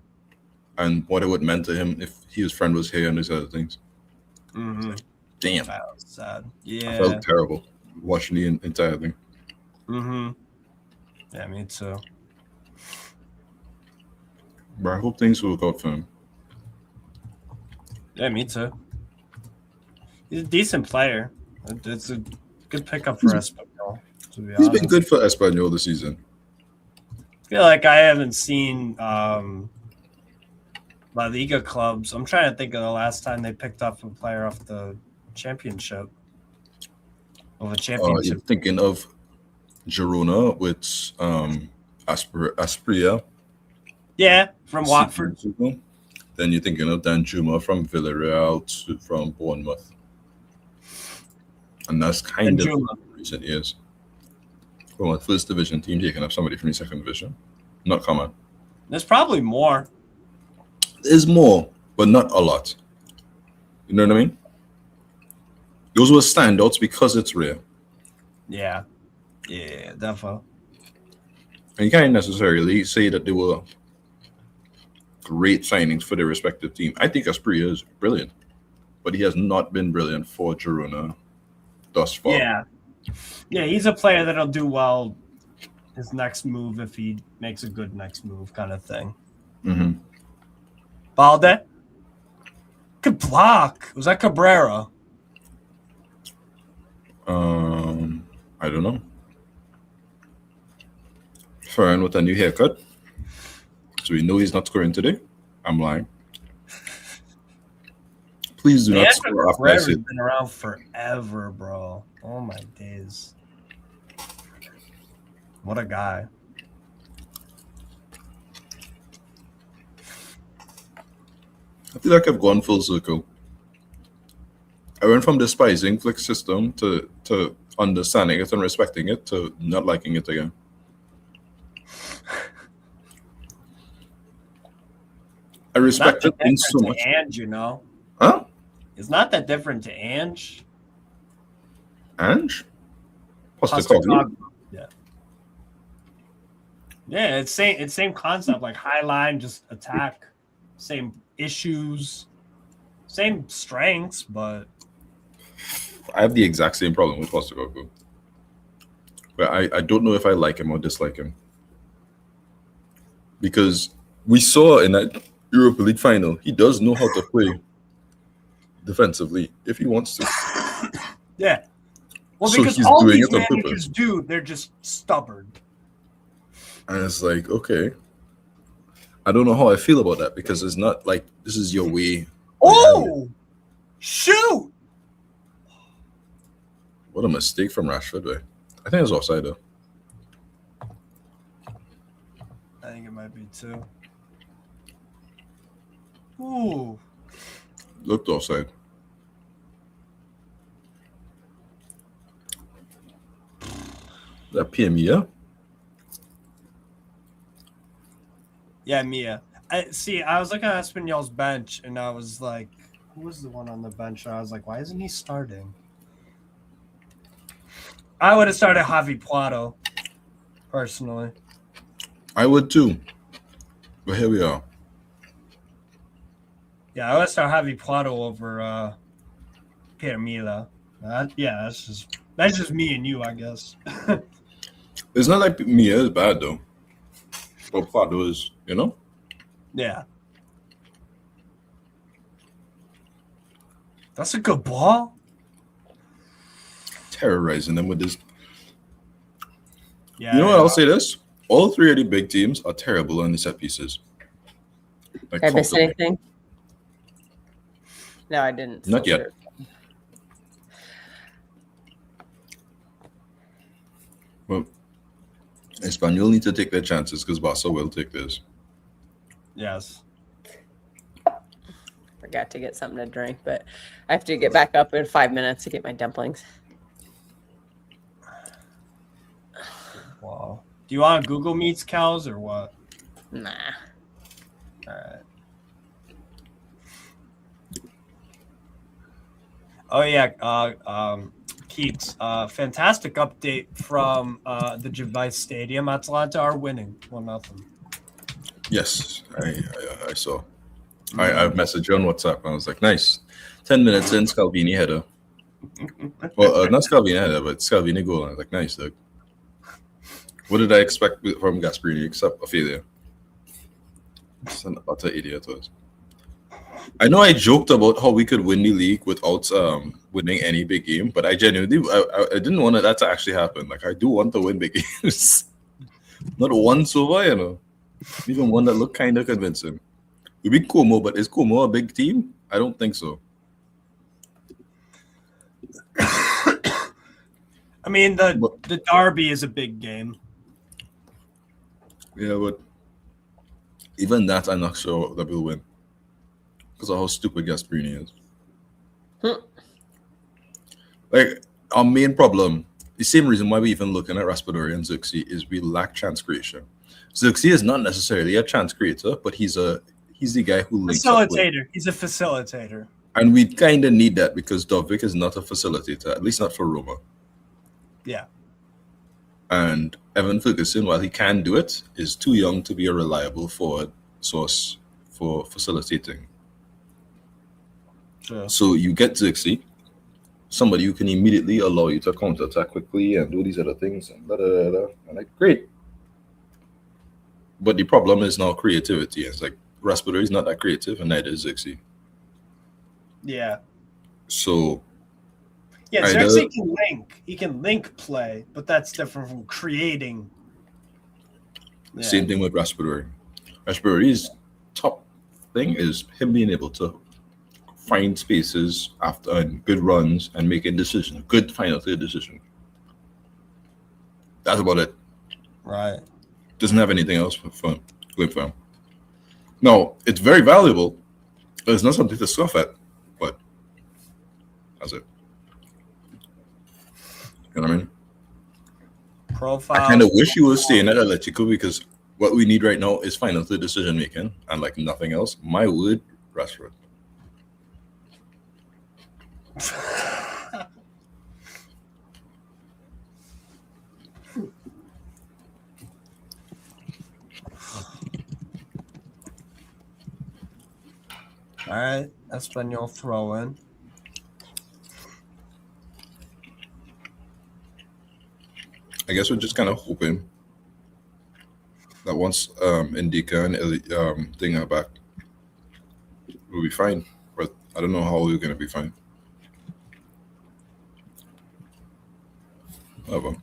and what it would meant to him if his friend was here and these other things.
Mm-hmm.
Damn,
That was sad. Yeah,
I felt terrible watching the entire thing.
Mm-hmm. Yeah, me too.
But I hope things will work out for him.
Yeah, me too. He's a decent player. It's a good pickup for Espanyol. To be
He's
honest,
been good for Espanyol this season.
I feel like I haven't seen La Liga clubs. I'm trying to think of the last time they picked up a player off the championship. Of a championship.
You're thinking of Girona with Aspria.
Yeah, from Watford.
Then you're thinking of Danjuma from Villarreal from Bournemouth. And that's kind of recent years. From a first division team taking up somebody from the second division. Not common.
There's probably more.
There's more, but not a lot. You know what I mean? Those were standouts because it's rare.
Yeah. Yeah, definitely.
And you can't necessarily say that they were great signings for their respective team. I think Aspria is brilliant, but he has not been brilliant for Girona thus far.
Yeah, he's a player that'll do well his next move if he makes a good next move kind of thing.
Mm-hmm.
Balde? Good block. Was that Cabrera?
I don't know. Ferran with a new haircut. So we know he's not scoring today. I'm lying. Please do not score after I say.
Cabrera's been around forever, bro. Oh my days. What a guy.
I feel like I've gone full circle. I went from despising Flick's system to understanding it and respecting it to not liking it again. I respect it so much.
Ange, you know.
Huh?
It's not that different to Ange.
Ange? Postecoglou?
Yeah. Yeah, it's same concept, like high line, just attack, same issues, same strengths, but
I have the exact same problem with Postecoglou. But I don't know if I like him or dislike him. Because we saw in that Europa League final, he does know how to play defensively if he wants to.
Yeah. Well,
So
because
he's
all
doing
these
it on
managers do, they're just stubborn.
And it's like, okay, I don't know how I feel about that because it's not like this is your way.
Oh, shoot!
What a mistake from Rashford. Way. I think it's offside though.
I think it might be too. Ooh.
Looked offside. That Mia?
Yeah, Mia. I was looking at Espanyol's bench, and I was like, who was the one on the bench? And I was like, why isn't he starting? I would have started Javi Puado, personally.
I would too. But here we are.
Yeah, I would have started Javi Puado over Pierre Mila. Yeah, that's just me and you, I guess.
It's not like Mia is bad though. But Puado is, you know?
Yeah. That's a good ball.
Terrorizing them with this.
Yeah.
You know what? I'll say this. All three of the big teams are terrible on the set pieces. Like,
Did I miss
comfortably.
anything? No, I didn't.
Not yet. Well, Espanyol need to take their chances because Barca will take this.
Yes.
Forgot to get something to drink, but I have to get back up in 5 minutes to get my dumplings.
Wow. Do you want Google Meets cows or what?
Nah.
All right. Oh yeah, Keats. Fantastic update from the Javai Stadium. Atlanta are winning 1-0.
Yes, I saw. I messaged you on WhatsApp and I was like, nice. 10 minutes in, Scalvini header. Well, not Scalvini header, but Scalvini goal. And I was like, nice, Doug. What did I expect from Gasperini except a failure? Just an utter idiot was. I know I joked about how we could win the league without winning any big game, but I genuinely I didn't want that to actually happen. Like I do want to win big games. Not one so far, you know. Even one that looked kind of convincing. We beat Como, but is Como a big team? I don't think so.
I mean, the derby is a big game.
Yeah, but even that, I'm not sure that we'll win because of how stupid Gasperini is. Like our main problem, the same reason why we even looking at Raspadori and Zirkzee is we lack chance creation. Zirkzee is not necessarily a chance creator, but he's the guy who links up with.
He's a facilitator.
And we kind of need that because Dovvik is not a facilitator, at least not for Roma.
Yeah.
And Evan Ferguson, while he can do it, is too young to be a reliable forward source for facilitating.
Sure.
So you get Zirkzee, somebody who can immediately allow you to counterattack quickly and do these other things. And I'm like, great. But the problem is now creativity. It's like Raspadori is not that creative, and neither is Zirkzee.
Yeah.
So
yeah, Zirkzee can link. He can link play, but that's different from creating. Yeah.
Same thing with Raspadori. Raspadori's top thing is him being able to find spaces after good runs and making decisions, good final third decision. That's about it.
Right.
Doesn't have anything else for him. No, it's very valuable. It's not something to scoff at, but that's it. You know what I mean?
Profile.
I kind of wish you were staying at Atletico because what we need right now is final third decision making and like nothing else. My word, Rashford.
All right, Espanyol throw in.
I guess we're just kind of hoping that once Indica and Thing are back, we'll be fine. But I don't know how we're going to be fine. However,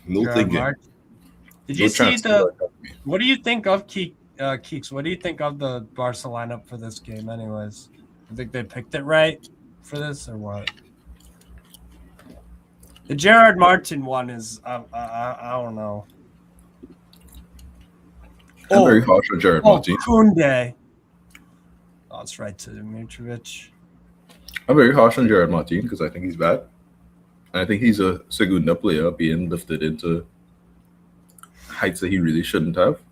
no
Gerard
thinking.
Martin. Did
No
you see
chance to
the?
work out me.
What do you think of Keeks? What do you think of the Barca lineup for this game? Anyways, you think they picked it right for this or what? The Gerard Martin one is I don't know.
I'm very harsh on Jared Martin.
Koundé. Oh, it's right to Mitrovic.
I'm very harsh on Jared Martin because I think he's bad. And I think he's a Segunda player being lifted into heights that he really shouldn't have.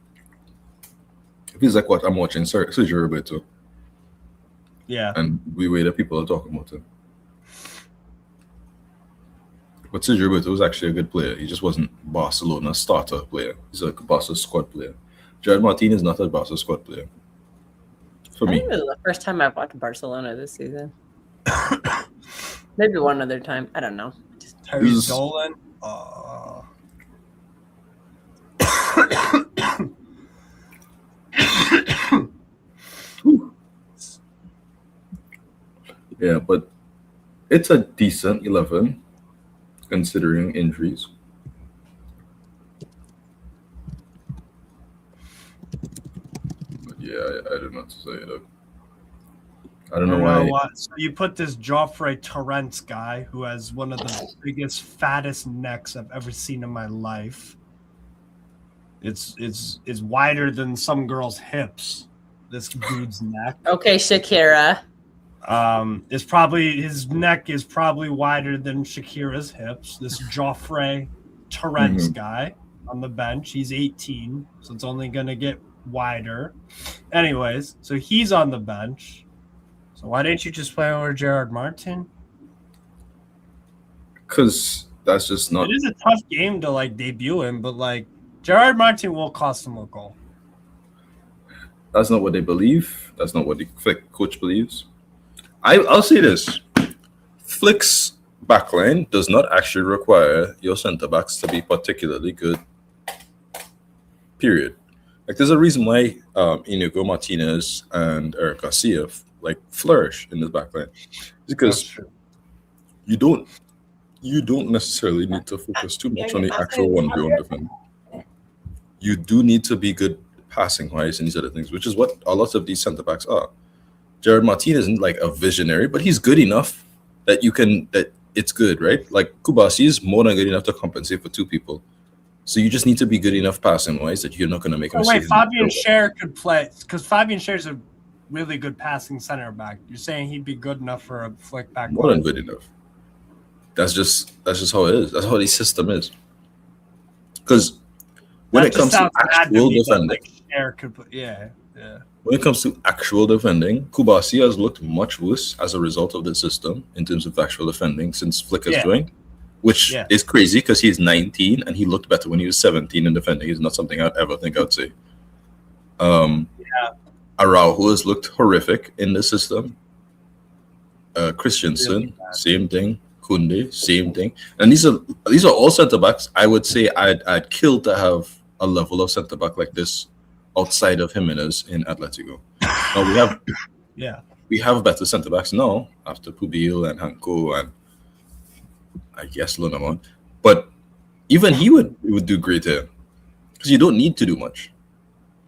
It feels like what I'm watching Sergio Roberto.
Yeah.
And the way that people are talking about him. But Sergio Roberto was actually a good player. He just wasn't Barcelona's starter player. He's a Barca squad player. Jared Martin is not a Barca squad player. For
I
me.
think it was the first time I've watched Barcelona this season. Maybe one other time. I don't know.
Terry Dolan.
Yeah, but it's a decent 11 considering injuries. But yeah, I don't know what to say. Though. I don't know why.
So you put this Joffrey Torrents guy who has one of the biggest, fattest necks I've ever seen in my life. It's wider than some girl's hips. This dude's neck.
Okay, Shakira.
His neck is probably wider than Shakira's hips. This Joffrey Torrents guy on the bench. He's 18, so it's only gonna get wider. Anyways, so he's on the bench. So why didn't you just play over Gerard Martin?
Because that's just not.
It is a tough game to debut him, but Gerard Martin will cost him a goal.
That's not what they believe. That's not what the Flick coach believes. I'll say this: Flick's backline does not actually require your centre backs to be particularly good. Period. There's a reason why Inigo Martinez and Eric Garcia flourish in this backline. It's because you don't necessarily need to focus too much on the actual 1v1 defending. You do need to be good passing wise and these other things, which is what a lot of these centre backs are. Gerard Martin isn't a visionary, but he's good enough that it's good, right? Kubasi is more than good enough to compensate for two people. So you just need to be good enough passing wise that you're not going to make a mistake.
Wait, Fabian Schär could play because Fabian Schär is a really good passing center back. You're saying he'd be good enough for a Flick back?
More than good enough. That's just how it is. That's how the system is. Because when it comes to actual defending,
Schär could put, yeah.
When it comes to actual defending, Kubasi has looked much worse as a result of the system in terms of actual defending since Flick has joined, which is crazy because he's 19 and he looked better when he was 17 in defending. It's not something I'd ever think I'd say. Araujo has looked horrific in the system. Christensen, same thing. Koundé, same thing. And these are all centre backs. I would say I'd kill to have a level of centre back like this outside of Jimenez in Atletico. Now we have better centre backs now after Pubil and Hanko and I guess Lunamon. But even he would do great here because you don't need to do much.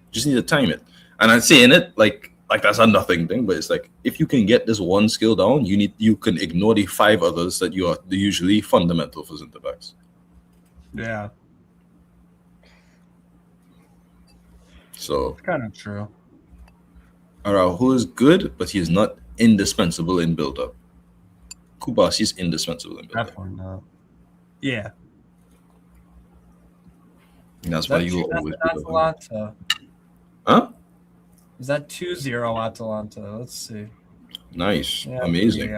You just need to time it. And I'm saying it like that's a nothing thing, but it's if you can get this one skill down, you can ignore the 5 others that you are usually fundamental for centre backs.
Yeah.
So
it's kind of true.
Araujo is good, but he is not indispensable in build-up. Kubasi is indispensable in build-up.
Definitely not. Yeah.
And that's why you always
Atalanta.
Huh?
Is that 2-0 Atalanta? Let's see.
Nice. Yeah, amazing.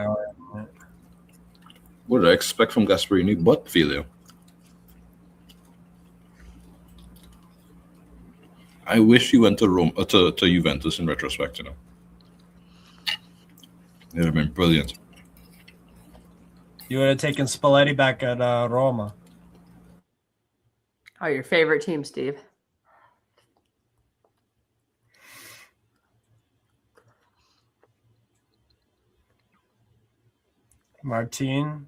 What did I expect from Gasperini but failure? I wish he went to Rome to Juventus in retrospect, It would have been brilliant.
You would have taken Spalletti back at Roma.
Oh, your favorite team, Steve.
Martin.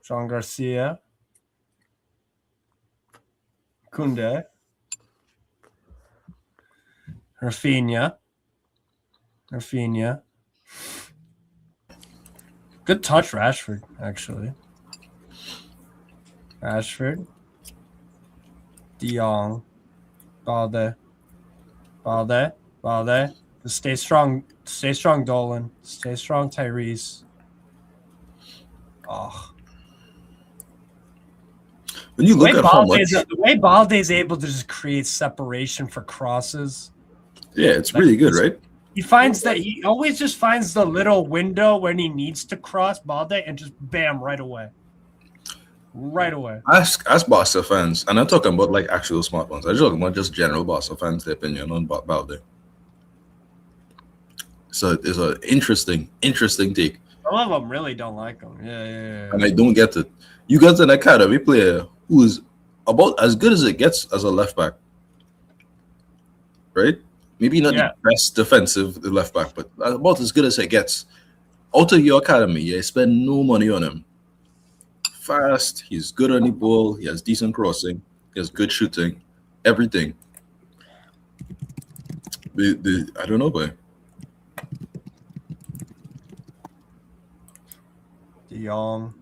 Jean Garcia. Kunde. Rafinha. Good touch, Rashford, actually. Rashford. De Jong. Balde. Just stay strong. Stay strong, Dolan. Stay strong, Tyrese. Oh.
When you look at how much,
The way Balde's able to just create separation for crosses.
yeah, it's really good, right?
He always just finds the little window when he needs to cross Balde and just bam, right away.
Ask Barca fans, and I'm talking about like actual smart ones. I'm talking about just general Barca fans' their opinion on Balde. So it's an interesting take.
Some of them really don't like him. Yeah.
And I don't get it. You got an academy player who is about as good as it gets as a left back, right? Maybe not the best defensive left back, but about as good as it gets. Out of your academy, you spend no money on him. Fast, he's good on the ball, he has decent crossing, he has good shooting, everything. I don't know, boy.
De Jong.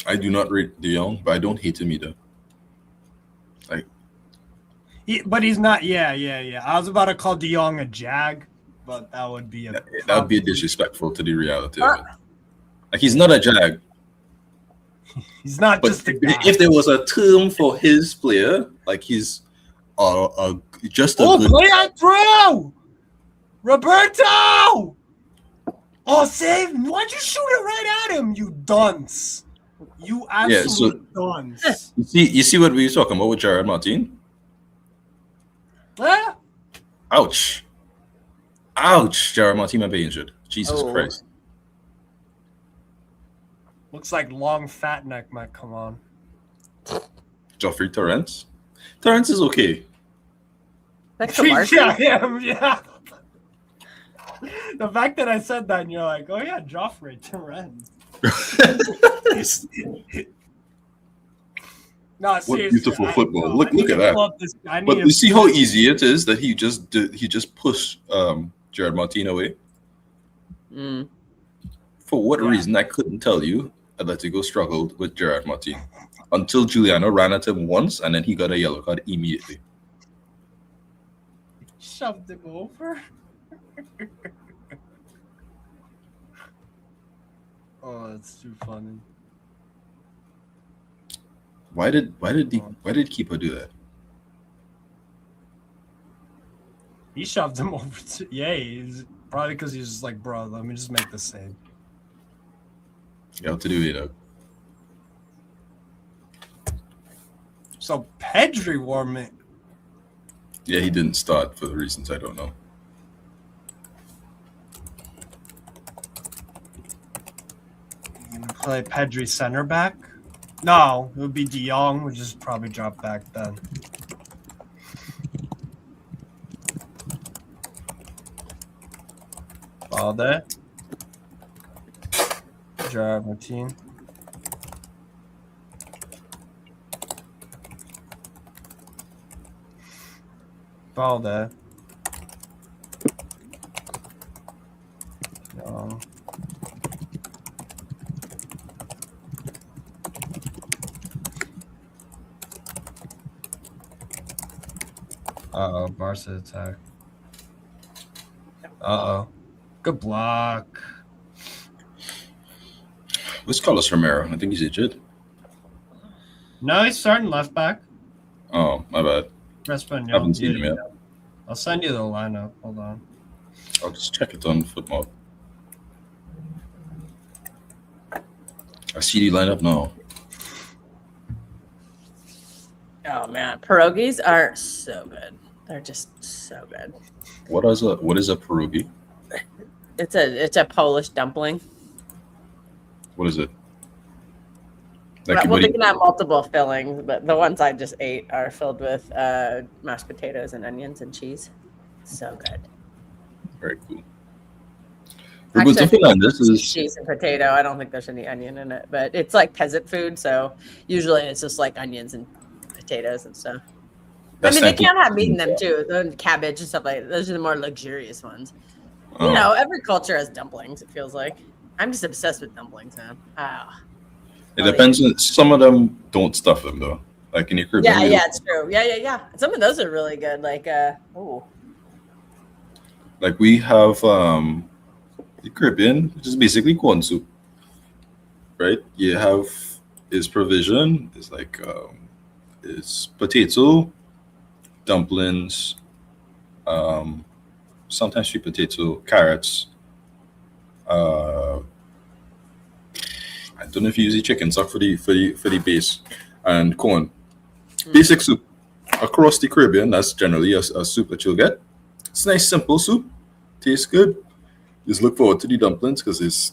I do not rate De Jong, but I don't hate him either.
But he's not. Yeah. I was about to call De Jong a jag, but that would be
disrespectful to the reality of it. Like, he's not a jag.
He's not
but
just a guy.
If there was a term for his player, like he's just a good.
Play out through! Roberto! Oh, save! Why'd you shoot it right at him, you dunce? You absolute dunce.
You see what we were talking about with Gerard Martin?
Huh?
Ouch, Gerard Martin might be injured. Jesus Christ.
Looks like long fat neck might come on.
Joffrey Torrens? Torrens is okay.
Yeah. The fact that I said that and you're like, oh yeah, Joffrey Torrens. No,
what beautiful football! Look at that! But you see how easy it is that he just pushed Gerard Martin away. For what reason I couldn't tell you. Atletico struggled with Gerard Martin until Giuliano ran at him once, and then he got a yellow card immediately.
Shoved him over. Oh, that's too funny.
Why did keeper do that?
He shoved him over. He's probably because he's just like, bro, let me just make the save.
You have to do it.
So Pedri warmed it.
Yeah, he didn't start for the reasons I don't know.
You gonna play Pedri center back? No, it would be De Jong, which is probably drop back then. Balde. Gerard Martin. Balde. No. Uh-oh, Barca attack. Uh-oh. Good block.
What's Carlos Romero? I think he's injured.
No, he's starting left back.
Oh, my bad.
I
haven't seen him yet.
I'll send you the lineup. Hold on.
I'll just check it on FootMob. I see the lineup now.
Oh man, pierogies are so good. They're just so good.
What is a pierogi?
It's a Polish dumpling.
What is it? Like
Well, they can have multiple fillings, but the ones I just ate are filled with mashed potatoes and onions and cheese. So good.
very cool.
Actually,
Roberto
I think
Fernandez
it's
is
cheese and potato. I don't think there's any onion in it, but it's like peasant food, so usually it's just like onions and potatoes and stuff.
That's
I mean, they
time to-
can have meat in them too, and cabbage and stuff like that. Those are the more luxurious ones. You
Oh.
know, every culture has dumplings. It feels like I'm just obsessed with dumplings, man.
It depends on some of them don't stuff them though. Like in the Caribbean.
Yeah, it's true. Yeah. Some of those are really good. Like,
Like we have the Caribbean, which is basically corn soup. Right? You have is provision, it's like it's potato, dumplings, sometimes sweet potato, carrots. I don't know if you use the chicken stock for the base, and corn. Basic soup across the Caribbean. That's generally a soup that you'll get. It's nice, simple soup. Tastes good. Just look forward to the dumplings because it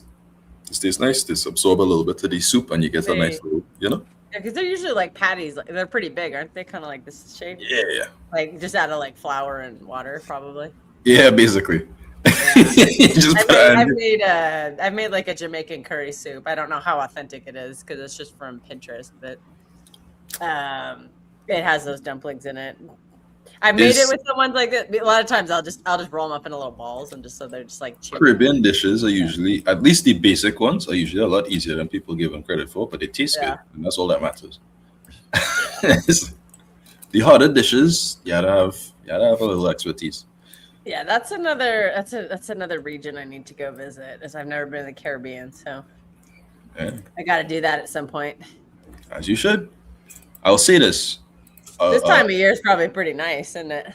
tastes nice. Just absorb a little bit of the soup, and you get a nice little,
yeah, because they're usually like patties. Like, they're pretty big, aren't they? Kind of like this shape.
Yeah.
Like just out of like flour and water, probably.
Yeah, basically.
Yeah. I've made like a Jamaican curry soup. I don't know how authentic it is because it's just from Pinterest, but it has those dumplings in it. I made it with someone like that. A lot of times I'll just roll them up into little balls and just so they're just like chicken.
Caribbean dishes are usually, at least the basic ones, are usually a lot easier than people give them credit for, but they taste good, and that's all that matters. The harder dishes, you gotta have a little expertise.
Yeah, that's another region I need to go visit, as I've never been in the Caribbean, so I got to do that at some point.
As you should. I'll say this.
This time of year is probably pretty nice, isn't it?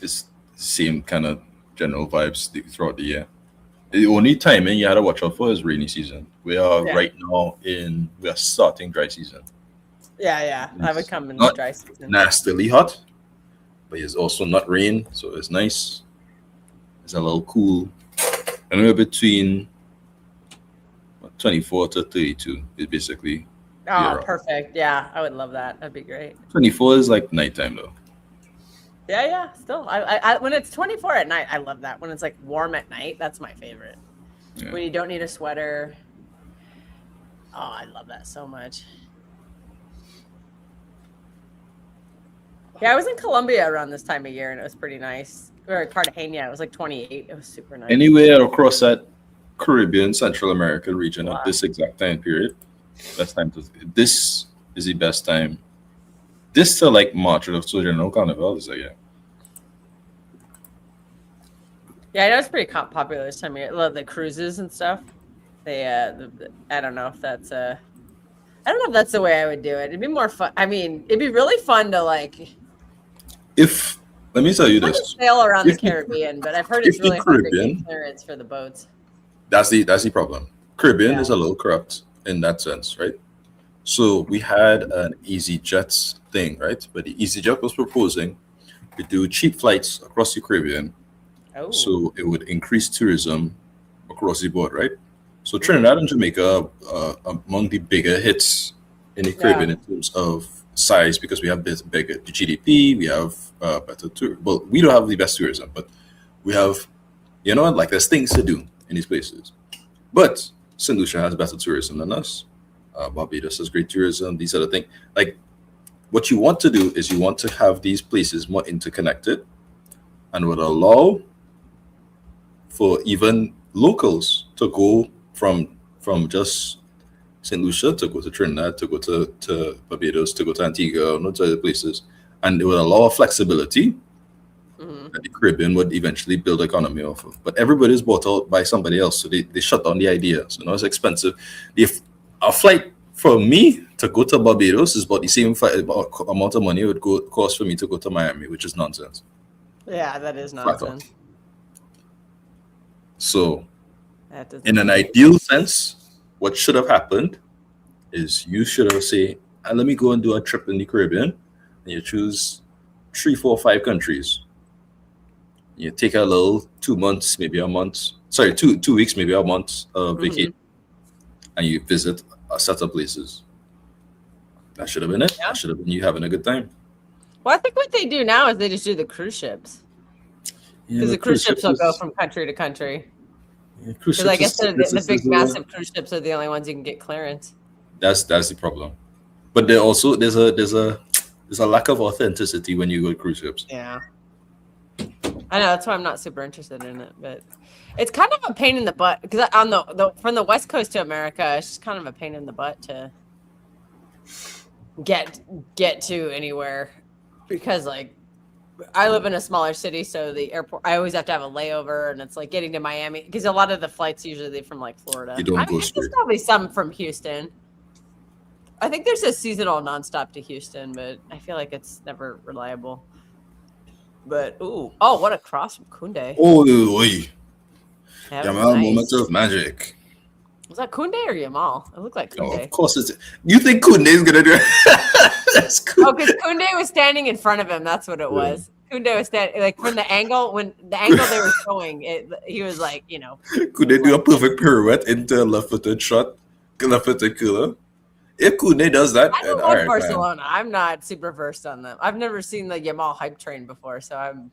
It's same kind of general vibes throughout the year. The only timing you had to watch out for is rainy season. We are right now we are starting dry season.
Yeah. I would come in the dry season.
Nastily hot, but it's also not rain, so it's nice. It's a little cool. Anywhere between 24 to 32 is basically.
Oh, perfect. Yeah, I would love that. That'd be great.
24 is like nighttime though.
Yeah. Still, I when it's 24 at night, I love that. When it's like warm at night, that's my favorite. Yeah. When you don't need a sweater. Oh, I love that so much. Yeah, I was in Colombia around this time of year, and it was pretty nice. We were in Cartagena. It was like 28. It was super nice.
Anywhere across that Caribbean, Central America region at this exact time period, this is the best time. This to like March of Sojourner Carnival is like
Yeah, I know it's pretty popular this time of year. Love the cruises and stuff. I don't know if that's the way I would do it. It'd be more fun. I mean, it'd be really fun to like.
Let me tell you this.
Sail around the Caribbean, but I've heard it's really hard to get clearance for the boats.
That's the problem. Caribbean is a little corrupt in that sense, right? So we had an EasyJet thing, right? But the EasyJet was proposing to do cheap flights across the Caribbean, so it would increase tourism across the board, right? So Trinidad and Jamaica are among the bigger hits in the Caribbean in terms of size because we have bigger GDP, we have better tourism. Well, we don't have the best tourism, but we have, like there's things to do in these places. But St. Lucia has better tourism than us. Barbados has great tourism. These are the things. Like, what you want to do is you want to have these places more interconnected and would allow for even locals to go from just St. Lucia to go to Trinidad, to go to Barbados, to go to Antigua, and other places. And it would allow a flexibility that the Caribbean would eventually build economy off of. But everybody's bought out by somebody else, so they shut down the idea. So now it's expensive. If a flight for me to go to Barbados is about the same amount of money it would cost for me to go to Miami, which is nonsense.
Yeah, that is nonsense.
So, in an ideal sense, what should have happened is you should have said, let me go and do a trip in the Caribbean. And you choose 3, 4, 5 countries. You take a little 2 months, maybe a month. Sorry, 2 weeks, maybe a month vacation. And you visit a set of places. That should have been it.
Yeah.
That should have been you having a good time.
Well, I think what they do now is they just do the cruise ships. Because the cruise ships will go from country to country.
Yeah, cruise
Because I
ships
guess the big,
is
massive cruise ships are the only ones you can get clearance.
That's the problem. But there also there's a lack of authenticity when you go to cruise ships.
Yeah. I know, that's why I'm not super interested in it. But it's kind of a pain in the butt. Because on the from the West Coast to America, it's just kind of a pain in the butt to get to anywhere. Because, like, I live in a smaller city, so the airport, I always have to have a layover, and it's like getting to Miami, because a lot of the flights usually from like Florida.
You don't go
There's
straight.
probably some from Houston. I think there's a seasonal nonstop to Houston, but I feel like it's never reliable. But what a cross from Koundé.
Oi.
That was
Yamal
nice.
moment of magic.
Was that Koundé or Yamal? It looked like
Oh,
Koundé.
of course it's. You think Koundé is gonna do it? That's cool.
Oh, because Koundé was standing in front of him. That's what it was. Koundé was standing, like, from the angle, they were showing it, he was like, you know.
Could they do a perfect pirouette into a left-footed shot, left-footed killer? If Koundé does that,
I don't
then all
watch
right,
Barcelona. I'm not super versed on them. I've never seen the Yamal hype train before, so I'm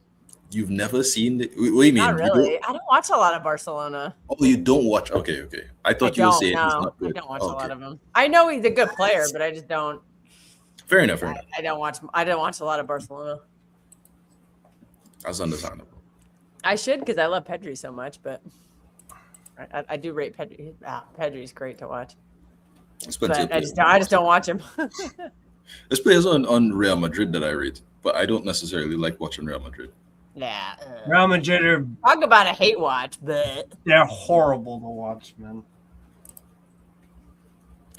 You've never seen it? What do you mean?
not
You
really.
don't-
I don't watch a lot of Barcelona.
Oh, you don't watch? Okay. I thought you were saying he's not
I
good.
don't watch
Oh,
a lot
okay.
of them. I know he's a good player, but I just don't.
Fair enough.
I don't watch a lot of Barcelona.
That's understandable.
I should, because I love Pedri so much, but I do rate Pedri. Pedri's great to watch,
There's
but
plenty of
I
players.
just don't watch him.
There's players on Real Madrid that I rate, but I don't necessarily like watching Real Madrid.
Yeah.
Real Madrid are
Talk about a hate watch, but
they're horrible to watch, man.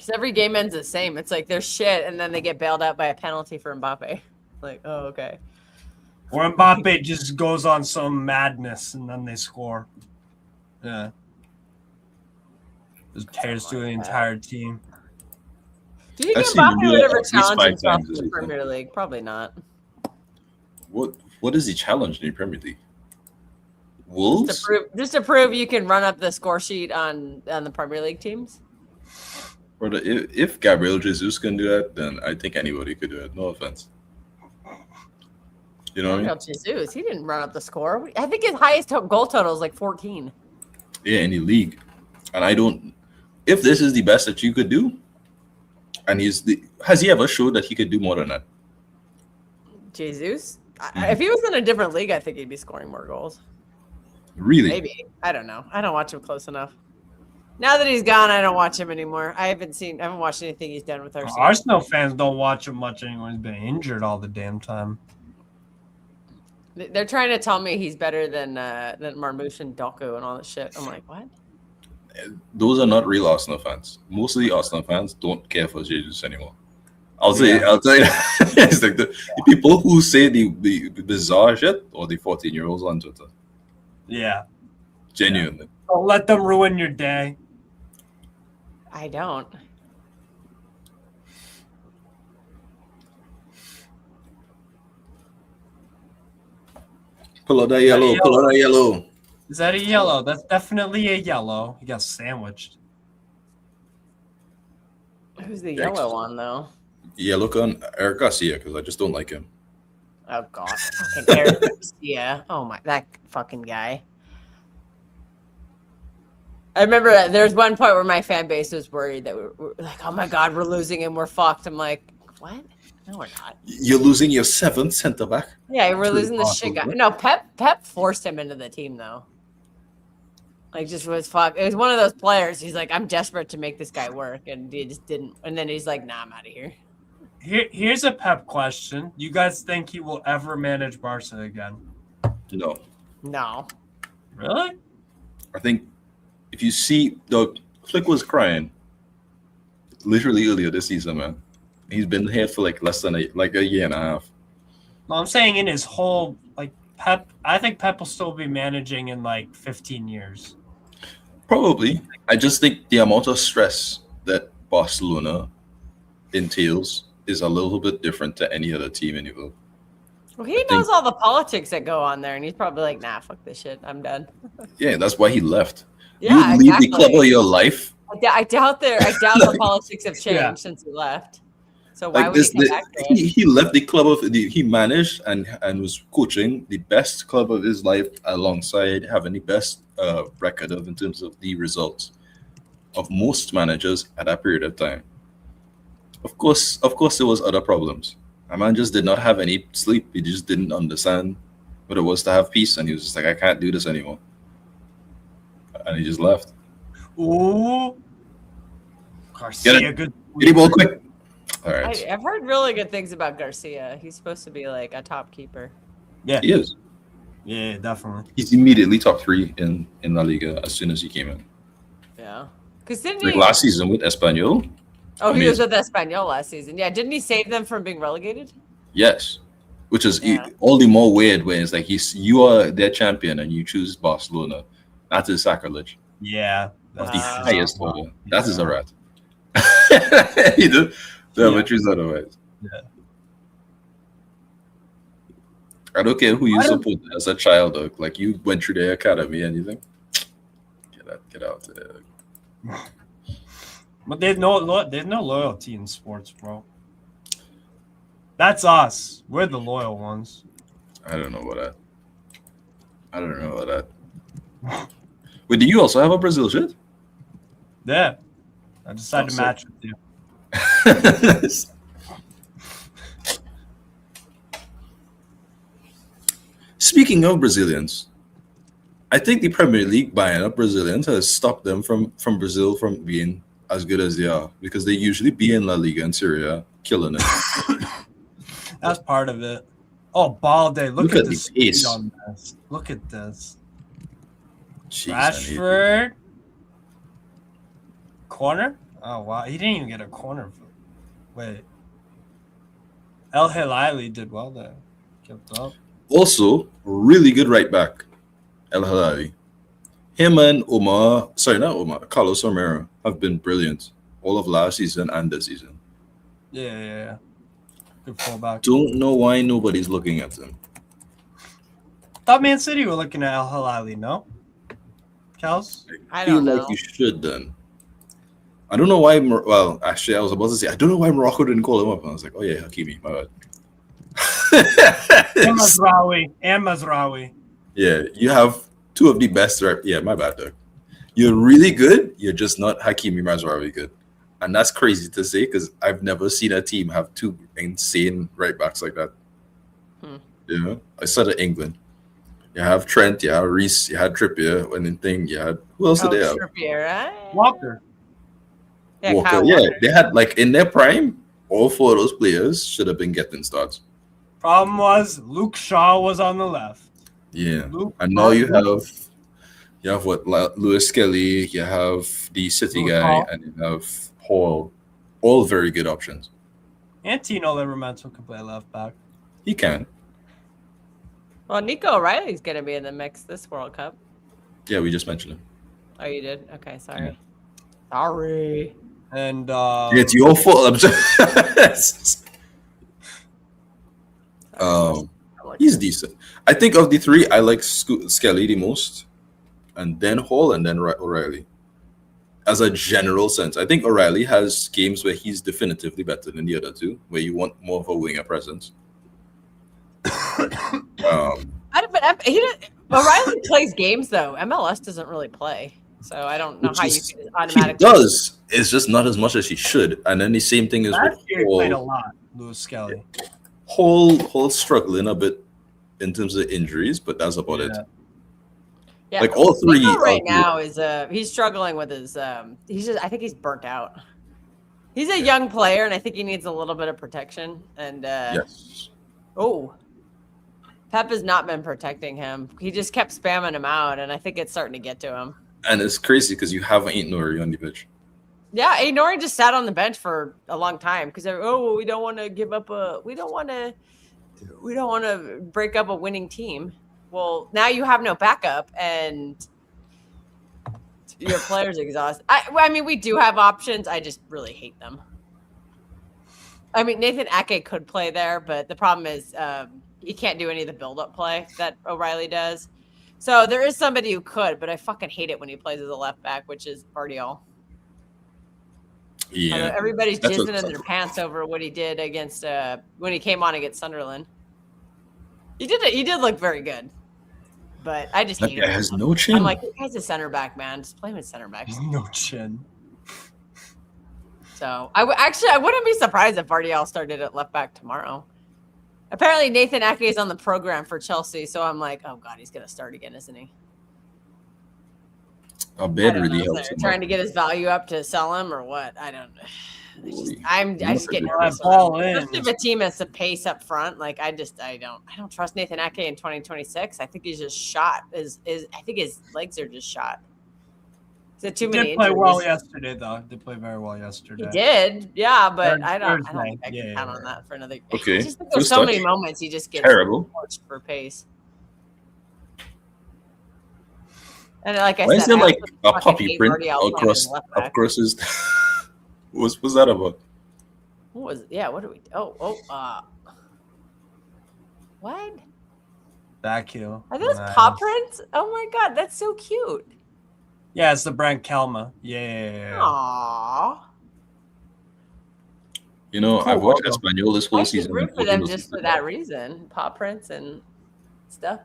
because every game ends the same. It's like they're shit, and then they get bailed out by a penalty for Mbappe. Like, oh, okay.
Or Mbappe just goes on some madness and then they score. Yeah. Just tears through the entire team.
Do you
I've
think
seen him
Mbappe
do
would
that
ever
at least
challenge
5
himself
times
in
this
the
season.
Premier League? Probably not.
What is he challenged in the Premier League? Wolves?
Just to prove you can run up the score sheet on the Premier League teams.
Brother, if Gabriel Jesus can do that, then I think anybody could do it. No offense. You know what I mean?
Gabriel Jesus, he didn't run up the score. I think his highest goal total is like 14.
Yeah, in the league. And I don't. If this is the best that you could do, and has he ever showed that he could do more than that?
Jesus, if he was in a different league, I think he'd be scoring more goals.
Really?
Maybe. I don't know. I don't watch him close enough. Now that he's gone, I don't watch him anymore. I haven't watched anything he's done with Arsenal.
Arsenal fans don't watch him much anymore. He's been injured all the damn time.
They're trying to tell me he's better than Marmoush and Doku and all that shit. I'm like, what?
Those are not real Arsenal fans. Most of the Arsenal fans don't care for Jesus anymore. I'll tell you. It's like the people who say the bizarre shit or the 14-year-olds on Twitter.
Yeah.
Genuinely.
Don't let them ruin your day.
I don't.
Pull out that yellow. Pull out that yellow.
Is that a yellow? That's definitely a yellow. He got sandwiched.
Who's the yellow one though?
Yeah, look on Eric Garcia because I just don't like him.
Oh God, fucking Eric Garcia. Oh my, that fucking guy. I remember that there's one point where my fan base was worried that we're like, oh my God, we're losing and we're fucked. I'm like, what? No, we're not.
You're losing your 7th center back.
Yeah, we're
True
losing the shit guy. No, Pep forced him into the team though. Like, just was fuck. It was one of those players. He's like, I'm desperate to make this guy work, and he just didn't. And then he's like, nah, I'm out of here.
Here's a Pep question. You guys think he will ever manage Barca again?
No,
No.
Really?
I think if you see, Flick was crying literally earlier this season, man. He's been here for like less than a year and a half.
No, I'm saying in his whole Pep. I think Pep will still be managing in like 15 years.
Probably. I just think the amount of stress that Barcelona entails is a little bit different to any other team in the world.
Well, he knows all the politics that go on there, and he's probably like, nah, fuck this shit. I'm done.
Yeah, that's why he left.
Yeah,
you leave
exactly.
the club of your life.
I doubt the politics have changed
Yeah.
since he left. So why
Like
would he
this,
come back to it?
he left the club he managed and was coaching the best club of his life alongside having the best record of in terms of the results of most managers at that period of time. Of course, there was other problems. A man just did not have any sleep. He just didn't understand what it was to have peace, and he was just like, I can't do this anymore, and he just left.
Ooh. Garcia, good.
Get the ball quick. All right,
I've heard really good things about Garcia. He's supposed to be like a top keeper.
Yeah,
he is.
yeah, definitely.
He's immediately top 3 in La Liga as soon as he came in.
Yeah. Because didn't
Like
he?
last season with Espanyol.
Oh, he was
amazing.
with Espanyol last season. Yeah, didn't he save them from being relegated?
Yes, which is
Yeah.
all the more weird when it's like you are their champion and you choose Barcelona. That is sacrilege
Yeah,
of the
Wow.
highest order. That is a
Yeah.
rat. You know, they
Yeah.
would choose otherwise.
Yeah.
I don't care who you
I don't-
support as a child, dog. Like you went through the academy and you think, get out of there.
But there's no loyalty in sports, bro. That's us. We're the loyal ones.
I don't know about that. Wait, do you also have a Brazil shirt?
Yeah. I decided to
so-
match with you.
Speaking of Brazilians, I think the Premier League buying up Brazilians has stopped them from Brazil from being as good as they are because they usually be in La Liga and Syria killing it.
That's part of it. Oh, Balde. Look
Look
at
at
the
the
speed
pace.
on this. Look at this.
Jeez, I need-
Rashford. Corner? Oh, wow. He didn't even get a corner. Wait. El Hilali did well there. Kept up.
Also, really good right back, El Hilali. Him and Carlos Romero have been brilliant all of last season and this season.
Yeah. Good fullback.
Don't know why nobody's looking at them.
Thought Man City were looking at El Hilali, no? Kels?
I
Feel
don't know.
like you should then. I don't know why. Well, actually, I was about to say I don't know why Morocco didn't call him up. And I was like, oh yeah, Hakimi, my bad.
And Mazraoui.
Yeah, you have two of the best. Yeah, my bad, Doug. You're really good. You're just not Hakimi Mazraoui good, and that's crazy to say because I've never seen a team have two insane right backs like that. You know, I said it England. You have Trent, you have Reece, you had Trippier, and then you had who else did they have?
Trippier, right?
Walker.
Yeah,
Walker.
Kyle
Yeah,
Walker.
they had like in their prime, all four of those players should have been getting starts.
Problem was Luke Shaw was on the left.
Yeah,
Luke
and now you
Shaw-
have what Lewis Kelly, you have the City
Lewis
guy,
Hall.
and you have Hall, all very good options.
And Tino Livramento can play left back.
He can.
Well, Nico O'Reilly's going to be in the mix this World Cup.
Yeah, we just mentioned him.
Oh, you did? Okay, sorry. Sorry.
And
It's your fault. I'm just... He's decent. I think of the three, I like Skelly the most, and then Hall, and then O'Reilly. As a general sense, I think O'Reilly has games where he's definitively better than the other two, where you want more of a winger presence.
O'Reilly plays games though. MLS doesn't really play, so I don't know how you can
He
automatically.
does. It's just not as much as he should. And then the same thing is
last
with
year he played a
Hall.
lot, Lewis Skelly.
Hall struggling a bit in terms of injuries, but that's about it.
Yeah,
Like all three
Nico right
are-
now is he's struggling with his I think he's burnt out. He's a young player, and I think he needs a little bit of protection. And
Yes.
Pep has not been protecting him. He just kept spamming him out, and I think it's starting to get to him.
And it's crazy because you have Ain't Nori on the pitch.
Yeah, Nori just sat on the bench for a long time because we don't want to give up we don't want to break up a winning team. Well, now you have no backup and your players exhausted. I mean, we do have options. I just really hate them. I mean, Nathan Ake could play there, but the problem is he can't do any of the build-up play that O'Reilly does. So there is somebody who could, but I fucking hate it when he plays as a left back, which is Bardiol.
Yeah,
Everybody's
That's
jizzing
what-
in their pants over what he did against when he came on against Sunderland. He did look very good, but I just
that
hate
guy
him.
has no chin.
I'm like, this guy's a center back, man. Just play him at center back.
No chin.
So I wouldn't be surprised if Vardiel started at left back tomorrow. Apparently Nathan Ake is on the program for Chelsea, so I'm like, oh god, he's gonna start again, isn't he?
A
I
bed
don't
really
know.
helps
They're
him.
trying to get his value up to sell him or what? I don't know. I just get nervous.
Ball in.
Especially if a team has the pace up front. Like I don't trust Nathan Ake in 2026. I think he's just shot. I think his legs are just shot. Is it too many
Did play
injuries?
well yesterday, though. Did play very well yesterday.
He did, yeah, but I don't
Thursday.
think I can count on that for another.
Okay.
I just think there's
First
so many
touch.
moments he just gets
Terrible.
torched for pace. And like I
Why
said,
is there
I
like
also
a
fucking
puppy
hate
print
Vardiel playing
across
as left back.
across his? What's that about?
What was? Yeah, what do we? What?
Back heel.
Are those
Nice.
paw prints? Oh my god, that's so cute.
Yeah, it's the brand Kelma. Yeah.
Aww.
You know,
Cool
I've watched
logo.
Espanol this
I
whole
should
season.
root for
and
them
Portugal's
just for
season.
that reason. Paw prints and stuff.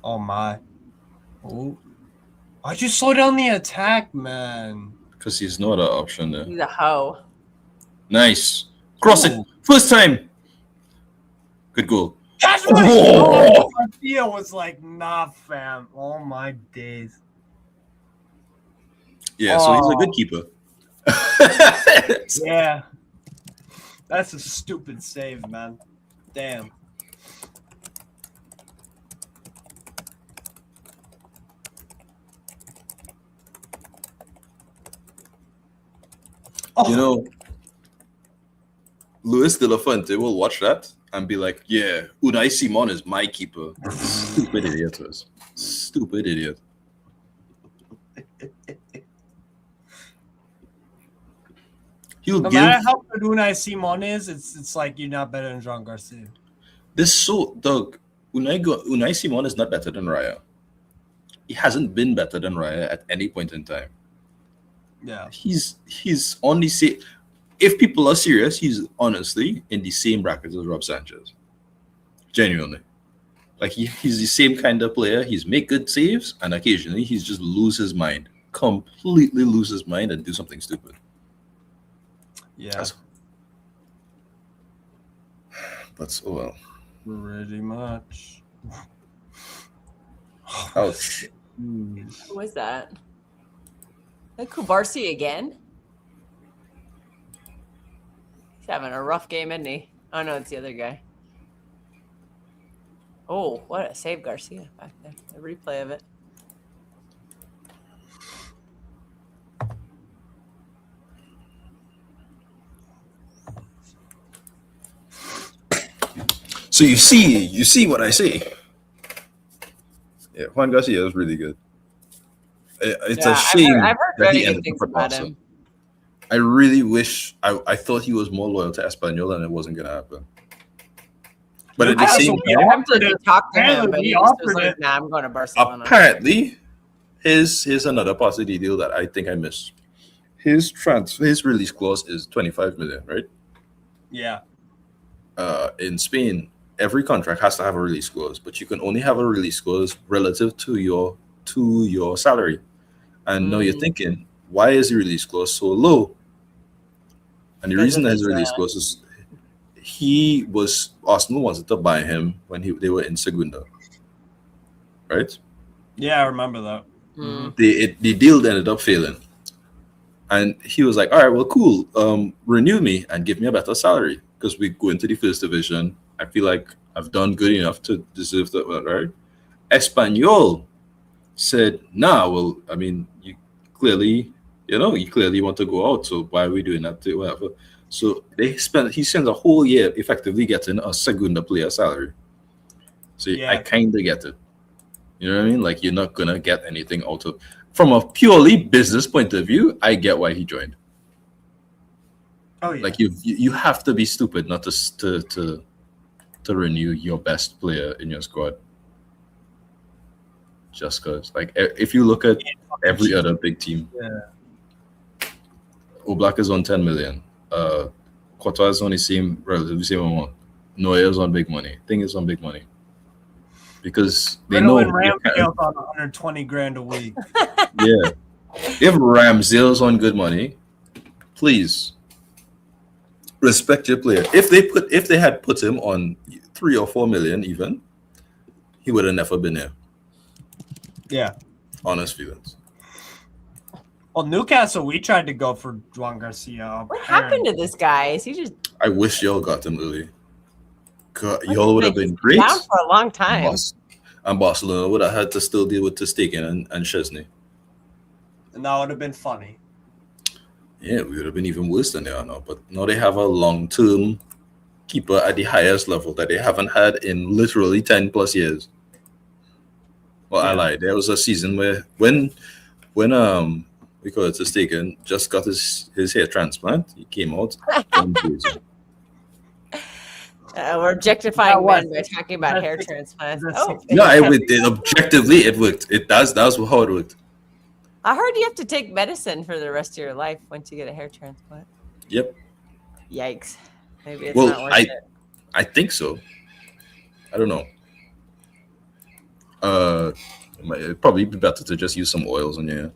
Oh my. Oh. Why'd you slow down the attack, man?
Because he's not an option there.
He's a hoe.
Nice. Cross it.
Ooh.
First time. Good goal.
That's
what
oh! Garcia was like, nah, fam. Oh my days.
Yeah, so he's a
Oh.
good keeper.
Yeah. That's a stupid save, man. Damn. Oh,
You know, Luis de la Fuente will watch that and be like, yeah, Unai Simon is my keeper. Stupid idiot was. Stupid idiot. He'll
no
give
matter how good Unai Simon is, it's like you're not better than Jean Garcia.
this so Doug. Unai Simon is not better than Raya. He hasn't been better than Raya at any point in time.
Yeah.
He's on the same. If people are serious, he's honestly in the same bracket as Rob Sanchez. Genuinely, like he's the same kind of player. He's make good saves, and occasionally he's just lose his mind, completely lose his mind, and do something stupid.
Yeah.
That's oh well.
Pretty much.
Ouch.
Hmm.
Who was that? That Kubarsi again? He's having a rough game, isn't he? Oh no, it's the other guy. Oh, what a save Garcia back there. The replay of it.
So you see what I see. Yeah, Juan Garcia is really good. It's a shame
I've heard
that he
very good
ended up
things
at
about
Barca.
him.
I really wish I thought he was more loyal to Espanyol, and it wasn't gonna happen. But at the
I
same
also
time,
tempted to talk to him,
Apparently
but
we
he just was
offered
like,
it.
"Nah, I'm going to Barcelona."
apparently, here's another part of the deal that I think I missed. His release clause is 25 million, right?
Yeah.
In Spain, every contract has to have a release clause, but you can only have a release clause relative to your salary. And now you're thinking, why is the release clause so low? And the
Because
reason
of
that his
his,
release clause is Arsenal wanted to buy him when they were in Segunda, right?
Yeah, I remember that.
Mm.
The deal ended up failing, and he was like, "All right, well, cool. Renew me and give me a better salary because we go into the first division. I feel like I've done good enough to deserve that, right?" Espanyol said, "Nah, well, I mean, you clearly want to go out, so why are we doing that? Whatever." So he spent a whole year effectively getting a Segunda player salary. So
Yeah.
I kind of get it. You know what I mean? Like, you're not gonna get anything out of. From a purely business point of view, I get why he joined.
Oh yeah.
Like you have to be stupid not to renew your best player in your squad. Just because, like, if you look at every other big team, Oblak is on 10 million. Courtois is on the same, relatively same amount. Neuer is on big money. Thing is on big money. Because they know.
And Ramsdale's on 120 grand a week.
Yeah. If Ramsdale's on good money, please respect your player. If they had put him on 3 or 4 million even, he would have never been here.
Yeah.
Honest feelings.
Well, Newcastle, we tried to go for Juan Garcia.
What happened to this guy? Is he just
I wish y'all got him early. God, y'all would have been great.
down for a long time?
And Barcelona would have had to still deal with Stegen and Chesney.
And that would have been funny.
Yeah, we would have been even worse than they are now. But now they have a long-term keeper at the highest level that they haven't had in literally 10 plus years. Well, yeah. I lied. There was a season where when we call it Stegen just got his hair transplant, he came out.
We're objectifying men by talking about hair transplants.
Objectively, it worked. That's how it worked.
I heard you have to take medicine for the rest of your life once you get a hair transplant.
Yep.
Yikes. Maybe it's not worth it.
I think so. I don't know. It'd probably be better to just use some oils on your hair.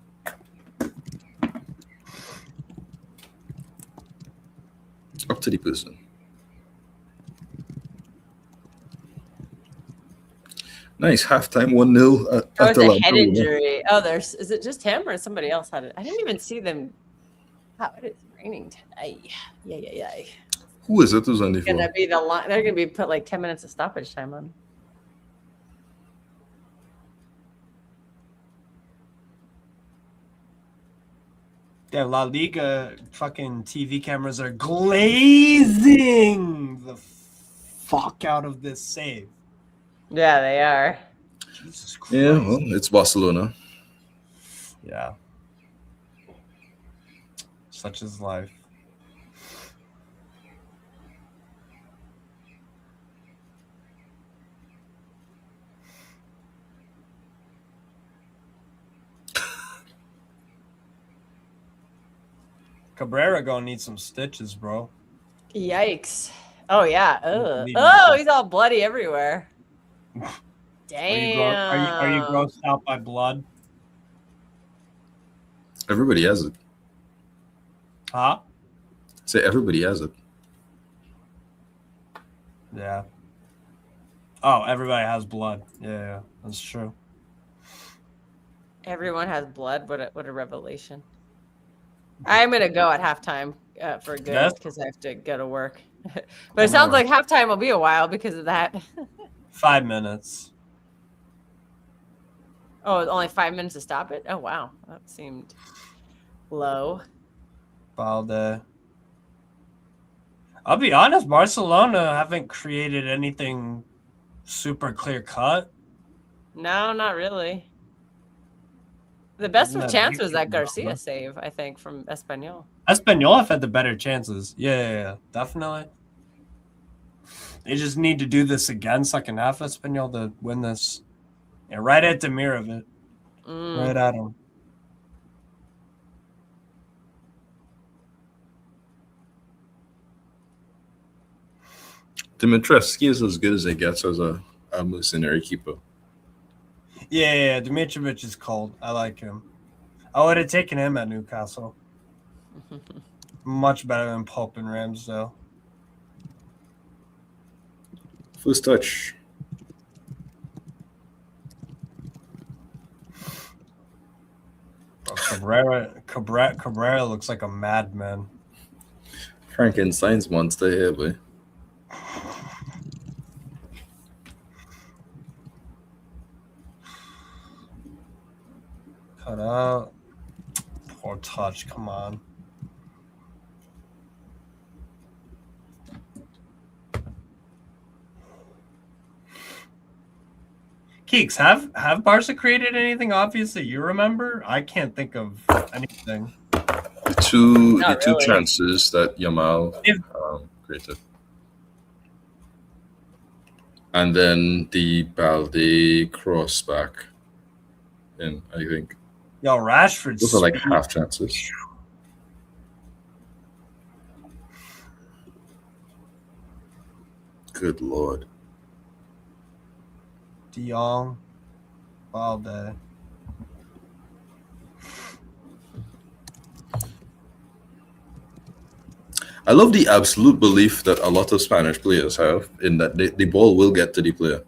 Up to the person. Nice halftime 1-0.
There was a head injury. Oh, is it just him or somebody else had it? I didn't even see them. Wow, it is raining today. Yeah.
Who is it? Who's on the phone?
They're gonna be put like 10 minutes of stoppage time on.
Yeah, La Liga fucking TV cameras are glazing the fuck out of this save.
Yeah, they are.
Jesus Christ.
Yeah, well, it's Barcelona.
Yeah. Such is life. Cabrera gonna need some stitches, bro.
Yikes. Oh, yeah. Oh, he's all bloody everywhere. Damn.
Are you grossed out by blood?
Everybody has it.
Huh?
Say everybody has it.
Yeah. Oh, everybody has blood. Yeah, that's true.
Everyone has blood. What a revelation. I'm gonna go at halftime for good because I have to go to work. But it sounds like halftime will be a while because of that.
5 minutes.
Oh, only 5 minutes to stop it? Oh, wow. That seemed low.
Balde. I'll be honest, Barcelona haven't created anything super clear cut.
No, not really. The best of chance was that Garcia save, I think, from Espanyol.
Espanyol have had the better chances. Yeah, definitely. They just need to do this again, second half, Espanyol, to win this. Yeah, right at Demirovic. Right at him.
Dimitrescu is as good as it gets as a mercenary keeper.
Yeah, Dimitrovic is cold. I like him. I would have taken him at Newcastle. Much better than Pope and Ramsdale.
First touch.
Cabrera looks like a madman.
Frankenstein's monster here, boy.
Cut out. Poor touch. Come on. Keeks, have Barca created anything obvious that you remember? I can't think of anything.
The two chances that Yamal created. And then the Balde cross back in, I think.
Yo, Rashford.
Those are like half chances. Good Lord.
De Jong. Wild day.
I love the absolute belief that a lot of Spanish players have in that the ball will get to the player.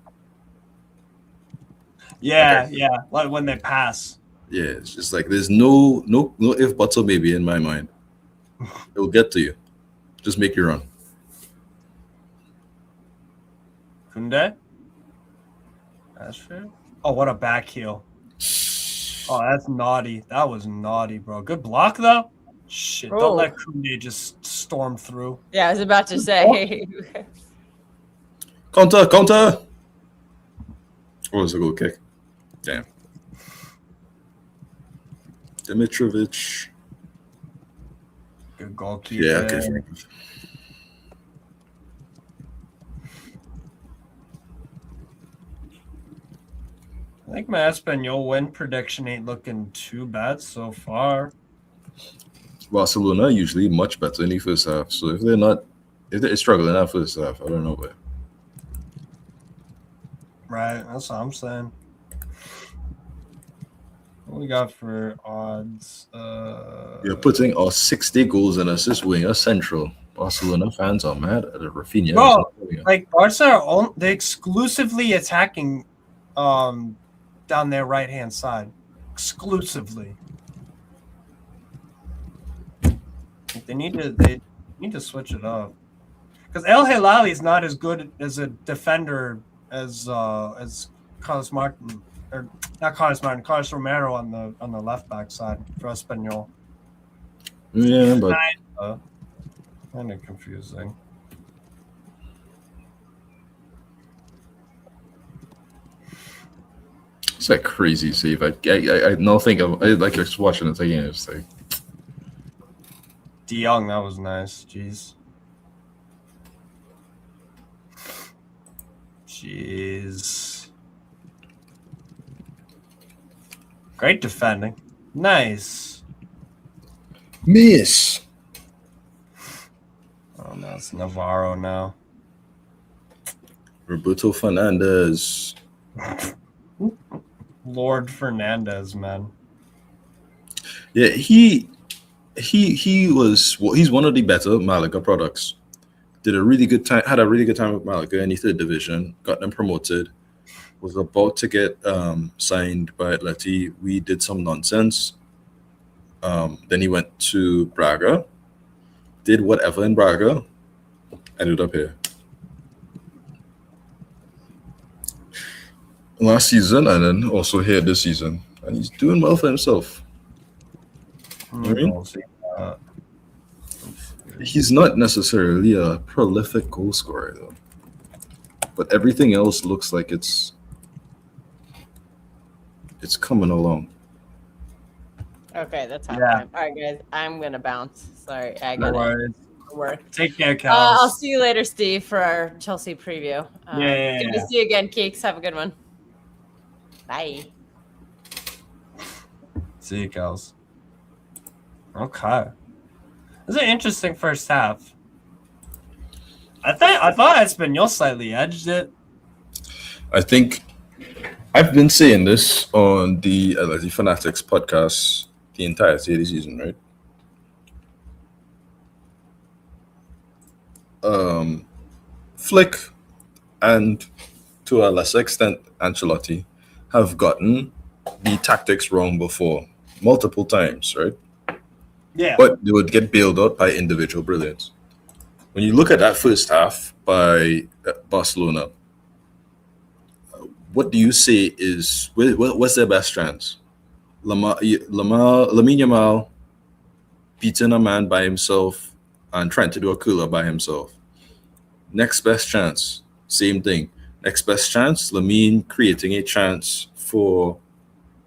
Yeah,
Okay.
yeah. Like when they pass.
Yeah, it's just like there's no if buts or maybe in my mind. It will get to you. Just make you run.
Kunde? That's true. Oh, what a back heel. Oh, that's naughty. That was naughty, bro. Good block, though. Shit, don't let Kunde just storm through.
Yeah, I was about to say.
Counter. Oh, it's a goal kick. Damn. Dimitrovic.
Good goalkeeper.
Yeah, okay.
I think my Espanol win prediction ain't looking too bad so far.
Barcelona are usually much better in the first half. So if they're struggling in that first half, I don't know where.
Right, that's what I'm saying. What we got for odds?
You're putting our 60 goals and assists winger central. Barcelona fans are mad at Rafinha.
Bro, like Barca are they exclusively attacking down their right hand side. Exclusively. They need to switch it up. Because El Hilali is not as good as a defender as Carlos Martin, or not Carlos Martin, Carlos Romero on the left back side for Espanyol.
Yeah, but
kind of confusing.
it's like crazy save. I don't think I like just watching it again. It's like
De Jong, that was nice. Jeez. Great defending. Nice.
miss.
Oh, no, it's Navarro now.
Roberto Fernandez.
Lord Fernandez, man.
Yeah, he's one of the better Malaga products. Had a really good time with Malaga in the third division, got them promoted, was about to get signed by Atleti. We did some nonsense. Then he went to Braga, did whatever in Braga, ended up here. Last season and then also here this season. And he's doing well for himself. He's not necessarily a prolific goal scorer though. But everything else looks like it's coming along.
Okay, that's half
Yeah.
time. All right, guys, I'm gonna bounce. Sorry, I
No
got
worries.
work.
Take care, Cal.
I'll see you later, Steve, for our Chelsea preview.
Yeah.
Good to see you again, Keeks. Have a good one. Bye.
See you, Kels. Okay. This is an interesting first half. I thought Espanyol slightly edged it.
I think I've been saying this on the Atleti Fanatics podcast the entirety of the season, right? Flick and to a lesser extent Ancelotti have gotten the tactics wrong before multiple times, right?
Yeah.
But they would get bailed out by individual brilliance. When you look at that first half by Barcelona, what do you say is what's their best chance? Lamine Yamal beating a man by himself and trying to do a curler by himself. Next best chance, same thing. Next best chance, Lamine creating a chance for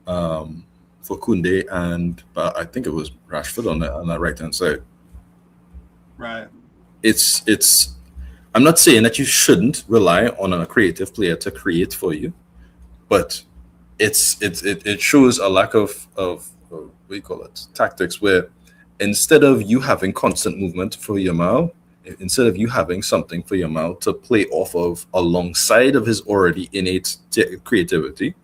Koundé and I think it was Rashford on that right hand side.
Right.
It's I'm not saying that you shouldn't rely on a creative player to create for you, but it shows a lack of what do you call it, tactics, where instead of you having constant movement for Yamal, instead of you having something for Yamal to play off of alongside of his already innate creativity,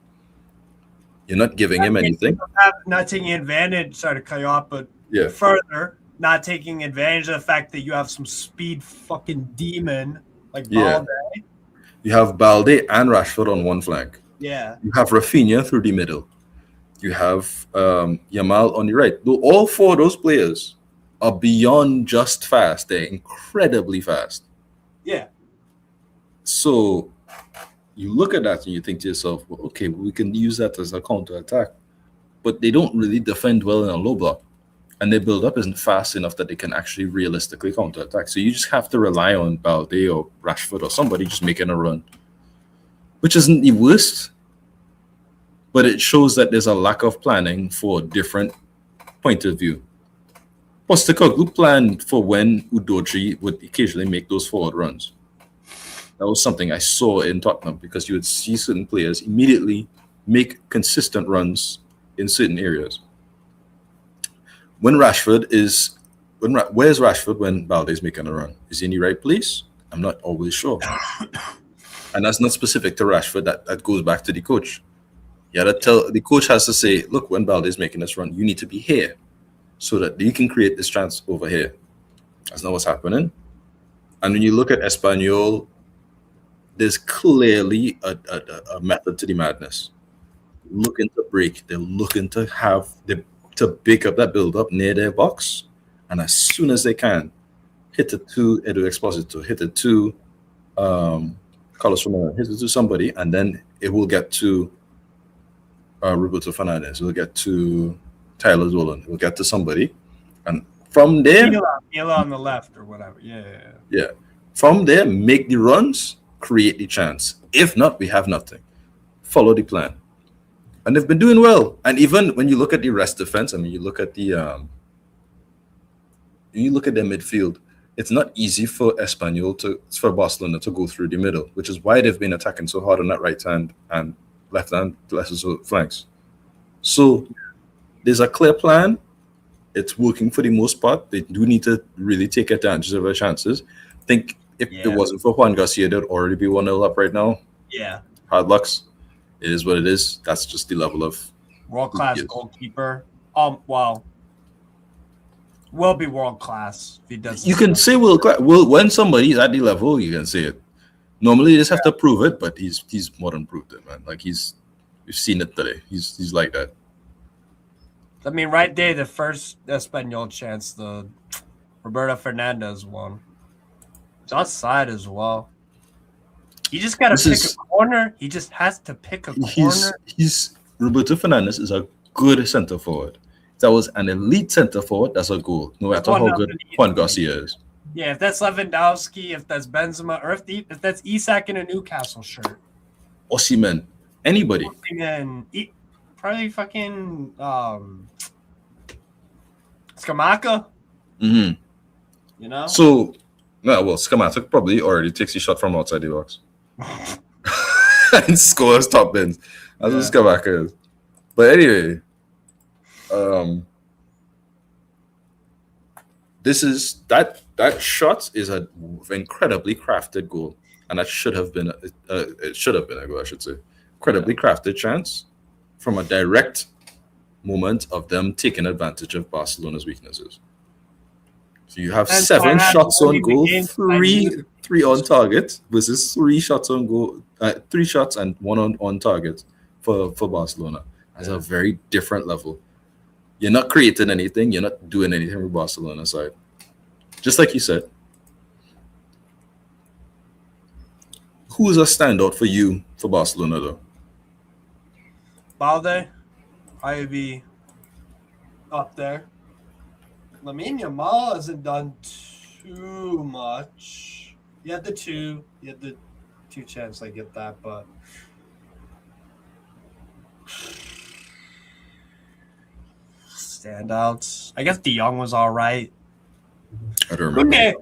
you're not giving him anything.
Not taking advantage, sorry to cut you off, but
Yeah.
further, not taking advantage of the fact that you have some speed fucking demon like
Yeah.
Balde.
You have Balde and Rashford on one flank.
Yeah.
You have Rafinha through the middle. You have Yamal on the right. All four of those players are beyond just fast. They're incredibly fast.
Yeah.
So you look at that and you think to yourself, well, okay, we can use that as a counter attack. But they don't really defend well in a low block. And their build up isn't fast enough that they can actually realistically counter attack. So you just have to rely on Balde or Rashford or somebody just making a run, which isn't the worst. But it shows that there's a lack of planning for a different point of view. Postecoglou planned for when Udoji would occasionally make those forward runs. That was something I saw in Tottenham, because you would see certain players immediately make consistent runs in certain areas. Where's Rashford when Balde's making a run? Is he in the right place? I'm not always sure. And that's not specific to Rashford. That goes back to the coach. Yeah, the coach has to say, look, when Balde's making this run, you need to be here so that you can create this chance over here. That's not what's happening. And when you look at Espanyol, there's clearly a method to the madness. Looking to break, they're looking to pick up that build up near their box, and as soon as they can, hit it to Edu Exposito, hit it to Carlos Romero, hit it to somebody, and then it will get to Roberto Fernandez, it will get to Tyler Zolan, it will get to somebody, and from there,
Mila on the left or whatever. Yeah.
From there, make the runs, create the chance. If not, we have nothing. Follow the plan. And they've been doing well. And even when you look at the rest defense, I mean, you look at their midfield, it's not easy for for Barcelona to go through the middle, which is why they've been attacking so hard on that right hand and left hand flanks. So there's a clear plan. It's working for the most part. They do need to really take advantage of their chances. I think if it wasn't for Juan Garcia, they'd already be 1-0 up right now.
Yeah.
Hard lucks. It is what it is. That's just the level of
world-class goalkeeper. Well, will be world-class if he does.
You can say world-class. Well, when somebody's at the level, you can say it. Normally, you just have to prove it, but he's more than proved it, man. Like we've seen it today. He's like that.
I mean, right there, the first Espanyol chance, the Roberto Fernandez one. It's outside as well. You just got to pick a corner. He just has to pick a corner.
Roberto Fernandez is a good center forward. If that was an elite center forward, that's a goal, no matter how good Juan Garcia is.
Yeah, if that's Lewandowski, if that's Benzema, or if that's Isak in a Newcastle shirt.
Osimhen, anybody.
Probably fucking Scamacca.
Mm-hmm.
You know?
So, Scamacca probably already takes the shot from outside the box. And scores top bins. That's what Scamacca is. But anyway, this is that shot is an incredibly crafted goal, and that should have been a goal, I should say. Incredibly crafted chance from a direct moment of them taking advantage of Barcelona's weaknesses. So you have 7 shots on goal, three on target versus 3 shots on goal, 3 shots and 1 on target for Barcelona. That's a very different level. You're not creating anything. You're not doing anything with Barcelona side. Just like you said. Who is a standout for you for Barcelona, though?
Balde, Ivy, up there. Lamine Yamal hasn't done too much. You had the 2 chance. I get that, but standouts. I guess De Jong was all right.
I don't remember.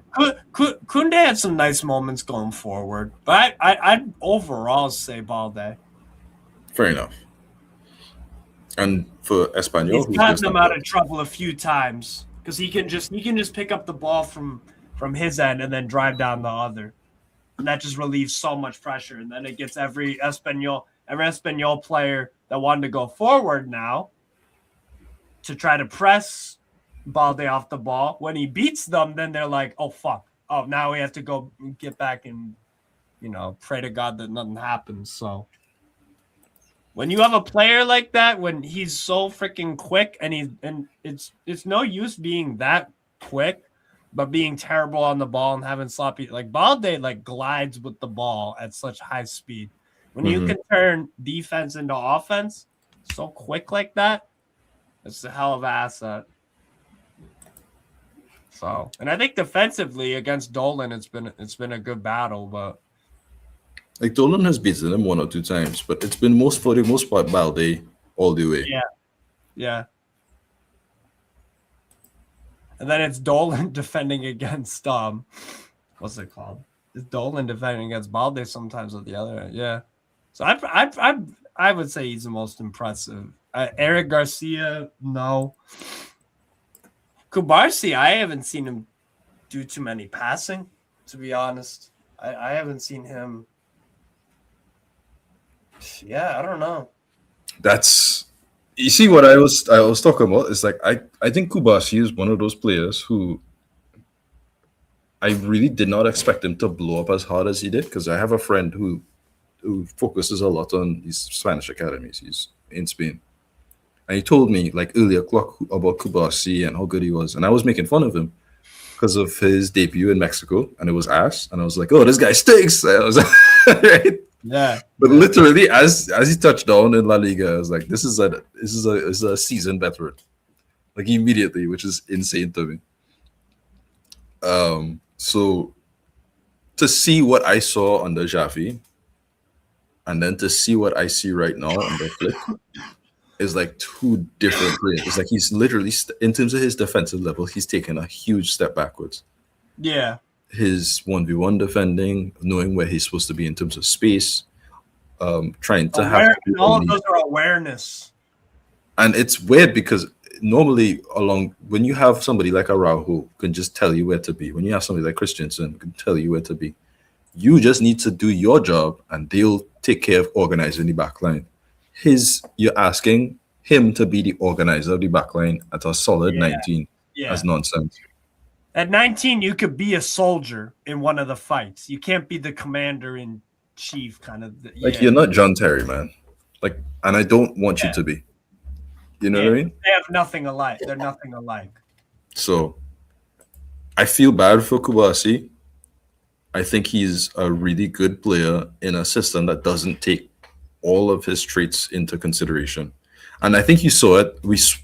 Koundé had some nice moments going forward, but I'd overall say Balde.
Fair enough. And for Espanyol,
he's gotten them out of trouble a few times because he can just pick up the ball from from his end and then drive down the other. And that just relieves so much pressure. And then it gets every Espanyol player that wanted to go forward now to try to press Balde off the ball. When he beats them, then they're like, oh, fuck. Oh, now we have to go get back and, pray to God that nothing happens. So when you have a player like that, when he's so freaking quick and it's no use being that quick, but being terrible on the ball and having sloppy, like Balde glides with the ball at such high speed. When you can turn defense into offense so quick like that, it's a hell of an asset. So, and I think defensively against Dolan, it's been a good battle, but
like Dolan has beaten him 1 or 2 times, but it's been for the most part Balde all the way.
Yeah. And then it's Dolan defending against what's it called? It's Dolan defending against Balde sometimes with the other. Yeah. So I would say he's the most impressive. Eric Garcia, no. Kubarsi, I haven't seen him do too many passing, to be honest. I haven't seen him. Yeah, I don't know.
You see what I was talking about is like I think Kubarsi is one of those players who I really did not expect him to blow up as hard as he did, because I have a friend who focuses a lot on these Spanish academies. He's in Spain. And he told me like earlier about Kubarsi and how good he was. And I was making fun of him because of his debut in Mexico. And it was ass. And I was like, oh, this guy stinks. And I was right?
Yeah.
But literally as he touched down in La Liga, I was like, this is a seasoned veteran. Like immediately, which is insane to me. So to see what I saw under Jaffe and then to see what I see right now under Flick is like 2 different players. It's like he's literally, in terms of his defensive level, he's taken a huge step backwards.
Yeah.
His 1v1 defending, knowing where he's supposed to be in terms of space, trying to have
all of those are awareness.
And it's weird because normally when you have somebody like Araujo who can just tell you where to be, when you have somebody like Christensen who can tell you where to be, you just need to do your job and they'll take care of organizing the back line. You're asking him to be the organizer of the back line at a solid 19. Yeah. That's nonsense.
At 19, you could be a soldier in one of the fights. You can't be the commander-in-chief kind of.
You're not John Terry, man. Like, and I don't want you to be. You know what I mean?
They have nothing alike. They're nothing alike.
So, I feel bad for Kubarsi. I think he's a really good player in a system that doesn't take all of his traits into consideration. And I think you saw it.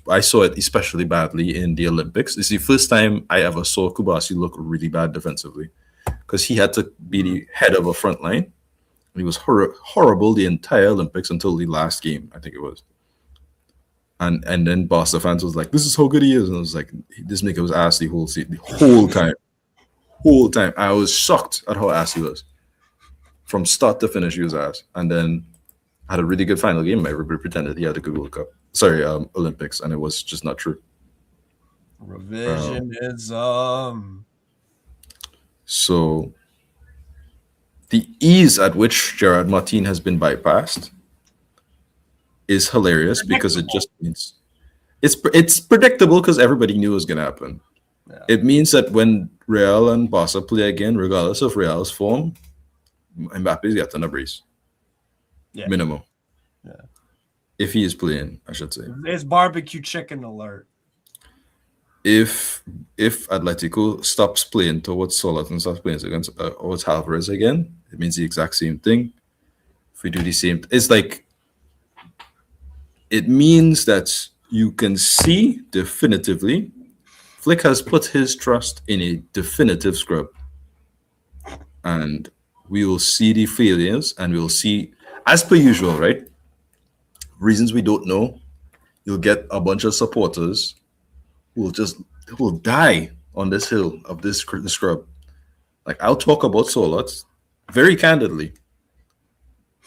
I saw it especially badly in the Olympics. It's the first time I ever saw Kubarsi look really bad defensively, because he had to be the head of a front line. He was horrible the entire Olympics until the last game, I think it was. And then Barca fans was like, "This is how good he is," and I was like, "This nigga was ass the whole time. Whole time." I was shocked at how ass he was. From start to finish, he was ass. And then had a really good final game. Everybody pretended he had a good World Cup. Sorry, Olympics, and it was just not true.
Revisionism.
So the ease at which Gerard Martin has been bypassed is hilarious, because it just means it's predictable, because everybody knew it was going to happen. Yeah. It means that when Real and Barca play again, regardless of Real's form, Mbappe's getting a brace. Yeah. Minimum. Yeah. If he is playing, I should say.
It's barbecue chicken alert.
If Atletico stops playing towards Solat and starts playing against towards Alvarez again, it means the exact same thing. If we do the same, it's like, it means that you can see definitively Flick has put his trust in a definitive scrub. And we will see the failures, and we'll see, as per usual, right? Reasons we don't know. You'll get a bunch of supporters who will die on this hill of this scrub. Like, I'll talk about Solat very candidly,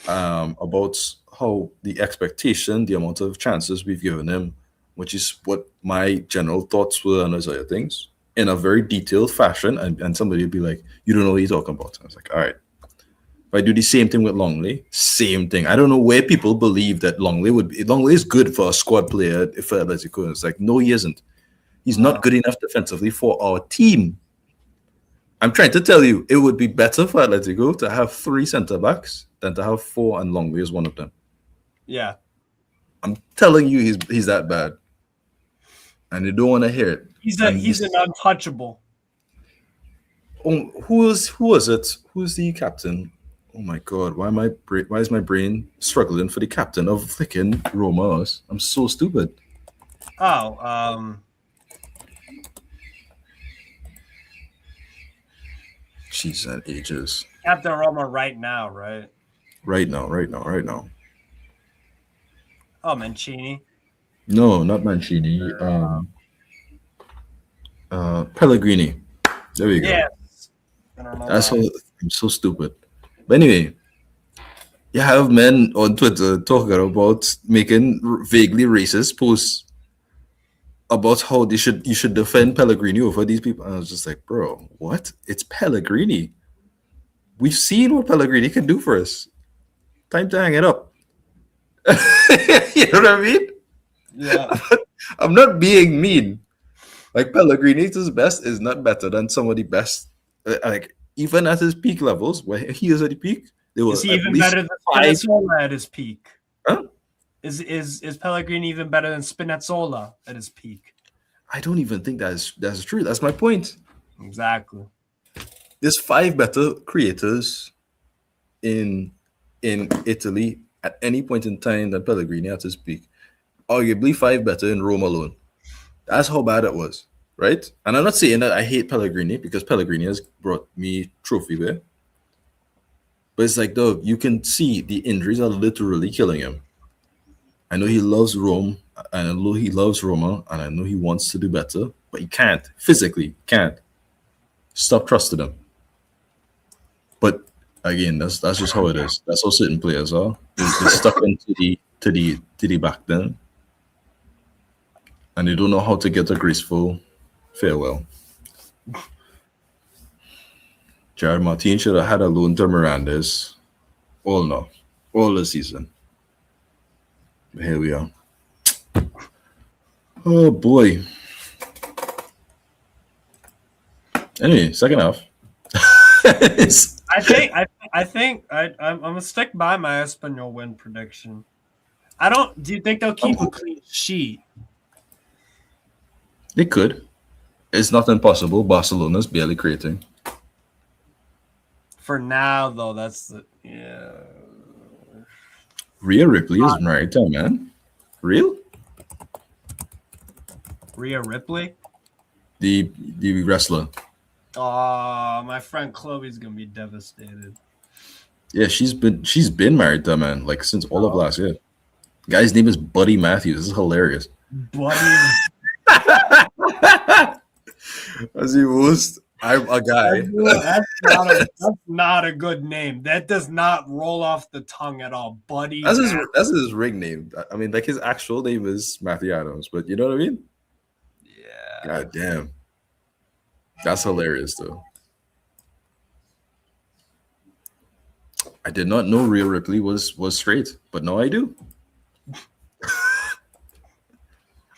about how the expectation, the amount of chances we've given him, which is what my general thoughts were on those other things. in a very detailed fashion, and somebody would be like, "You don't know what you're talking about." I was like, "All right." If I do the same thing with Longley, same thing. I don't know where people believe that Longley is good for a squad player for Atletico. It's like, no, he isn't. He's not good enough defensively for our team. I'm trying to tell you, it would be better for Atletico to have 3 center backs than to have 4, and Longley is one of them.
Yeah.
I'm telling you, he's that bad, and you don't want to hear it.
He's an untouchable.
Who is it? Who's the captain? Oh my God! Why is my brain struggling for the captain of freaking Roma? I'm so stupid.
Oh,
Jeez, that ages.
Captain Roma right now, right?
Right now.
Oh, Mancini.
No, not Mancini. Pellegrini. There we go.
Yes. I don't know.
I'm so stupid. But anyway, you have men on Twitter talking about making vaguely racist posts about how you should defend Pellegrini over these people. And I was just like, bro, what? It's Pellegrini. We've seen what Pellegrini can do for us. Time to hang it up. You know what I mean?
Yeah.
I'm not being mean. Like, Pellegrini to his best is not better than some of the best. Like, even at his peak levels, where he is at the peak,
is he even better than Spinazzola at his peak?
Huh?
Is Pellegrini even better than Spinazzola at his peak?
I don't even think that's true. That's my point.
Exactly.
There's 5 better creators in Italy at any point in time than Pellegrini at his peak. Arguably 5 better in Rome alone. That's how bad it was, right? And I'm not saying that I hate Pellegrini, because Pellegrini has brought me trophy there. But it's like, dog, you can see the injuries are literally killing him. I know he loves Rome, and I know he loves Roma, and I know he wants to do better, but he can't. Physically, can't. Stop trusting him. But again, that's just how it is. That's how certain players are. They're stuck into the back then, and they don't know how to get a graceful farewell. Jared Martin should have had a loan to Miranda's all the season. But here we are. Oh boy. Anyway, second half.
I think I'm gonna stick by my Espanyol win prediction. Do you think they'll keep a clean sheet?
They could. It's not impossible. Barcelona's barely creating.
For now, though,
Rhea Ripley is married to a man. Real?
Rhea Ripley?
The wrestler.
Oh, my friend Chloe's gonna be devastated.
Yeah, she's been married to a man like since all of last year. Guy's name is Buddy Matthews. This is hilarious.
Buddy.
As he was, I'm a guy.
That's not a good name. That does not roll off the tongue at all. Buddy.
That's his ring name. I mean, like, his actual name is Matthew Adams, but you know what I mean?
Yeah.
God damn. That's hilarious, though. I did not know Rhea Ripley was straight, but now I do.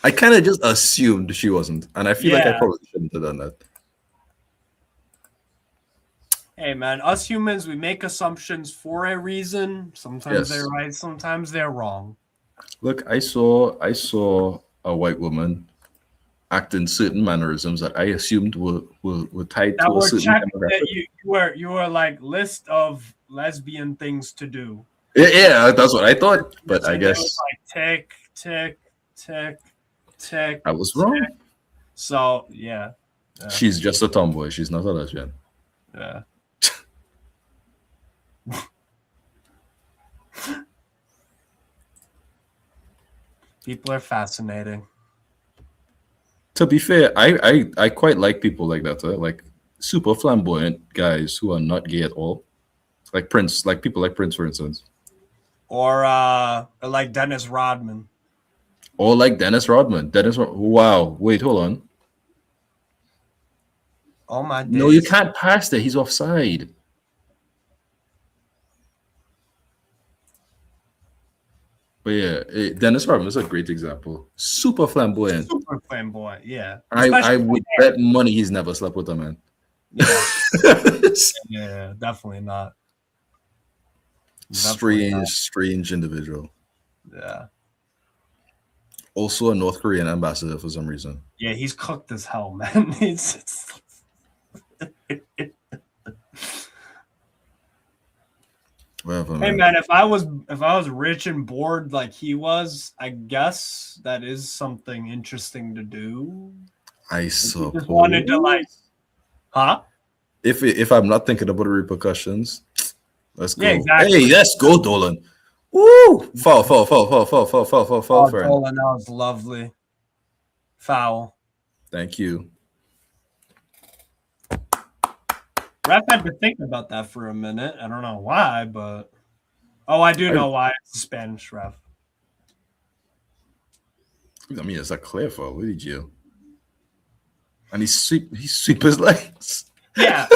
I kind of just assumed she wasn't, and I feel like I probably shouldn't have done that.
Hey man, us humans, we make assumptions for a reason. Sometimes they're right, sometimes they're wrong.
Look, I saw a white woman acting certain mannerisms that I assumed were tied to a certain demographic.
You were like list of lesbian things to do.
Yeah, that's what I thought. But I guess
like tick, tick, tick, tick.
I was wrong.
So yeah.
She's just a tomboy. She's not a lesbian.
Yeah. People are fascinating.
To be fair, I quite like people like that. Like super flamboyant guys who are not gay at all. Like Prince, like people like Prince, for instance.
Or like Dennis Rodman.
Or like Dennis Rodman. Wow. Wait, hold on.
Oh my days.
No, you can't pass that. He's offside. But yeah, Dennis Rodman is a great example. Super flamboyant.
Super flamboyant, yeah.
I
Especially
would bet money he's never slept with a man.
yeah. Yeah, definitely not. Definitely not.
Strange individual.
Yeah.
Also a North Korean ambassador for some reason.
Yeah, he's cooked as hell, man.
Whatever,
Hey
man.
man, if I was rich and bored like he was, I guess that is something interesting to do.
I
He
suppose.
just wanted to like, huh?
If I'm not thinking about the repercussions, let's go.
Yeah, exactly.
Hey, let's go, Dolan. Woo! Foul,
Oh,
friend.
Dolan, that was lovely. Foul.
Thank you.
Ref had to think about that for a minute. I don't know why, but I do know why. It's the Spanish ref.
I mean, it's a clear foul. What did you? And he sweep his legs.
Yeah,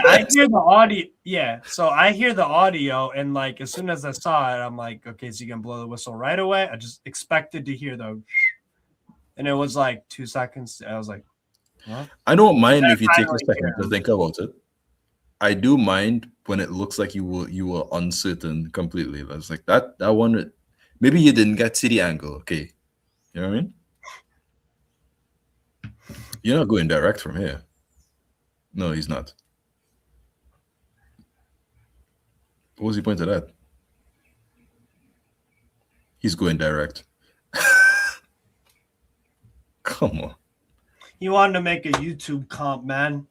I hear the audio. Yeah, so I hear the audio, and like as soon as I saw it, I'm like, okay, is he gonna blow the whistle right away? I just expected to hear the, and it was like 2 seconds. I was like, what?
I don't mind if you take a
finally
second
hear
to
him.
think about it. I do mind when it looks like you were uncertain completely. That's like that one. Maybe you didn't get to the angle. Okay, you know what I mean? You're not going direct from here. No, he's not. What was he pointed at? He's going direct. Come on.
He wanted to make a YouTube comp, man.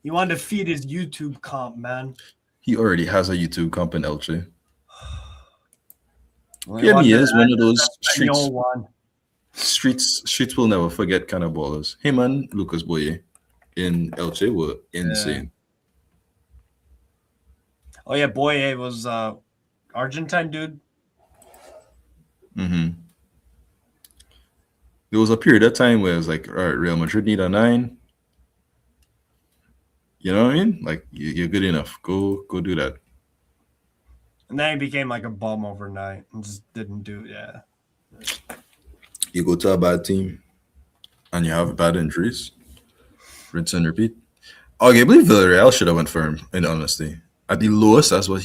He wanted to feed his YouTube comp, man.
He already has a YouTube comp in Elche.
Well,
Yeah, he
wanted
is
to
one of
add
those
the Espanol one.
streets will never forget kind of ballers. Him and Lucas Boye in Elche were insane.
Oh yeah, Boye was Argentine dude.
Mm-hmm. There was a period of time where it was like, all right, Real Madrid need a 9. You know what I mean? Like you're good enough. Go do that.
And then he became like a bum overnight and just didn't do it. Yeah.
You go to a bad team and you have bad injuries. Rinse and repeat. Arguably, Villarreal should have went for him, in honesty. At the lowest, that was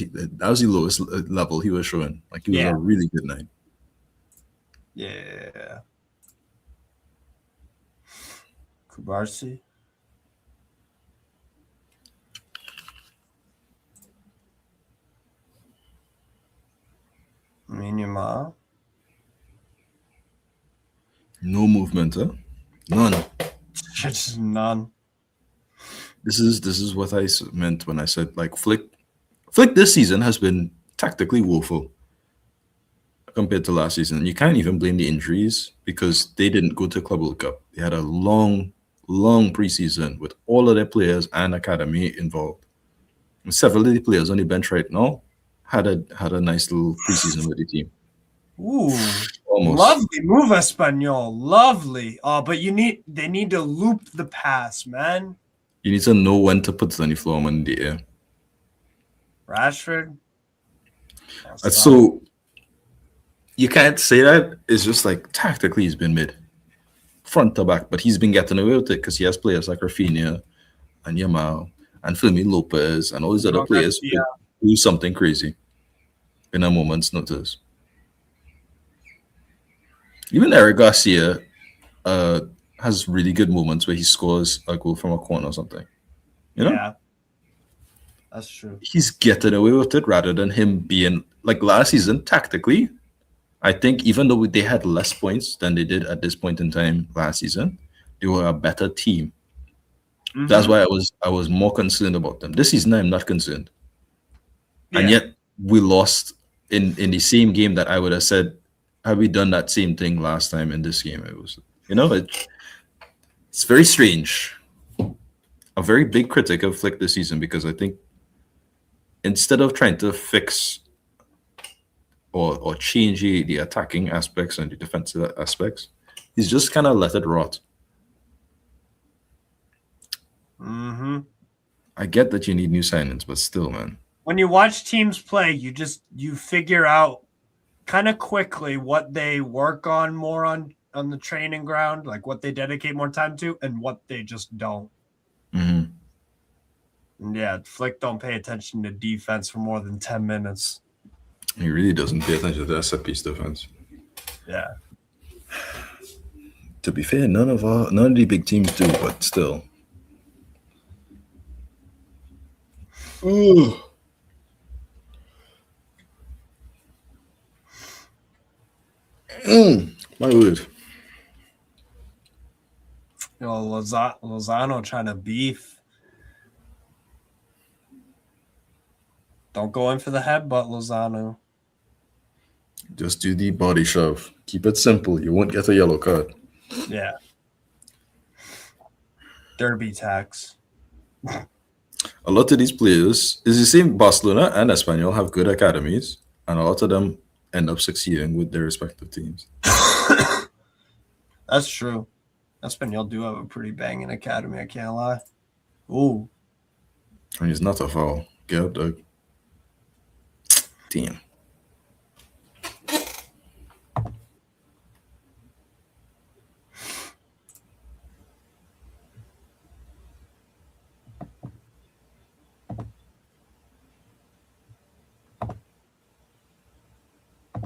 the lowest level he was showing. Like he was a really good 9.
Yeah. Kubarsi. Minima.
No movement, huh? None.
Just none.
This is what I meant when I said like Flick this season has been tactically woeful compared to last season. You can't even blame the injuries because they didn't go to Club World Cup. They had a long preseason with all of their players and academy involved. And several of the players on the bench right now had a nice little preseason with the team.
Ooh,
Almost.
lovely move, Espanol. Lovely. But they need to loop the pass, man.
You need to know when to put it on the floor and when in the air.
Rashford.
So you can't say that. It's just like tactically he's been mid, front to back, but he's been getting away with it because he has players like Rafinha and Yamal and Fermin Lopez and all these other players who do something crazy in a moment's notice. Even Eric Garcia has really good moments where he scores a goal from a corner or something. You know?
Yeah. That's true.
He's getting away with it rather than him being like last season tactically. I think even though they had less points than they did at this point in time last season, they were a better team. Mm-hmm. That's why I was more concerned about them. This season I'm not concerned. Yeah. And yet we lost in the same game that I would have said, had we done that same thing last time in this game? It was, it's very strange. A very big critic of Flick this season because I think instead of trying to fix or change the attacking aspects and the defensive aspects, he's just kind of let it rot.
Mm-hmm.
I get that you need new signings, but still, man.
When you watch teams play, you figure out kind of quickly what they work on more on the training ground, like what they dedicate more time to, and what they just don't.
Mm-hmm.
And yeah, Flick don't pay attention to defense for more than 10 minutes.
He really doesn't pay attention to that set piece defense.
Yeah.
To be fair, none of the big teams do, but still. Ooh. My word.
You know, Lozano trying to beef. Don't go in for the headbutt, Lozano.
Just do the body shove. Keep it simple. You won't get a yellow card.
Yeah. Derby tax.
A lot of these players is the same. Barcelona and Espanyol have good academies, and a lot of them end up succeeding with their respective teams.
That's true. Espanyol do have a pretty banging academy, I can't lie. Ooh.
And it's not a foul. Get up, Doug. Damn.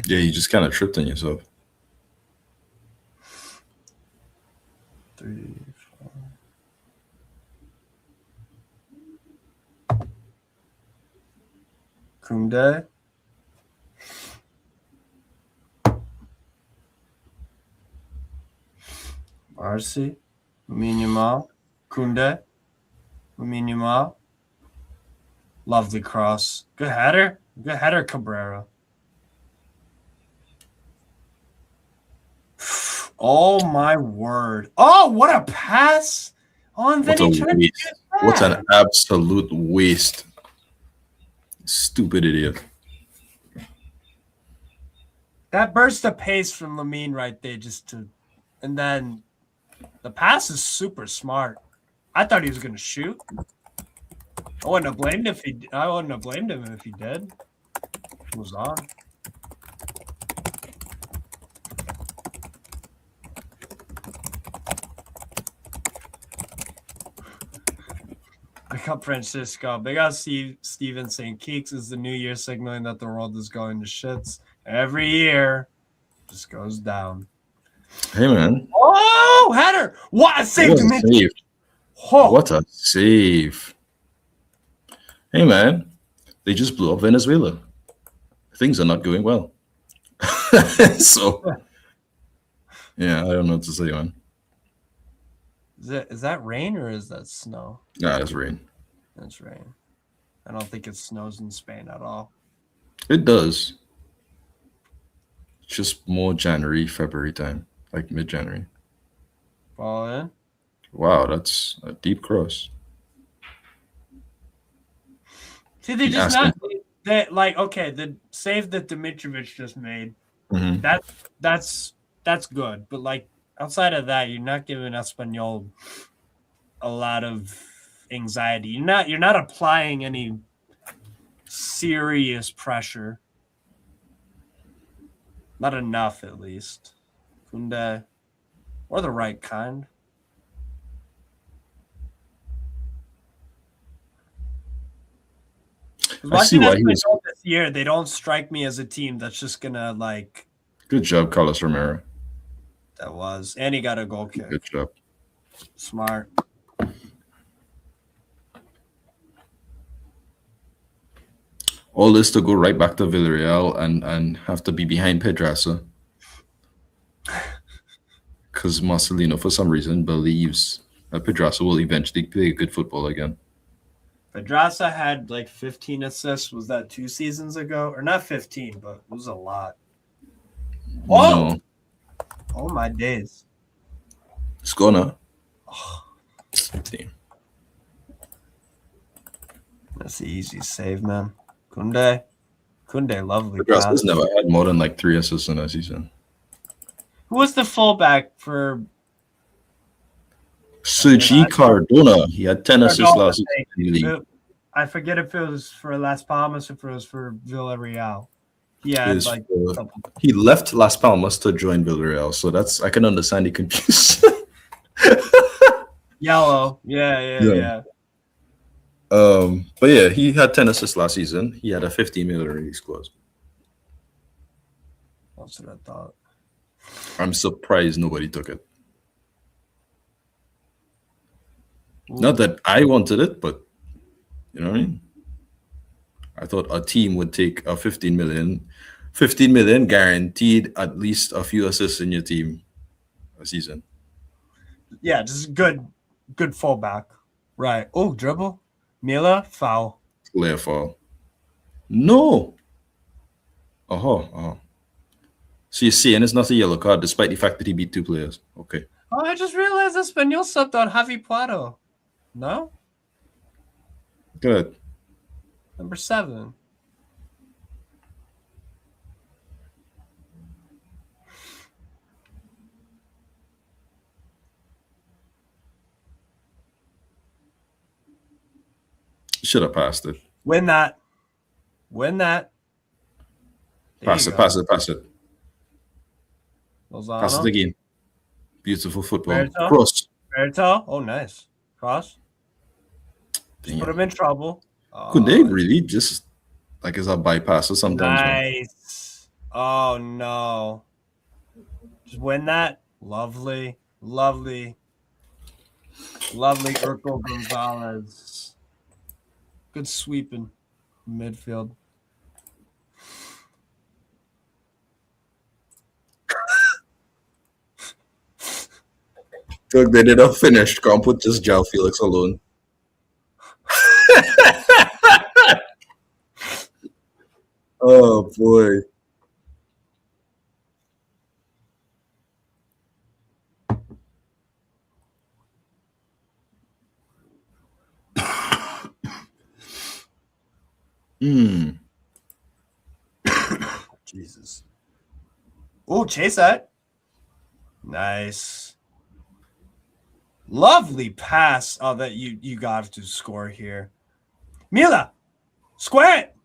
Yeah, you just kind of tripped on yourself.
3, 4. Kunde. Marcy. Minima. Kunde. Minima. Lovely cross. Good header. Good header, Cabrera. Oh, my word. Oh, what a pass. Oh, and then
What
he
a
tried to
waste.
get
What
back.
an absolute waste. Stupid idiot.
That burst of pace from Lamine right there and then the pass is super smart. I thought he was going to shoot. I wouldn't have blamed him if he did. It was on. Big up Francisco. Big up Steven St. Keeks is the new year signaling that the world is going to shits. Every year just goes down.
Hey, man.
Oh, header. What a save.
What a save.
Oh.
What a save. Hey, man. They just blew up Venezuela. Things are not going well. So, yeah, I don't know what to say, man.
Is that rain or is that snow?
Nah, it's rain.
It's rain. I don't think it snows in Spain at all.
It does. Just more January, February time, like mid-January.
Fall in.
Wow, that's a deep cross.
See, they just not okay. The save that Dimitrovic just made,
Mm-hmm.
that's good. But like outside of that, you're not giving Espanyol a lot of anxiety. You're not applying any serious pressure. Not enough, at least. Kunde, or the right kind.
I see why he was.
This year, they don't strike me as a team that's just gonna like.
Good job, Carlos Romero.
That was, and he got a goal kick.
Good job.
Smart.
All this to go right back to Villarreal and have to be behind Pedraza. Because Marcelino, for some reason, believes that Pedraza will eventually play good football again.
Pedraza had like 15 assists. Was that 2 seasons ago? Or not 15, but it was a lot. Oh!
No.
Oh, my days.
It's gone now. Oh, damn.
That's the easy save, man. Kunde, lovely.
Pedraza's never had more than like 3 assists in a season.
Who was the fullback for
Sergi Cardona. He had 10 assists last season in the league.
I forget if it was for Las Palmas or if it was for Villarreal. He
He left Las Palmas to join Villarreal, so I can understand the confusion.
Yellow. Yeah.
But yeah, he had 10 assists last season. He had a 15 million release clause.
That's what I thought.
I'm surprised nobody took it.
Ooh.
Not that I wanted it, but you know what I mean? I thought a team would take a 15 million guaranteed at least a few assists in your team a season.
Yeah, just good fullback. Right. Oh, dribble. Mila, foul.
Clear foul. No. So you're saying it's not a yellow card despite the fact that he beat 2 players. Okay.
Oh, I just realized Espanyol subbed on Javi Puado. No?
Good.
Number 7.
Should have passed it.
Win that.
Pass it.
Lozano.
Pass it again. Beautiful football.
Berto.
Cross.
Berto. Oh, nice. Cross. Just
Damn.
put him in trouble.
Couldn't they really just like as a bypass or sometimes?
Nice. Oh no. Just win that. Lovely. Urkel Gonzalez. Good sweeping midfield.
Look, they did a finished comp with just João Felix alone. Oh boy.
Jesus. Oh, chase that. Nice. Lovely pass. Oh, that you got to score here. Mila, square it.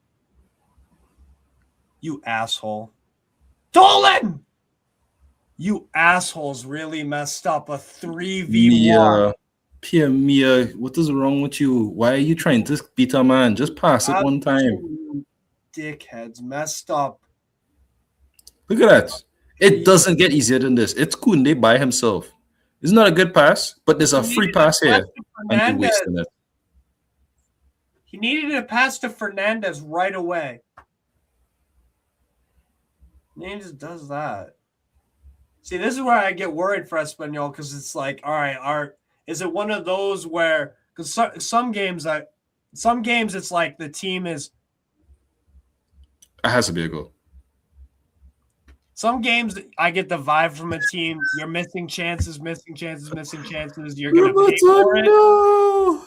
You asshole. Dolan! You assholes really messed up a 3v1.
Pierre Mia, what is wrong with you? Why are you trying to beat a man? Just pass it one time.
Dickheads messed up.
Look at that. It doesn't get easier than this. It's Koundé by himself. It's not a good pass, but there's a free pass here. And you're wasting it.
He needed a pass to Fernandez right away. And he just does that. See, this is where I get worried for Espanyol because it's like, all right, is it one of those where because some games it's like the team is.
It has to be a goal.
Some games I get the vibe from a team. You're missing chances. You're gonna pay for it.
No.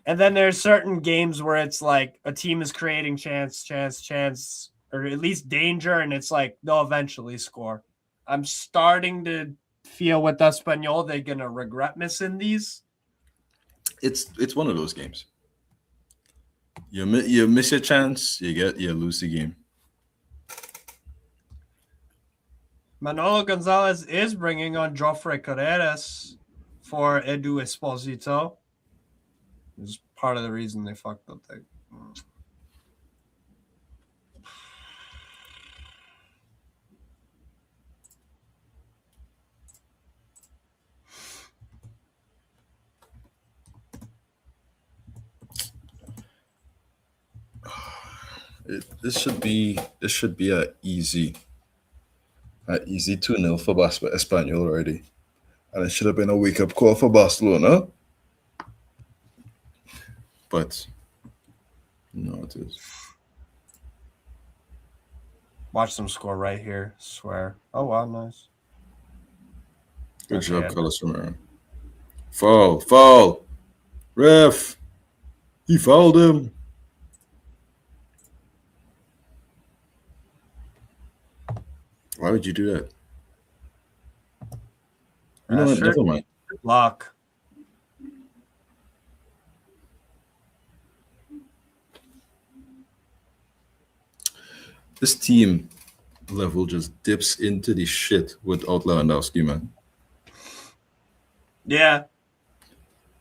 And then there's certain games where it's like a team is creating chance, or at least danger, and it's like they'll eventually score. I'm starting to feel with Espanyol they're gonna regret missing these.
It's one of those games. You miss your chance, you lose the game.
Manolo Gonzalez is bringing on Joffrey Carreras for Edu Esposito. It's part of the reason they fucked up.
This should be a easy 2-0 for Espanyol already. And it should have been a wake-up call for Barcelona. But no, it is.
Watch them score right here. Swear. Oh wow, nice.
Good job, Carlos Romero. Foul. Ref. He fouled him. Why would you do that? You know what?
Rashford,
Never mind.
block.
This team level just dips into the shit without Lewandowski, man.
Yeah.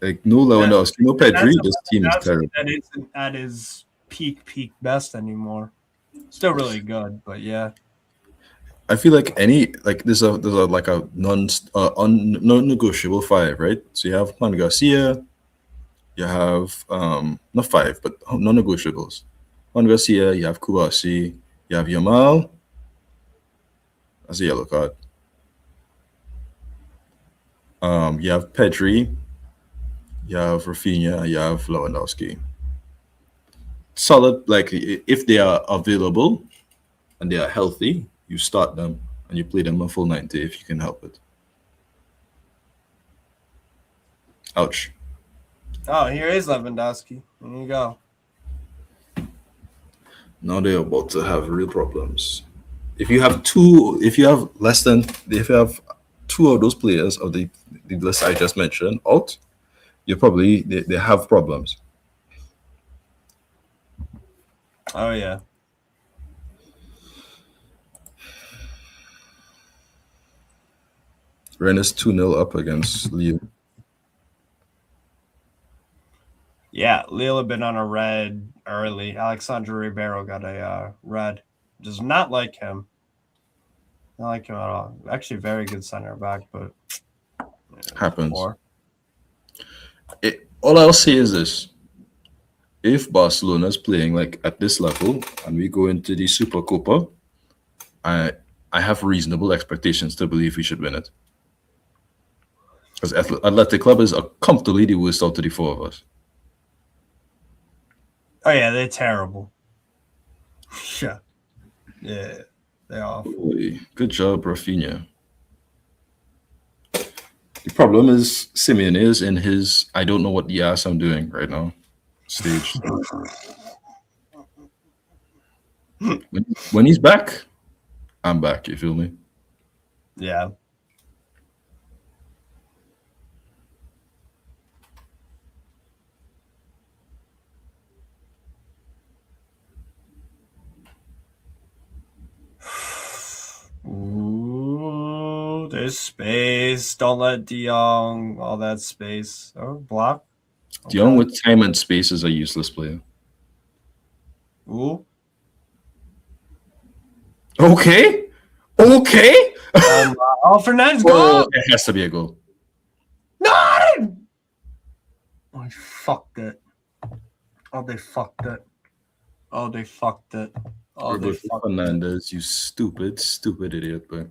Like, no Lewandowski, no Pedri, this team is terrible.
That isn't at his peak best anymore. Still really good, but yeah.
I feel like there's a like a non-negotiable five, right? So you have Juan Garcia, you have not five, but non-negotiables. Juan Garcia, you have Kouassi, you have Yamal. That's a yellow card. You have Pedri, you have Rafinha, you have Lewandowski. Solid, like if they are available and they are healthy, you start them and you play them a full 90 if you can help it. Ouch.
Oh, here is Lewandowski. There you go.
Now they're about to have real problems. If you have two of those players of the list I just mentioned out, you probably they have problems.
Oh yeah.
Rennes 2-0 up against Ligue.
Yeah, Lille have been on a red early. Alexandre Ribeiro got a red. Does not like him. Not like him at all. Actually, very good center back, but
Happens.
Poor.
All I'll say is this. If Barcelona is playing like at this level and we go into the Supercopa, I have reasonable expectations to believe we should win it. Because Athletic Club is comfortably the worst out of the four of us.
Oh yeah, they're terrible. Yeah, they're awful.
Boy, good job, Rafinha. The problem is Simeone is in his I don't know what the ass I'm doing right now stage. When he's back, I'm back. You feel me?
Yeah. Ooh, there's space. Don't let De Jong all that space. Oh, block.
De Jong with time and space is a useless player.
Ooh.
Okay.
Oh, Fernandez goal.
It has to be a goal.
No! Oh, I fucked it. Oh, they fucked it. Oh, they fucked it. Oh, they fucked
Fernandez, you stupid idiot, but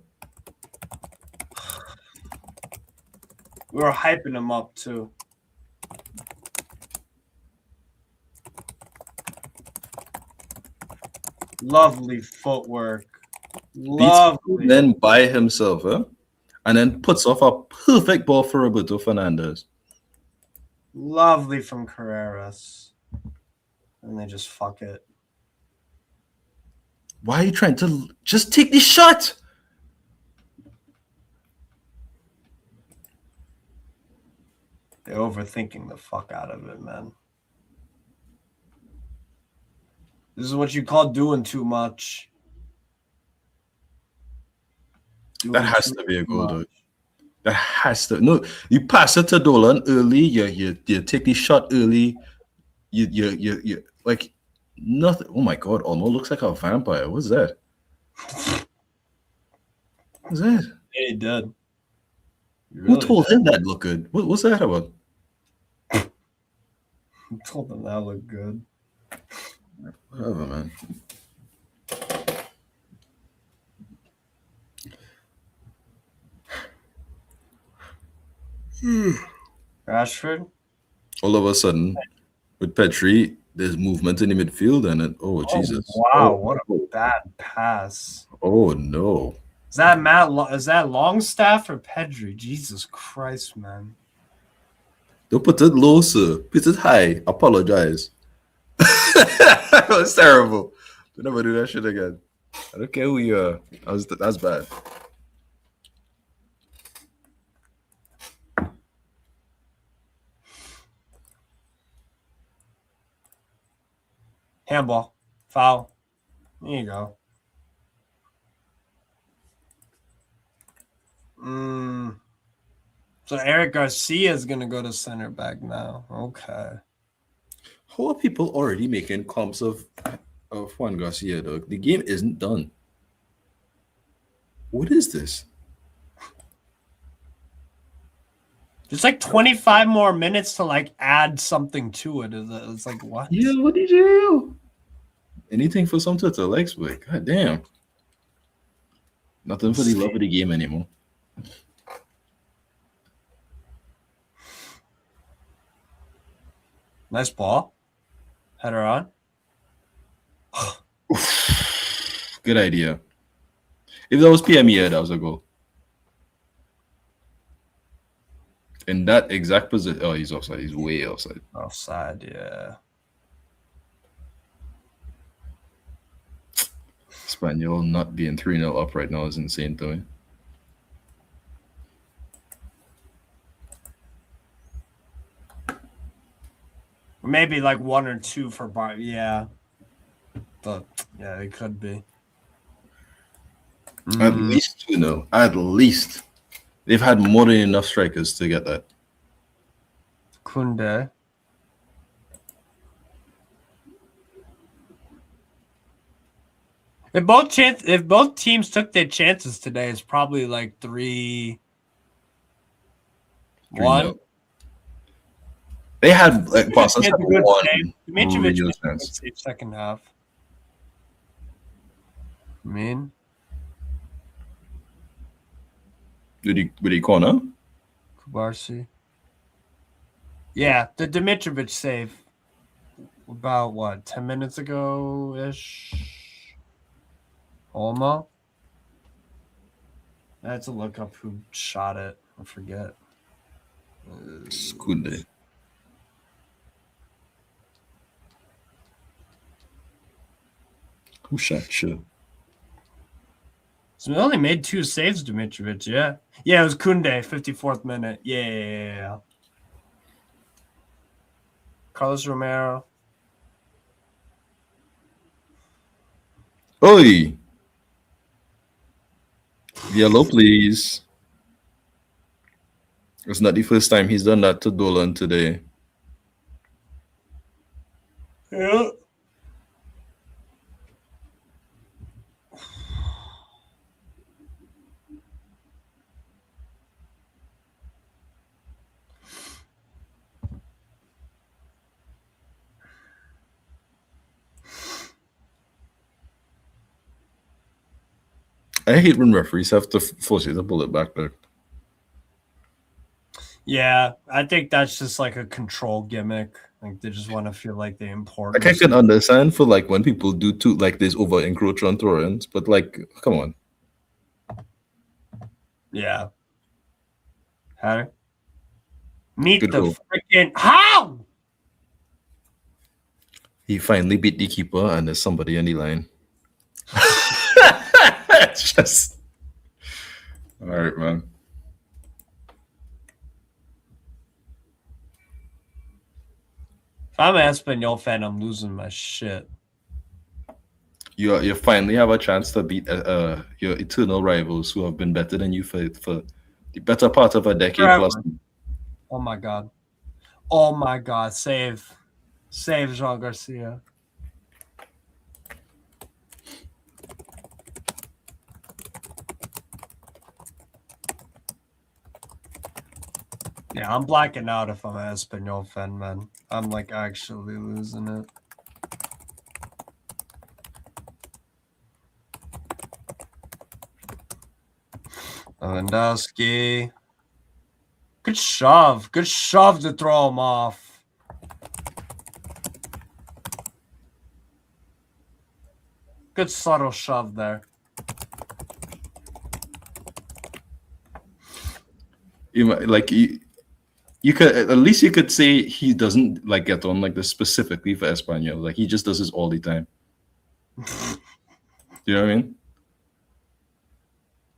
we were hyping him up too. Lovely footwork. Lovely.
Then by himself, and then puts off a perfect ball for Roberto Fernandez.
Lovely from Carreras. And they just fuck it.
Why are you trying to just take the shot?
They're overthinking the fuck out of it, man. This is what you call doing too much.
That has to be a goal, though. That has to. No, you pass it to Dolan early. You take the shot early. You like nothing. Oh my god! Almost looks like a vampire. What's that? What's that?
Yeah, he did.
Who told him that looked good? What's that about?
Who told him that looked good?
Whatever, man.
Rashford?
All of a sudden, with Petri, there's movement in the midfield, and then, oh Jesus!
Wow, what a bad pass!
Oh no!
Is that Is that Longstaff or Pedri? Jesus Christ, man!
Don't put it low, sir. Put it high. Apologize. That was terrible. Don't never do that shit again. I don't care who you are. That's bad.
Handball. Foul. There you go. So Eric Garcia is going to go to center back now. Okay.
How are people already making comps of Juan Garcia, though? The game isn't done. What is this?
There's like 25 more minutes to like add something to it. It's like, what?
Yeah, what did you do? Anything for some Twitter likes, but god damn. Nothing for the love of the game anymore.
Nice ball. Header on.
Good idea. If that was PME, that was a goal. In that exact position. Oh, he's offside. He's way offside.
Offside, yeah.
Espanyol not being 3-0 up right now is insane to me.
Maybe like 1 or 2 for Bar. Yeah. But yeah, it could be.
At least 2-0. At least. They've had more than enough strikers to get that.
Kunde. If both teams took their chances today, it's probably like 3-1.
They had like Boston had one
Dimitrovic
real
made a
chance.
save second half. I mean,
Did he corner?
Kubarsi. Yeah, the Dimitrovic save about what 10 minutes ago ish. Olmo. I had to look up who shot it. I forget.
Skunde. Who shot Cho?
So we only made 2 saves, Dimitrovic. Yeah, it was Kunde, 54th minute. Yeah. Carlos Romero.
Oi! Yellow, please. It's not the first time he's done that to Dolan today.
Yeah.
I hate when referees have to force you to pull it back there.
Yeah, I think that's just like a control gimmick. Like they just want to feel like they're important.
Like I can understand for like when people do too like this over encroach on Torrens, but like come on.
Yeah. How? Meet
Good
the
goal.
freaking how?
He finally beat the keeper and there's somebody on the line. Just all right, man.
If I'm an Espanol fan, I'm losing my shit.
You finally have a chance to beat your eternal rivals who have been better than you for the better part of a decade
Forever.
plus.
Oh my god. Oh my god. Save Jean Garcia. Yeah, I'm blacking out if I'm an Espanol fan, man. I'm like actually losing it. Lewandowski. Good shove. Good shove to throw him off. Good subtle shove there.
You might, like you could at least you could say he doesn't like get on like this specifically for Espanyol. Like he just does this all the time. You know what I mean?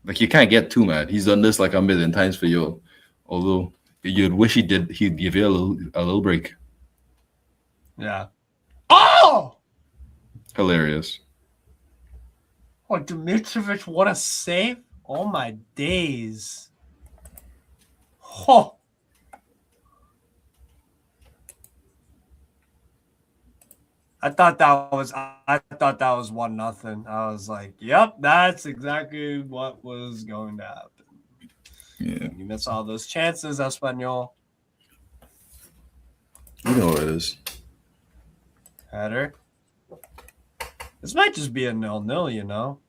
Like you can't get too mad. He's done this like a million times for you. Although you'd wish he'd give you a little break.
Yeah. Oh!
Hilarious.
Oh, Dimitrovic, what a save! Oh my days! Oh. I thought that was 1-0. I was like, "Yep, that's exactly what was going to happen."
Yeah,
You miss all those chances, Espanol.
you know what it is.
Header. This might just be a 0-0, you know.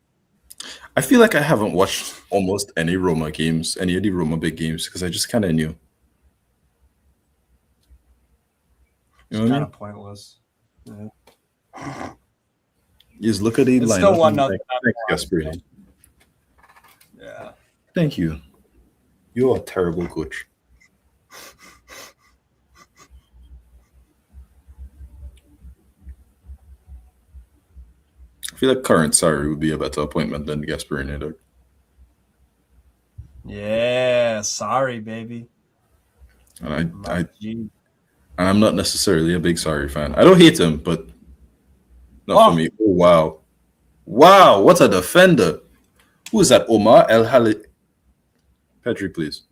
I feel like I haven't watched almost any Roma games, any of the Roma big games, because I just kind of knew. You know
It's
what I
kind
mean?
of pointless. Yeah.
You just look at the
It's
lineup.
still 1-0.
Thanks, Gasperini.
Yeah.
Thank you. You're a terrible coach. I feel like current Sarri would be a better appointment than Gasperini, though.
Yeah. Sorry, baby.
And
My G.
I'm not necessarily a big Sarri fan. I don't hate him, but not for me. Oh wow, wow! What a defender! Who is that? Omar El Hali. Pedri, please.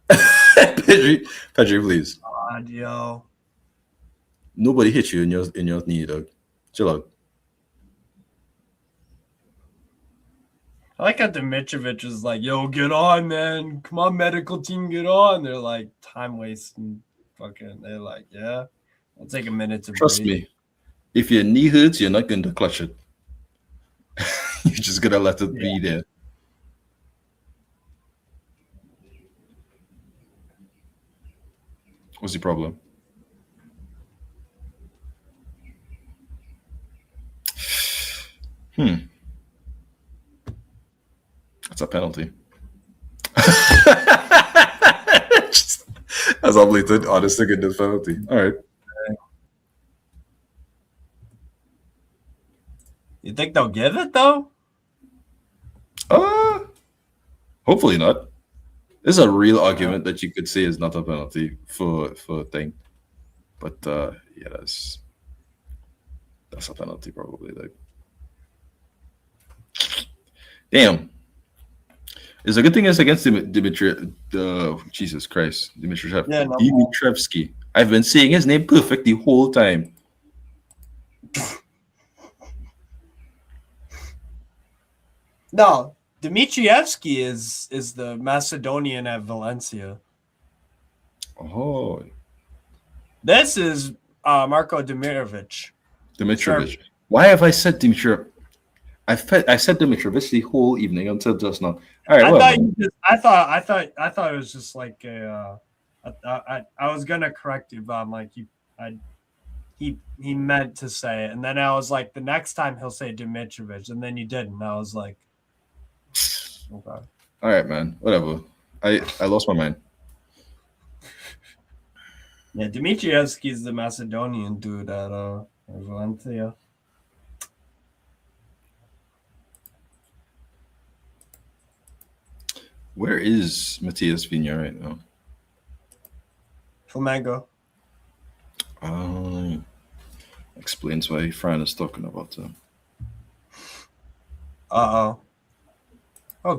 Pedri, please.
God, yo.
Nobody hit you in your knee, dog. Chill out.
I like how Dimitrovic is like, "Yo, get on, man! Come on, medical team, get on!" They're like time wasting, fucking. They're like, "Yeah, I'll take a minute to
Trust
breathe."
me. If your knee hurts, you're not going to clutch it. You're just gonna let it be there. What's the problem? That's a penalty. That's a blatant, honest to goodness penalty. All right.
You think they'll give it though?
Hopefully not. There's a real argument that you could say is not a penalty for a thing, but yeah, that's a penalty probably. Like, damn. It's a good thing it's against Jesus Christ, Dimitrievski. I've been saying his name perfect the whole time.
No, Dimitrievski is the Macedonian at Valencia.
Oh,
This is Marko Dimitrovic.
Dimitrovic. Why have I said Dimitrov? I said Dimitrovic the whole evening until just now. All right,
I thought it was just like a. I was gonna correct you, but I'm like he meant to say it, and then I was like, the next time he'll say Dimitrovic, and then you didn't. And I was like, okay.
All right, man. Whatever. I lost my mind.
Yeah, Dimitrievski is the Macedonian dude at Valencia.
Where is Matias Vinha right now?
Flamengo.
Explains why Fran is talking about him.
Oh,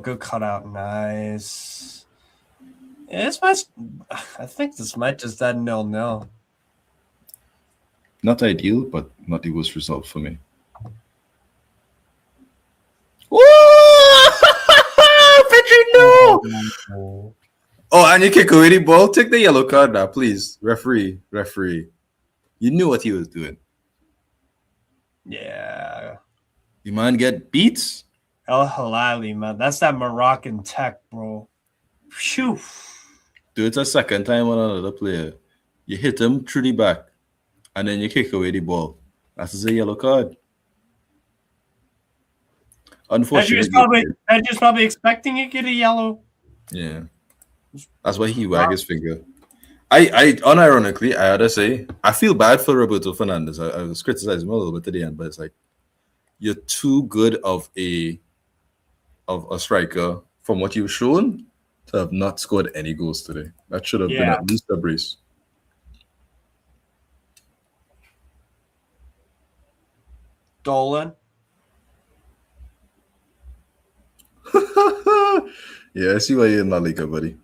good cutout. Nice. Yeah, I think this might just end 0-0.
Not ideal, but not the worst result for me. Pedri, no! Oh, and you kick away the ball. Take the yellow card now, please. Referee. You knew what he was doing.
Yeah.
The man get beats.
El Halali, man. That's that Moroccan tech, bro. Phew.
Do it a second time on another player. You hit him through the back, and then you kick away the ball. That is a yellow card. Unfortunately,
Pedri's probably expecting you to get a yellow.
Yeah, that's why he wagged his finger. I unironically, I had to say, I feel bad for Roberto Fernandez. I was criticizing him a little bit at the end, but it's like, you're too good of a striker from what you've shown to have not scored any goals today. That should have been at least a brace.
Dolan.
Yeah, I see why you're in La Liga, buddy.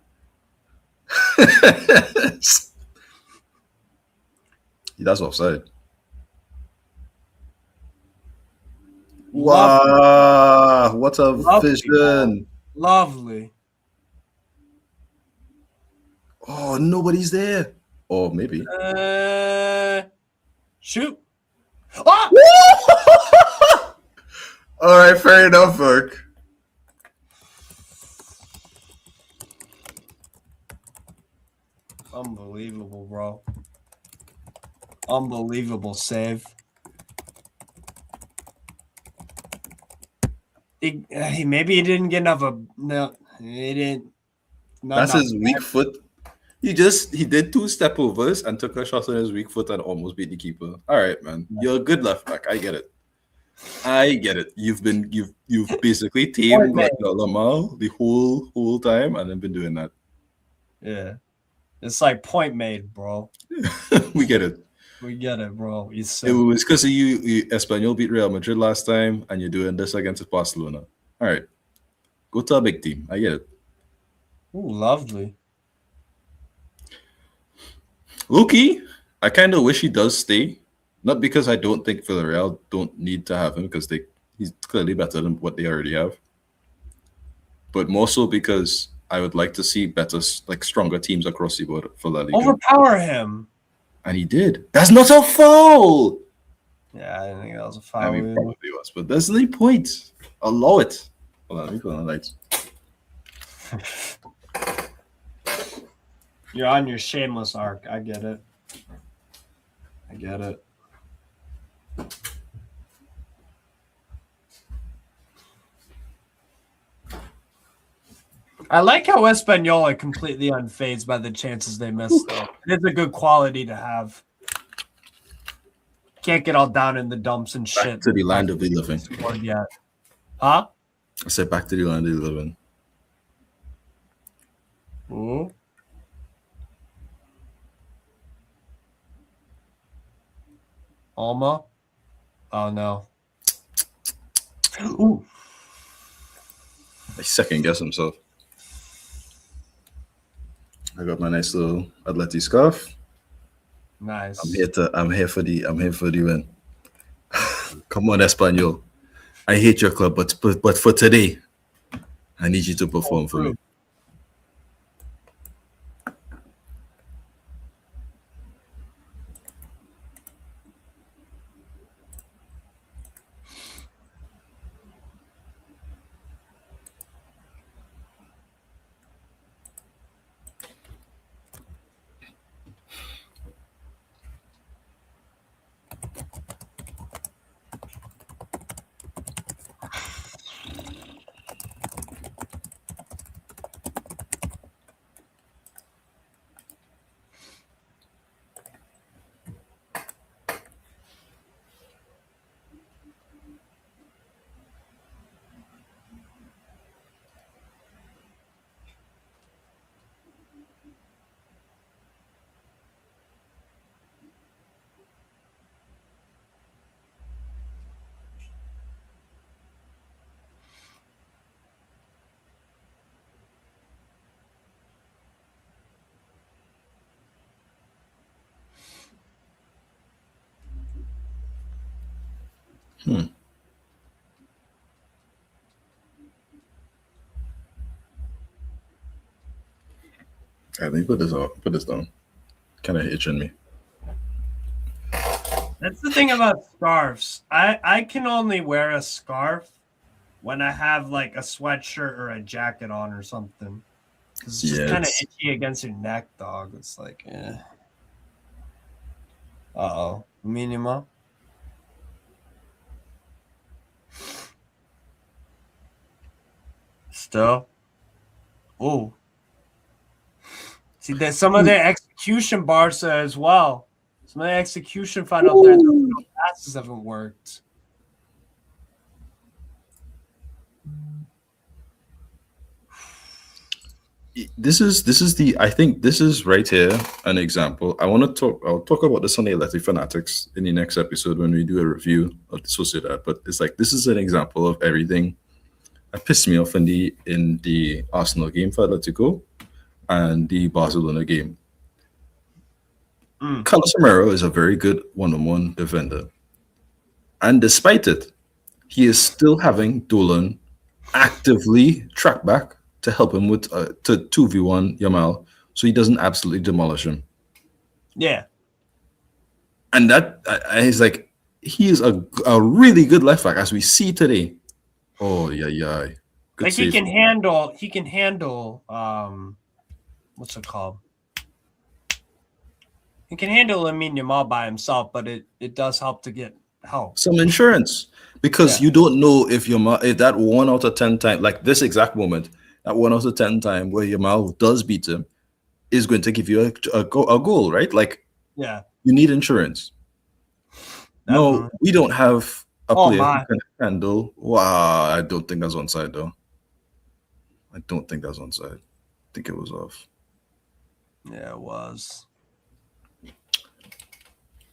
That's offside. Wow, what a
Lovely
vision.
Lovely.
Oh, nobody's there. Or maybe.
Shoot. Oh!
All right, fair enough, Burke.
Unbelievable, bro. Unbelievable save. Maybe he didn't get enough of no. He didn't.
That's his weak foot. He did 2 step overs and took a shot on his weak foot and almost beat the keeper. All right, man. You're a good left back. I get it. You've basically tamed like Lamar the whole time and then been doing that.
Yeah. It's like point made, bro.
We get it.
We get it, bro.
It was because you Espanyol beat Real Madrid last time and you're doing this against Barcelona. All right. Go to a big team. I get it.
Ooh, lovely.
Loki, I kind of wish he does stay. Not because I don't think Villarreal don't need to have him because he's clearly better than what they already have. But more so because I would like to see better, like stronger teams across the board for La Liga.
Overpower him.
And he did. That's not a foul!
Yeah, I didn't think that was a foul.
I mean, probably was, but that's the point. Allow it. Hold on, let me put on the lights.
You're on your shameless arc. I get it. I get it. I like how Espanyol are completely unfazed by the chances they missed, though. It's a good quality to have. Can't get all down in the dumps and shit.
Back to the land of the living.
Yet. Huh?
I said back to the land of the living.
Ooh. Alma? Oh, no. Ooh.
I second guess himself. I got my nice little Atleti scarf.
Nice.
I'm here for the win. Come on, Espanyol. I hate your club, but for today, I need you to perform for me. I think put this down. Kind of itching me.
That's the thing about scarves. I can only wear a scarf when I have like a sweatshirt or a jacket on or something. It's just kind of itchy against your neck, dog. It's like, eh. Uh-oh. Minima. Still. Oh. See, there's some of their execution Barca as well. Some of the execution final third passes haven't worked.
I think this is right here an example. I'll talk about this on the Athletic Fanatics in the next episode when we do a review of the Sociedad. But it's like this is an example of everything that pissed me off in the Arsenal game for Atletico and the Barcelona game. Carlos Romero is a very good one-on-one defender. And despite it, he is still having Dolan actively track back to help him with to 2v1 Yamal so he doesn't absolutely demolish him.
Yeah.
And that is like, he is a really good left back as we see today. Oh, yeah. Good
like
save.
he can handle what's it called? He can handle Lamine Yamal by himself, but it does help to get help.
Some insurance. Because you don't know if that 1 out of 10 time, like this exact moment, that 1 out of 10 time where Yamal does beat him is going to give you a goal, right? Like,
yeah,
you need insurance.
Definitely.
No, we don't have a player
my.
who can handle. Wow, I don't think that's onside though. I don't think that's onside. I think it was off.
Yeah, it was.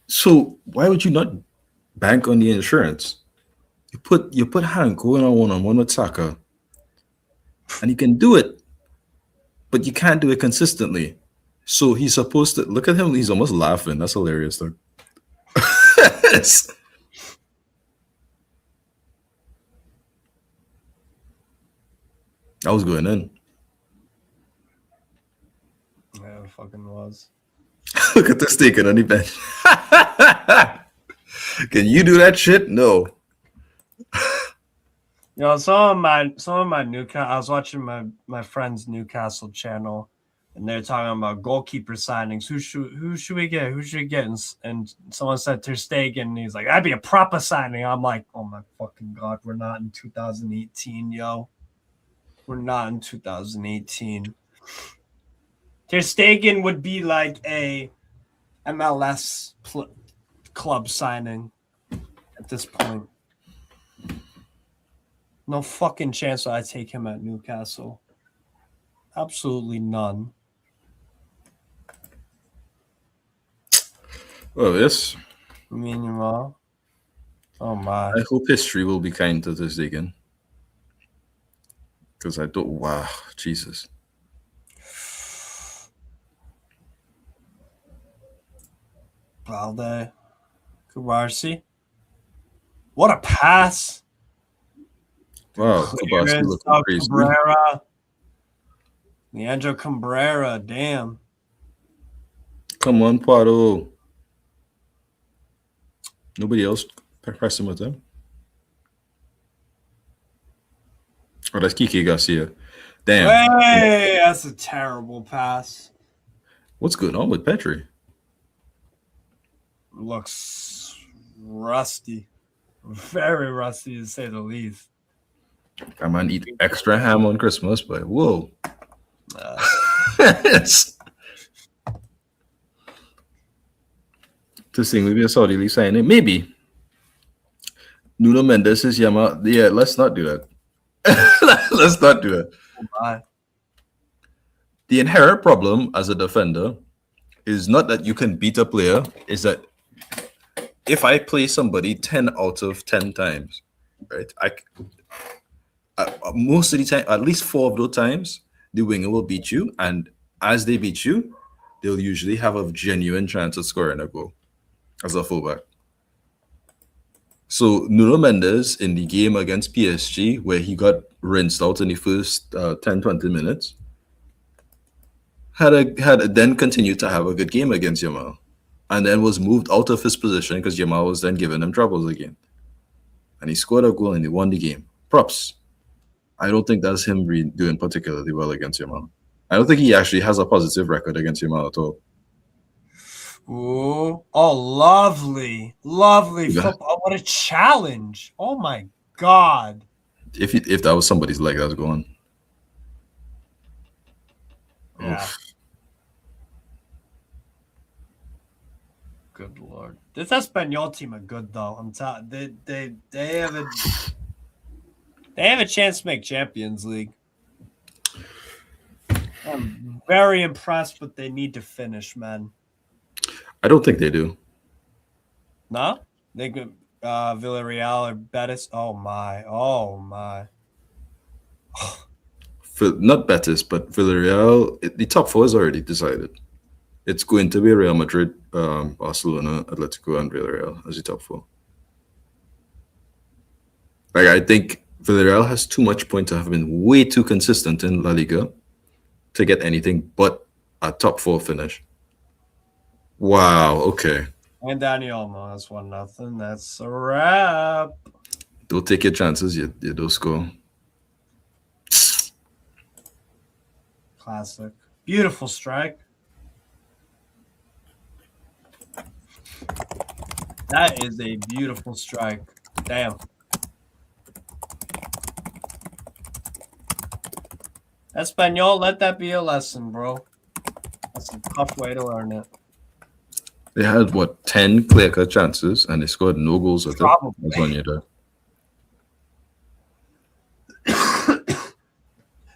So why would you not bank on the insurance? You put Hank going on one-on-one with Saka, and he can do it, but you can't do it consistently. So he's supposed to look at him. He's almost laughing. That's hilarious, though. I was going in.
Yeah, it fucking was.
Look at this taking on the bench. Can you do that shit? No.
You know, some of my Newcastle. I was watching my friend's Newcastle channel, and they're talking about goalkeeper signings. Who should we get? Who should we get? And someone said Ter Stegen, and he's like, that'd be a proper signing. I'm like, oh my fucking god, we're not in 2018, yo. We're not in 2018. Ter Stegen would be like a MLS club signing at this point. No fucking chance I take him at Newcastle. Absolutely none.
Oh, yes.
Meanwhile, oh my.
I hope history will be kind to this again. Because I don't. Wow, Jesus.
Balde. Kubarsi. What a pass.
Wow, Kubarsi looking crazy.
Cabrera. Leandro Cabrera, damn.
Come on, Pardo. Nobody else pressing with him. Oh, that's Kike Garcia. Damn.
Hey, that's a terrible pass.
What's going on with Petri?
Looks rusty. Very rusty, to say the least.
I might eat extra ham on Christmas, but whoa. To sing maybe a Saudi League signing. Maybe. Nuno Mendes is Yama. Yeah, let's not do that. Let's not do that.
Bye.
The inherent problem as a defender is not that you can beat a player, is that if I play somebody 10 out of 10 times, right? Most of the time, at least 4 of those times, the winger will beat you, and as they beat you, they'll usually have a genuine chance of scoring a goal as a fullback. So Nuno Mendes in the game against PSG, where he got rinsed out in the first 10-20 minutes, had then continued to have a good game against Yamal, and then was moved out of his position because Yamal was then giving him troubles again, and he scored a goal and he won the game. Props. I don't think that's him doing particularly well against Yamal. I don't think he actually has a positive record against Yamal at all.
Ooh. Oh, lovely. Lovely football. What a challenge. Oh, my God.
If that was somebody's leg, that's going.
Yeah.
Oof.
Good Lord. This Espanyol team are good, though. I'm telling they have a chance to make Champions League. I'm very impressed, but they need to finish, man.
I don't think they do.
No? They could Villarreal or Betis. Oh my.
Not Betis, but Villarreal. The top four is already decided. It's going to be Real Madrid, Barcelona, Atletico, and Villarreal as the top four. Like, I think Villarreal has too much point to have been way too consistent in La Liga to get anything but a top four finish. Wow. Okay.
And Dani Olmo has 1-0. That's a wrap.
Don't take your chances. You don't score.
Classic. Beautiful strike. That is a beautiful strike. Damn. Espanol, let that be a lesson, bro. That's a tough way to learn it.
They had, 10 clear-cut chances, and they scored no goals with it. That's on you there.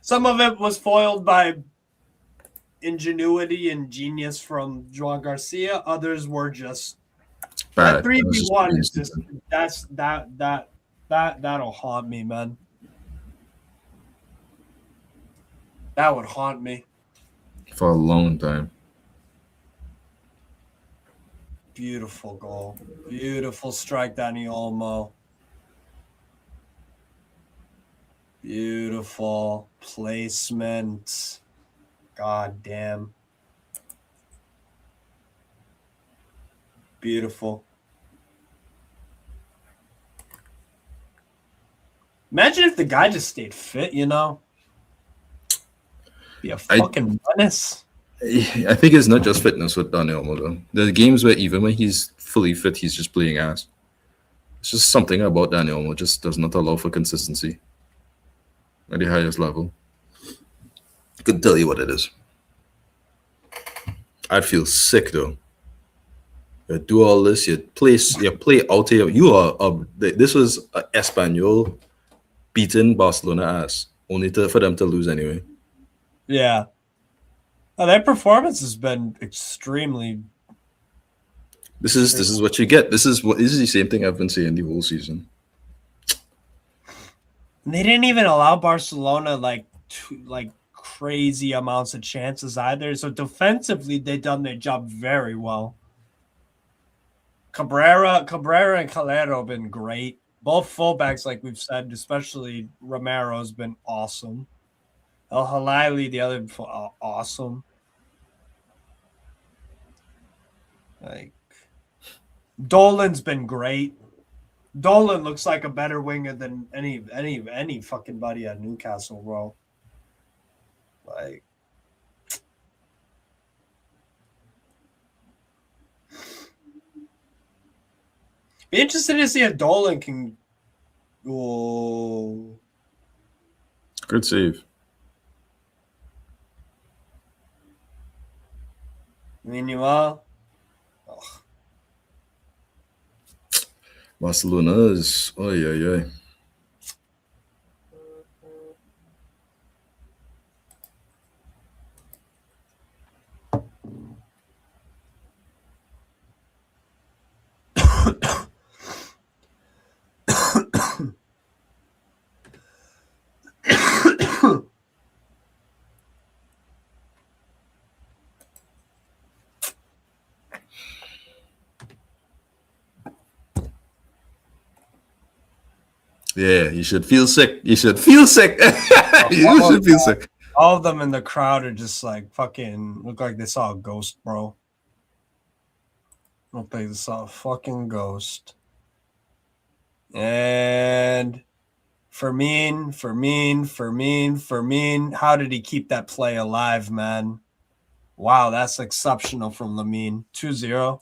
Some of it was foiled by ingenuity and genius from Joan Garcia. Others were just that 3v1 is just that'll haunt me, man. That would haunt me
for a long time.
Beautiful goal. Beautiful strike, Dani Olmo. Beautiful placement. God damn. Beautiful. Imagine if the guy just stayed fit, you know? Be a fucking menace.
I think it's not just fitness with Dani Olmo, though. There's games where even when he's fully fit, he's just playing ass. It's just something about Dani Olmo just does not allow for consistency at the highest level. I couldn't tell you what it is. I'd feel sick, though. You do all this, you play out here. You are this was Espanyol beating Barcelona ass, only for them to lose anyway.
Yeah. Their performance has been extremely.
This is what you get. This is the same thing I've been saying the whole season.
They didn't even allow Barcelona like crazy amounts of chances either. So defensively, they've done their job very well. Cabrera and Calero have been great. Both fullbacks, like we've said, especially Romero, has been awesome. El Halili, the other, awesome. Like, Dolan's been great. Dolan looks like a better winger than any fucking buddy at Newcastle, bro. Like, be interested to see if Dolan can. Oh,
good save.
Minimal.
Barcelona is yeah. Yeah, you should feel sick. You should feel sick. You should feel sick.
All of them in the crowd are just like fucking look like they saw a ghost, bro. Look like they saw a fucking ghost. And Fermin. How did he keep that play alive, man? Wow, that's exceptional from Lamine. 2-0.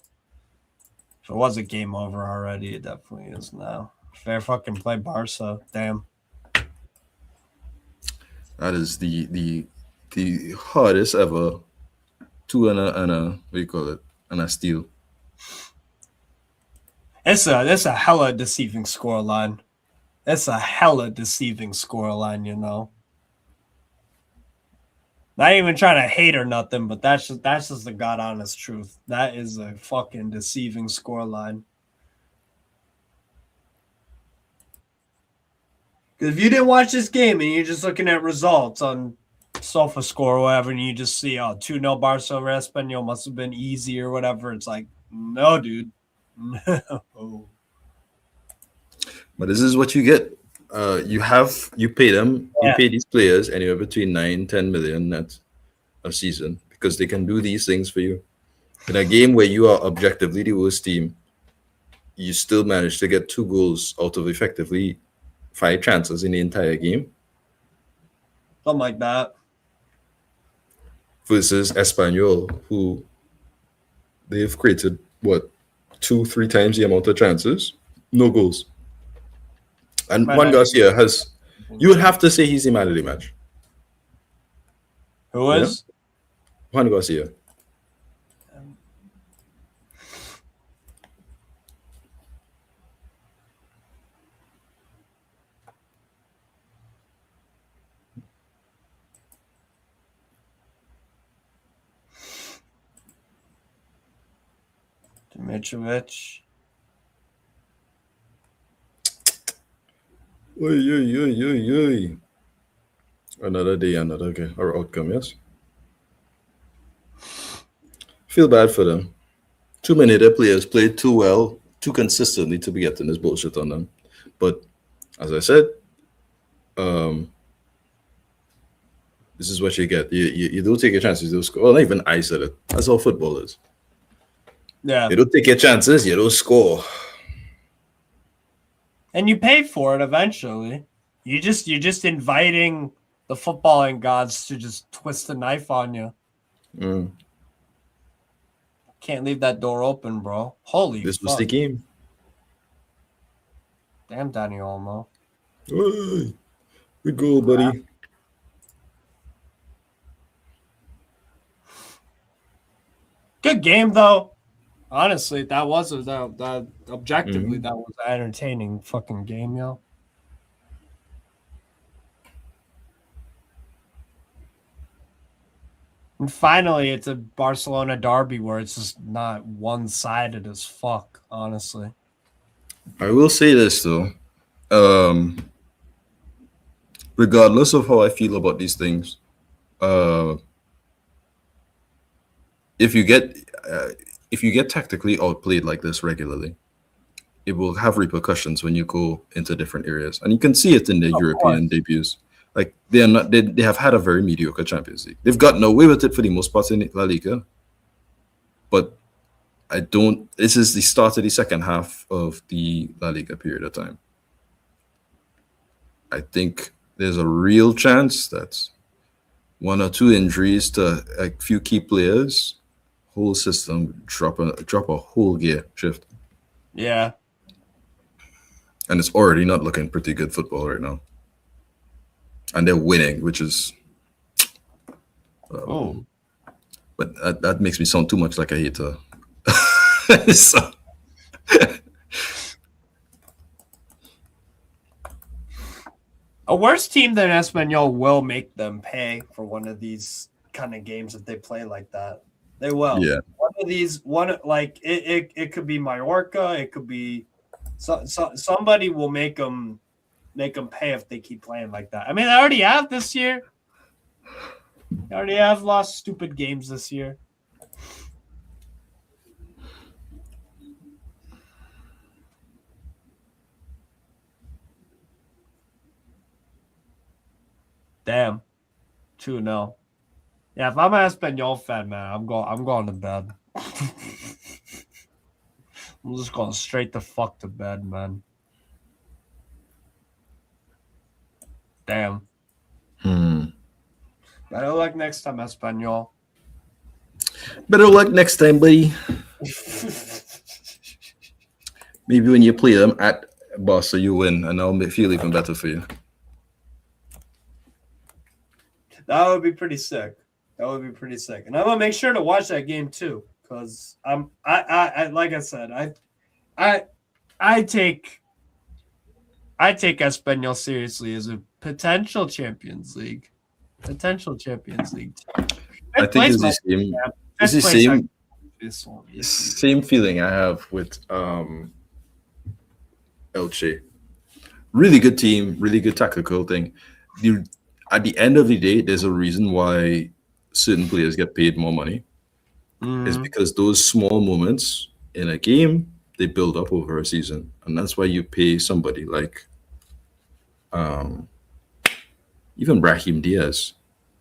If it was a game over already, it definitely is now. Fair fucking play, Barca. Damn.
That is the hardest ever 2 and a what do you call it? And a steal.
It's a hella deceiving scoreline. It's a hella deceiving scoreline, you know. Not even trying to hate or nothing, but that's just the god honest truth. That is a fucking deceiving scoreline. Because if you didn't watch this game and you're just looking at results on SofaScore or whatever, and you just see, 2-0 Barca over Espanyol must have been easy or whatever, it's like, no, dude. No.
But this is what you get. You pay them, you pay these players anywhere between 9-10 million net a season because they can do these things for you. In a game where you are objectively the worst team, you still manage to get 2 goals out of effectively 5 chances in the entire game.
Something like that.
Versus Espanyol, who they've created, 2-3 times the amount of chances, no goals. And Juan Garcia you would have to say he's the man of the match.
Who is?
Juan Garcia.
Dimitrovic.
Oy. Another day, another outcome, yes. Feel bad for them. Too many of their players played too well, too consistently to be getting this bullshit on them. But as I said, this is what you get. You don't take your chances, you don't score. Well, not even I said it. That's how football is.
Yeah.
You don't take your chances, you don't score.
And you pay for it eventually. You're just inviting the footballing gods to just twist the knife on you. Can't leave that door open, bro. Holy
This
fuck.
was the game.
Damn, Danny Olmo.
Hey, good goal, buddy.
Good game, though. Honestly, that was that objectively that was an entertaining fucking game, yo. And finally, it's a Barcelona derby where it's just not one-sided as fuck, honestly.
I will say this, though. Regardless of how I feel about these things, if you get tactically outplayed like this regularly, it will have repercussions when you go into different areas, and you can see it in their European debuts. Like they have had a very mediocre Champions League. They've gotten away with it for the most part in La Liga, but this is the start of the second half of the La Liga period of time. I think there's a real chance that 1 or 2 injuries to a few key players, whole system drop a whole gear shift.
Yeah.
And it's already not looking pretty good football right now. And they're winning, which is but that makes me sound too much like a hater. So.
A worse team than Espanyol will make them pay for one of these kind of games if they play like that. They will.
Yeah.
One of these, it could be Mallorca. It could be somebody will make them pay if they keep playing like that. I mean, they already have this year. They already have lost stupid games this year. Damn. 2-0. Yeah, if I'm an Espanyol fan, man, I'm going to bed. I'm just going straight the fuck to bed, man. Damn. Better luck next time, Espanyol.
Better luck next time, buddy. Maybe when you play them at Barca, you win, and I'll feel even better for you.
That would be pretty sick. And I'm gonna make sure to watch that game too, because I like I said, I take Espanyol seriously as a potential Champions League Potential Champions League team.
I think it's the same. It's the same. Same feeling I have with Elche. Really good team, really good tactical thing. At the end of the day, there's a reason why certain players get paid more money. It's because those small moments in a game, they build up over a season. And that's why you pay somebody like even Brahim Diaz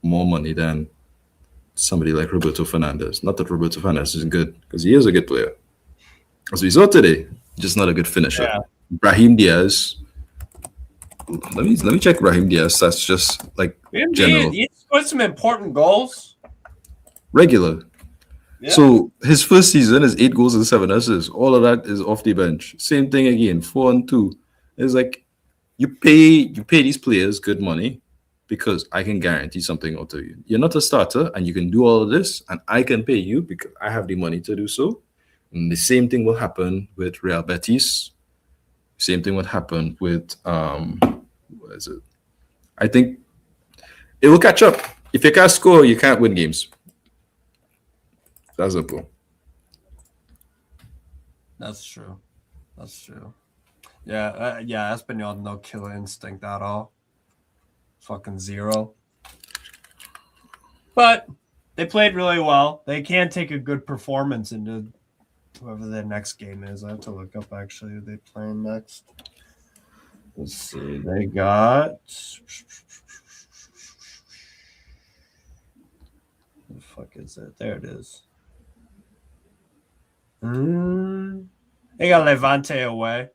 more money than somebody like Roberto Fernandez. Not that Roberto Fernandez isn't good, because he is a good player. As we saw today, just not a good finisher.
Yeah.
Brahim Diaz. Let me check Brahim Diaz. That's just like general.
He scored some important goals.
Regular.
Yeah.
So his first season is 8 goals and 7 assists. All of that is off the bench. Same thing again, 4 and 2. It's like you pay these players good money because I can guarantee something out of you. You're not a starter and you can do all of this, and I can pay you because I have the money to do so. And the same thing will happen with Real Betis. Same thing would happen with what is it? I think it will catch up. If you can't score, you can't win games. That's simple.
That's true. Yeah, Espanyol, no killer instinct at all. Fucking zero. But they played really well. They can take a good performance into whoever their next game is. I have to look up actually who they play next. Let's see. They got. What the fuck is it? There it is. They got Levante away.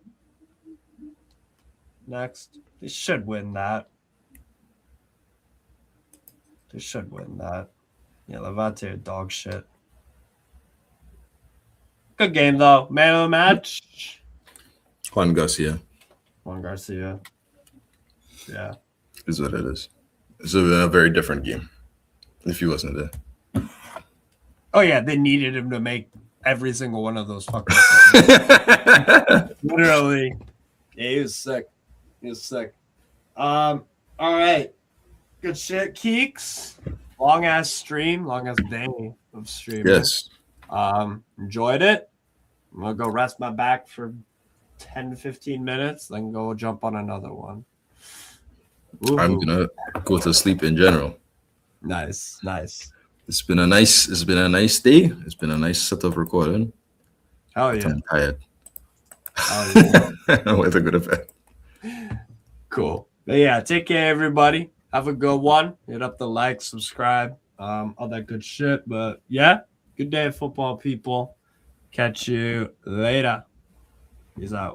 Next. They should win that. Yeah, Levante are dog shit. Good game, though. Man of the match.
Juan Garcia.
Yeah.
Is what it is. It's a very different game if he wasn't there.
Oh, yeah. They needed him to make every single one of those fucking literally. Yeah, he was sick. All right. Good shit, Keeks. Long ass day of streaming.
Yes.
Enjoyed it. I'm gonna go rest my back for 10 to 15 minutes, then go jump on another one. Ooh.
I'm gonna go to sleep in general.
Nice.
It's been a nice day. It's been a nice set of recording.
Oh yeah.
I'm tired.
Oh yeah.
I want to go to bed.
Cool. But yeah, take care, everybody. Have a good one. Hit up the like, subscribe, all that good shit. But yeah, good day, football people. Catch you later. Peace out.